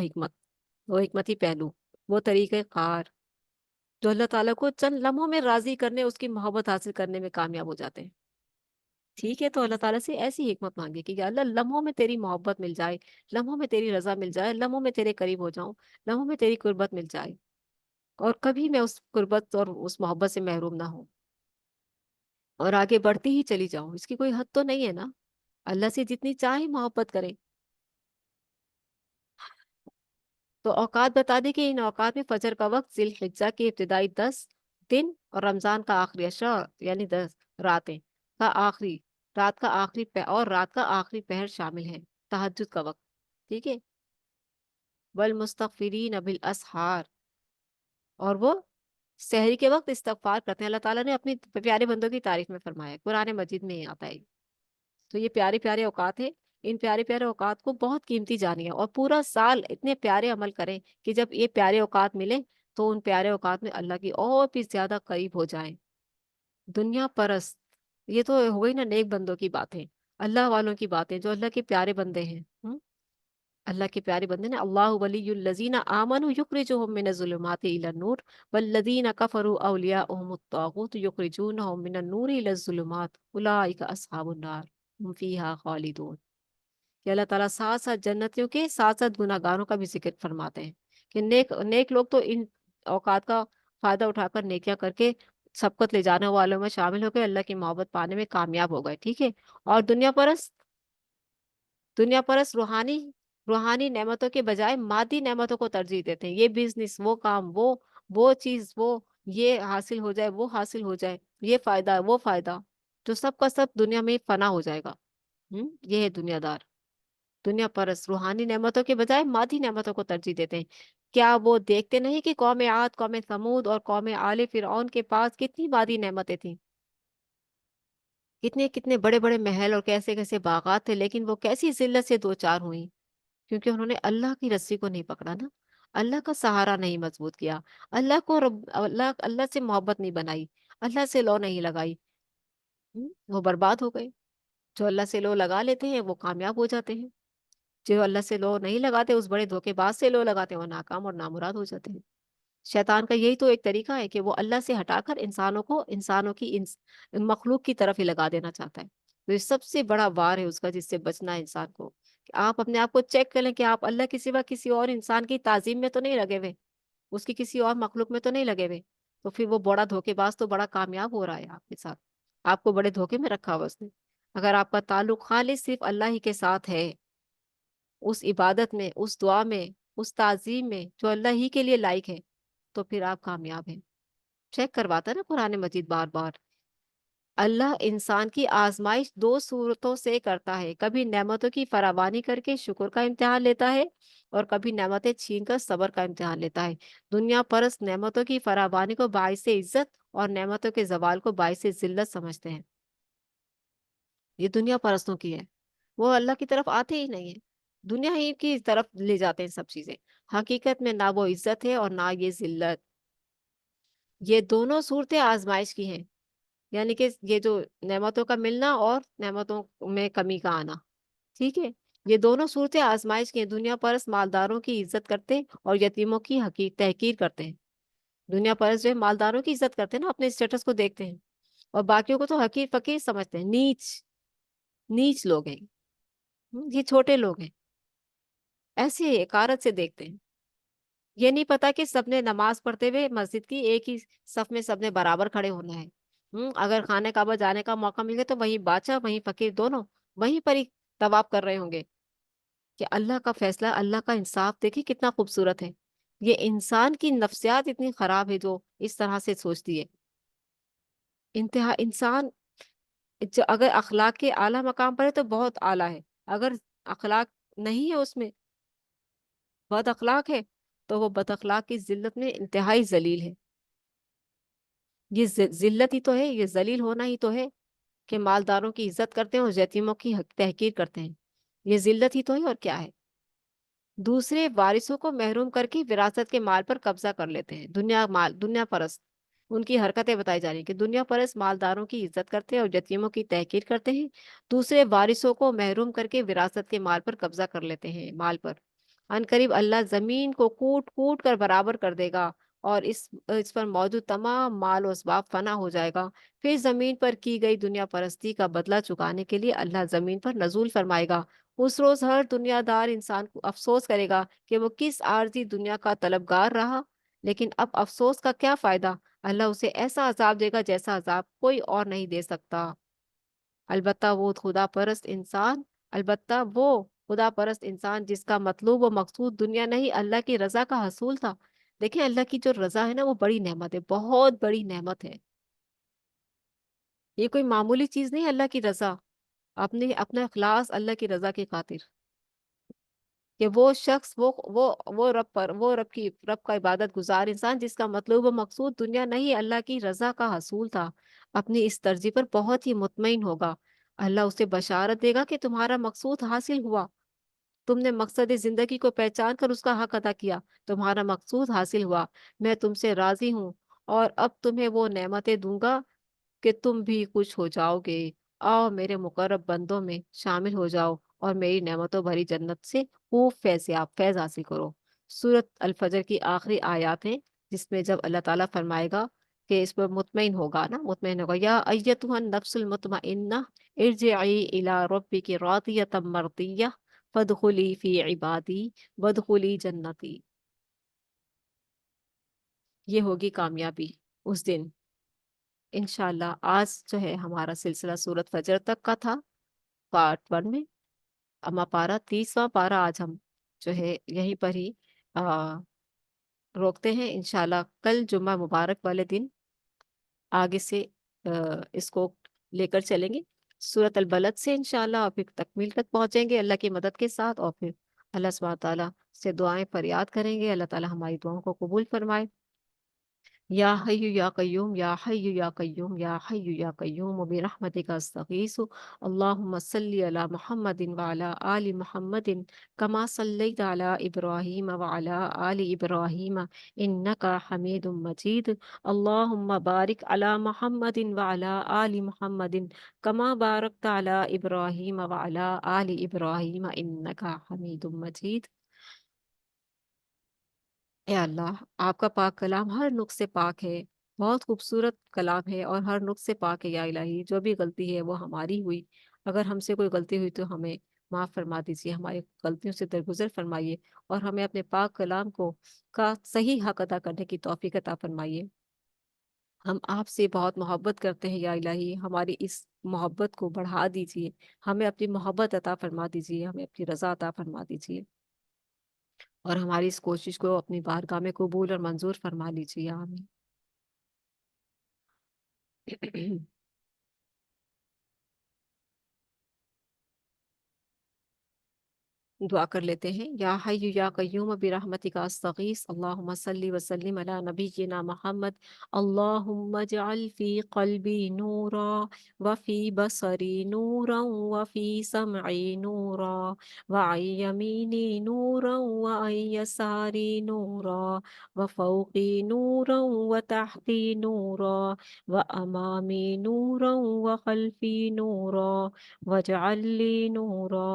حکمتی پہلو، وہ طریقہ کار جو اللہ تعالیٰ کو چند لمحوں میں راضی کرنے، اس کی محبت حاصل کرنے میں کامیاب ہو جاتے ہیں۔ ٹھیک ہے، تو اللہ تعالیٰ سے ایسی حکمت مانگے کہ یا اللہ لمحوں میں تیری محبت مل جائے، لمحوں میں تیری رضا مل جائے، لمحوں میں تیرے قریب ہو جاؤں، لمحوں میں تیری قربت مل جائے، اور کبھی میں اس قربت اور اس محبت سے محروم نہ ہوں، اور آگے بڑھتی ہی چلی جاؤں۔ اس کی کوئی حد تو نہیں ہے نا، اللہ سے جتنی چاہے محبت کریں۔ تو اوقات بتا دی کہ ان اوقات میں فجر کا وقت، ذی الحجہ کے ابتدائی 10 دن، اور رمضان کا آخری عشرہ یعنی 10 راتیں کا آخری رات کا آخری پہر شامل ہے، تہجد کا وقت، ٹھیک ہے۔ والمستغفرین بالاسحار، اور وہ سحری کے وقت استغفار کرتے ہیں۔ اللہ تعالیٰ نے اپنی پیارے بندوں کی تعریف میں فرمایا ہے، قرآن مجید میں یہ آتا ہے۔ تو یہ پیارے پیارے اوقات ہیں، ان پیارے پیارے اوقات کو بہت قیمتی جانیے، اور پورا سال اتنے پیارے عمل کریں کہ جب یہ پیارے اوقات ملیں تو ان پیارے اوقات میں اللہ کی اور بھی زیادہ قریب ہو جائیں۔ دنیا پرست، یہ تو ہو گئی نا نیک بندوں کی باتیں، اللہ والوں کی باتیں، جو اللہ کے پیارے بندے ہیں۔ اللہ کے پیارے بندے نے اللہ ولی الذین آمنوا یخرجهم من الظلمات الی النور والذین کفروا اولیاءهم الطاغوت یخرجونهم من النور الی الظلمات اولئک اصحاب النار ہم فیہا خالدون۔ کہ اللہ تعالیٰ ساتھ ساتھ جنتیوں کے ساتھ ساتھ گناہ گاروں کا بھی ذکر فرماتے ہیں کہ نیک لوگ تو ان اوقات کا فائدہ اٹھا کر نیکیاں کر کے سبقت لے جانے والوں میں شامل ہو گئے، اللہ کی محبت پانے میں کامیاب ہو گئے، ٹھیک ہے۔ اور دنیا پرست روحانی نعمتوں کے بجائے مادی نعمتوں کو ترجیح دیتے ہیں، یہ بزنس، وہ کام، وہ چیز، وہ یہ حاصل ہو جائے، وہ حاصل ہو جائے، یہ فائدہ، وہ فائدہ، جو سب کا سب دنیا میں فنا ہو جائے گا۔ یہ ہے دنیا دار، دنیا پرست روحانی نعمتوں کے بجائے مادی نعمتوں کو ترجیح دیتے ہیں۔ کیا وہ دیکھتے نہیں کہ قوم عاد، قوم ثمود اور قوم آل فرعون کے پاس کتنی مادی نعمتیں تھیں، کتنے کتنے بڑے بڑے محل اور کیسے کیسے باغات تھے، لیکن وہ کیسی ذلت سے دو چار ہوئیں، کیونکہ انہوں نے اللہ کی رسی کو نہیں پکڑا نا، اللہ کا سہارا نہیں مضبوط کیا، اللہ سے محبت نہیں بنائی، اللہ سے لو نہیں لگائی۔ وہ برباد ہو گئے۔ جو اللہ سے لو لگا لیتے ہیں وہ کامیاب ہو جاتے ہیں، جو اللہ سے لو نہیں لگاتے، اس بڑے دھوکے باز سے لو لگاتے ہیں، وہ ناکام اور نامراد ہو جاتے ہیں۔ شیطان کا یہی تو ایک طریقہ ہے کہ وہ اللہ سے ہٹا کر انسانوں کی مخلوق کی طرف ہی لگا دینا چاہتا ہے۔ تو یہ سب سے بڑا وار ہے اس کا، جس سے بچنا ہے انسان کو، کہ آپ اپنے آپ کو چیک کر لیں کہ آپ اللہ کے سوا کسی اور انسان کی تعظیم میں تو نہیں لگے ہوئے، اس کی کسی اور مخلوق میں تو نہیں لگے ہوئے، تو پھر وہ بڑا دھوکے باز تو بڑا کامیاب ہو رہا ہے آپ کے ساتھ، آپ کو بڑے دھوکے میں رکھا ہوا اس نے۔ اگر آپ کا تعلق خالص صرف اللہ ہی کے ساتھ ہے، اس عبادت میں، اس دعا میں، اس تعظیم میں جو اللہ ہی کے لیے لائق ہے، تو پھر آپ کامیاب ہیں۔ چیک کرواتا ہے نا قرآن مجید بار بار۔ اللہ انسان کی آزمائش دو صورتوں سے کرتا ہے، کبھی نعمتوں کی فراوانی کر کے شکر کا امتحان لیتا ہے، اور کبھی نعمتیں چھین کر صبر کا امتحان لیتا ہے۔ دنیا پرست نعمتوں کی فراوانی کو باعث عزت اور نعمتوں کے زوال کو باعث ذلت سمجھتے ہیں۔ یہ دنیا پرستوں کی ہے، وہ اللہ کی طرف آتے ہی نہیں ہیں، دنیا ہی کی طرف لے جاتے ہیں سب چیزیں۔ حقیقت میں نہ وہ عزت ہے اور نہ یہ ذلت، یہ دونوں صورتیں آزمائش کی ہیں، یعنی کہ یہ جو نعمتوں کا ملنا اور نعمتوں میں کمی کا آنا، ٹھیک ہے، یہ دونوں صورتیں آزمائش کی ہیں۔ دنیا پرست مالداروں کی عزت کرتے ہیں اور یتیموں کی تحقیر کرتے ہیں۔ دنیا پرست جو ہے مالداروں کی عزت کرتے ہیں نا، اپنے اسٹیٹس کو دیکھتے ہیں، اور باقیوں کو تو حقیر فقیر سمجھتے ہیں، نیچ نیچ لوگ ہیں، یہ چھوٹے لوگ ہیں، ایسے حقارت سے دیکھتے ہیں۔ یہ نہیں پتا کہ سب نے نماز پڑھتے ہوئے مسجد کی ایک ہی صف میں سب نے برابر کھڑے ہونا ہے۔ اگر خانہ کعبہ جانے کا موقع مل گیا تو وہیں بادشاہ وہیں فقیر دونوں وہیں پر ہی طواف کر رہے ہوں گے، کہ اللہ کا فیصلہ، اللہ کا انصاف دیکھیں کتنا خوبصورت ہے۔ یہ انسان کی نفسیات اتنی خراب ہے جو اس طرح سے سوچتی ہے۔ انتہا انسان جو اگر اخلاق کے اعلیٰ مقام پر ہے تو بہت اعلیٰ ہے، اگر اخلاق نہیں ہے، اس میں بد اخلاق ہے، تو وہ بد اخلاق کی ذلت میں انتہائی ذلیل ہے۔ یہ ذلت ہی تو ہے، یہ ذلیل ہونا ہی تو ہے کہ مالداروں کی عزت کرتے ہیں اور یتیموں کی تحقیر کرتے ہیں، یہ ذلت ہی تو ہے، اور کیا ہے۔ دوسرے وارثوں کو محروم کر کے وراثت کے مال پر قبضہ کر لیتے ہیں۔ دنیا پرست ان کی حرکتیں بتائی جا رہی ہیں کہ دنیا پرست مالداروں کی عزت کرتے ہیں اور یتیموں کی تحقیر کرتے ہیں، دوسرے وارثوں کو محروم کر کے وراثت کے مال پر قبضہ کر لیتے ہیں، مال پر۔ ان قریب اللہ زمین کو کوٹ کوٹ کر برابر کر دے گا، اور اس پر موجود تمام مال و اسباب فنا ہو جائے گا۔ پھر زمین پر کی گئی دنیا پرستی کا بدلہ چکانے کے لیے اللہ زمین پر نزول فرمائے گا۔ اس روز ہر دنیا دار انسان کو افسوس کرے گا کہ وہ کس عارضی دنیا کا طلبگار رہا، لیکن اب افسوس کا کیا فائدہ؟ اللہ اسے ایسا عذاب دے گا جیسا عذاب کوئی اور نہیں دے سکتا۔ البتہ وہ خدا پرست انسان جس کا مطلوب و مقصود دنیا نہیں اللہ کی رضا کا حصول تھا۔ دیکھیں اللہ کی جو رضا ہے نا وہ بڑی نعمت ہے، بہت بڑی نعمت ہے۔ یہ کوئی معمولی چیز نہیں ہے اللہ کی رضا، اپنا اخلاص اللہ کی رضا کی خاطر، کہ وہ شخص رب کا عبادت گزار انسان جس کا مطلوب و مقصود دنیا نہیں اللہ کی رضا کا حصول تھا، اپنی اس ترجیح پر بہت ہی مطمئن ہوگا۔ اللہ اسے بشارت دے گا کہ تمہارا مقصود حاصل ہوا، تم نے مقصد زندگی کو پہچان کر اس کا حق ادا کیا، تمہارا مقصود حاصل ہوا، میں تم سے راضی ہوں، اور اب تمہیں وہ نعمتیں دوں گا کہ تم بھی خوش ہو جاؤ گے۔ آؤ میرے مقرب بندوں میں شامل ہو جاؤ اور میری نعمتوں بھری جنت سے خوب فیض حاصل کرو۔ سورت الفجر کی آخری آیات ہیں، جس میں جب اللہ تعالیٰ فرمائے گا کہ اس پر مطمئن ہوگا، یا ایتھا النفس المطمئنہ ارجعی الی ربک راضیۃ مرضیہ فادخلی فی عبادی وادخلی جنتی۔ یہ ہوگی کامیابی اس دن انشاءاللہ۔ آج جو ہے ہمارا سلسلہ سورت فجر تک کا تھا، پارٹ 1 میں، اما پارا 30واں پارا آج ہم جو ہے یہیں پر ہی روکتے ہیں۔ انشاءاللہ کل جمعہ مبارک والے دن آگے سے اس کو لے کر چلیں گے سورت البلد سے انشاءاللہ، اور پھر تکمیل تک پہنچیں گے اللہ کی مدد کے ساتھ، اور پھر اللہ سبحانہ تعالیٰ سے دعائیں فریاد کریں گے، اللہ تعالیٰ ہماری دعاؤں کو قبول فرمائے۔ یا حی یا قیوم یا حی یا قیوم یا حی یا قیوم برحمتک استغیث اللہم صلی علی محمد وعلی آل محمد کما صلیت علی ابراہیم وعلی آل ابراہیم انک حمید مجید اللہم بارک علی محمد وعلی آل محمد کما بارکت علی ابراہیم وعلی آل ابراہیم انک حمید مجید۔ اے اللہ، آپ کا پاک کلام ہر نقص سے پاک ہے، بہت خوبصورت کلام ہے اور ہر نقص سے پاک ہے یا الہی۔ جو بھی غلطی ہے وہ ہماری ہوئی، اگر ہم سے کوئی غلطی ہوئی تو ہمیں معاف فرما دیجیے، ہماری غلطیوں سے درگزر فرمائیے، اور ہمیں اپنے پاک کلام کا صحیح حق ادا کرنے کی توفیق عطا فرمائیے۔ ہم آپ سے بہت محبت کرتے ہیں یا الہی، ہماری اس محبت کو بڑھا دیجیے، ہمیں اپنی محبت عطا فرما دیجیے، ہمیں اپنی رضا عطا فرما دیجیے، اور ہماری اس کوشش کو اپنی بارگاہ میں قبول اور منظور فرما لیجیے، آمین۔ دعا کر لیتے ہیں۔ یا حی یا قیوم برحمتک استغیث اللہم صلی وسلم علی نبینا محمد اللہم اجعل فی قلبی نورا وفی بصری نورا وفی سمعی نورا وعن یمینی نورا وعن یساری نورا وفوقی نورا وتحتی نورا وامامی نورا وخلفی نورا واجعل لی نورا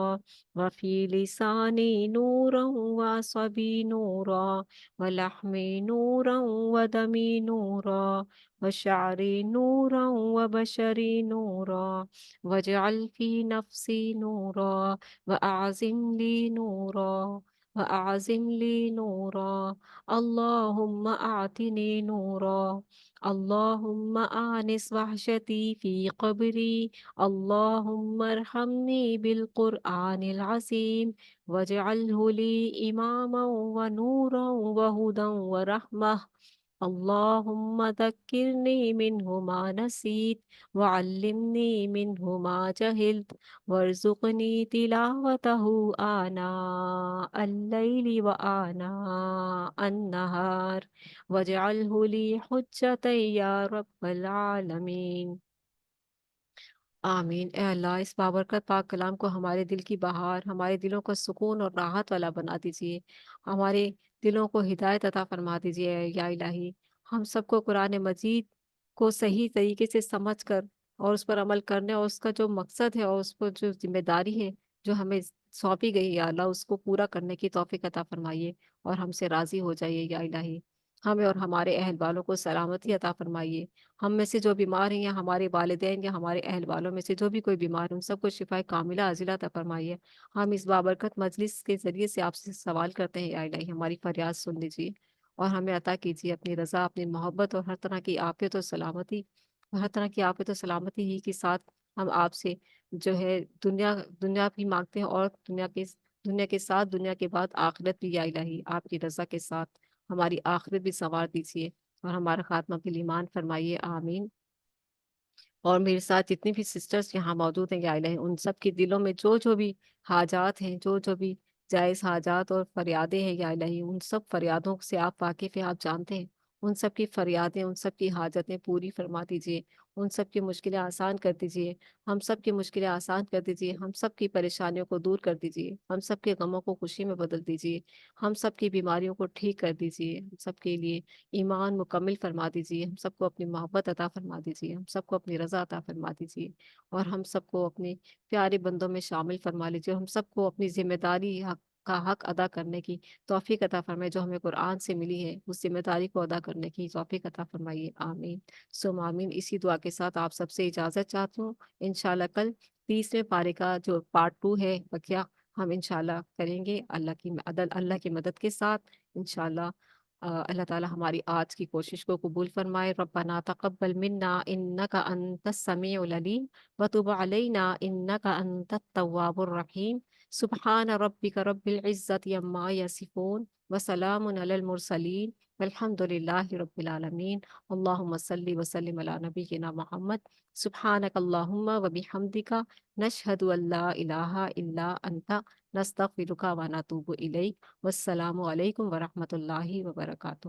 وفي لساني نورا وعصبي نورا ولحمي نورا ودمي نورا وشعري نورا وبشري نورا واجعل في نفسي نورا وأعزم لي نورا وأعزم لي نورا اللهم أعطني نورا اللهم آنس وحشتي في قبري اللهم ارحمني بالقرآن العظيم واجعله لي إماما ونورا وهدى ورحمة اللهم ذكرني منه ما نسيت وعلمني منه ما جهلت وارزقني تلاوته آناء الليل وآناء النهار واجعله لي حجة يا رب العالمين۔ آمین۔ اے اللہ، اس بابرکت پاک کلام کو ہمارے دل کی بہار، ہمارے دلوں کو سکون اور راحت والا بنا دیجیے، ہمارے دلوں کو ہدایت عطا فرما دیجیے یا الہی۔ ہم سب کو قرآن مجید کو صحیح طریقے سے سمجھ کر اور اس پر عمل کرنے، اور اس کا جو مقصد ہے اور اس پر جو ذمہ داری ہے جو ہمیں سونپی گئی یا اللہ، اس کو پورا کرنے کی توفیق عطا فرمائیے اور ہم سے راضی ہو جائیے یا الہی۔ ہمیں اور ہمارے اہل والوں کو سلامتی عطا فرمائیے۔ ہم میں سے جو بیمار ہیں یا ہمارے والدین یا ہمارے اہل والوں میں سے جو بھی کوئی بیمار ہے ان سب کو شفا کاملہ عاجلہ عطا فرمائیے۔ ہم اس بابرکت مجلس کے ذریعے سے آپ سے سوال کرتے ہیں، یا الہی ہماری فریاد سن لیجیے اور ہمیں عطا کیجیے اپنی رضا، اپنی محبت اور ہر طرح کی عافیت و سلامتی، ہر طرح کی عافیت و سلامتی ہی کے ساتھ ہم آپ سے جو ہے دنیا بھی مانگتے ہیں، اور دنیا کے ساتھ دنیا کے بعد آخرت بھی، یا الہی آپ کی رضا کے ساتھ ہماری آخرت بھی سنوار دیجیے اور ہمارا خاتمہ بالایمان فرمائیے، آمین۔ اور میرے ساتھ جتنی بھی سسٹرز یہاں موجود ہیں یا الہی ان سب کے دلوں میں جو جو بھی حاجات ہیں، جو جو بھی جائز حاجات اور فریادیں ہیں یا الہی ان سب فریادوں سے آپ واقف ہیں، آپ جانتے ہیں، ان سب کی فریادیں، ان سب کی حاجتیں پوری فرما دیجیے، ان سب کی مشکلیں آسان کر دیجیے، ہم سب کی مشکلیں آسان کر دیجیے، ہم سب کی پریشانیوں کو دور کر دیجیے، ہم سب کے غموں کو خوشی میں بدل دیجیے، ہم سب کی بیماریوں کو ٹھیک کر دیجیے، ہم سب کے لیے ایمان مکمل فرما دیجیے، ہم سب کو اپنی محبت عطا فرما دیجیے، ہم سب کو اپنی رضا عطا فرما دیجیے، اور ہم سب کو اپنے پیارے بندوں میں شامل فرما لیجیے، اور ہم سب کو اپنی ذمہ داری کا حق ادا کرنے کی توفیق عطا فرمائے جو ہمیں قرآن سے ملی ہے، اس ذمہ داری کو ادا کرنے کی توفیق عطا فرمائیے، آمین سم آمین۔ اسی دعا کے ساتھ آپ سب سے اجازت چاہتی ہوں، انشاءاللہ کل تیسرے پارے کا جو پارٹ 2 ہے بقیہ ہم انشاءاللہ کریں گے اللہ کی مدد کے ساتھ انشاءاللہ۔ اللہ تعالی ہماری آج کی کوشش کو قبول فرمائے۔ ربنا تقبل منا انک انت السمیع العلیم وتب علینا انک انت التواب الرحیم۔ سبحان ربک رب العزت عما یصفون وسلام علی المرسلین والحمد للہ رب العالمین۔ اللہم صلی وسلم علی نبینا محمد۔ سبحانک اللہم وبحمدک، نشہد ان لا الہ الا انت، نستغفرک ونتوب الیک۔ والسلام علیکم ورحمۃ اللہ وبرکاتہ۔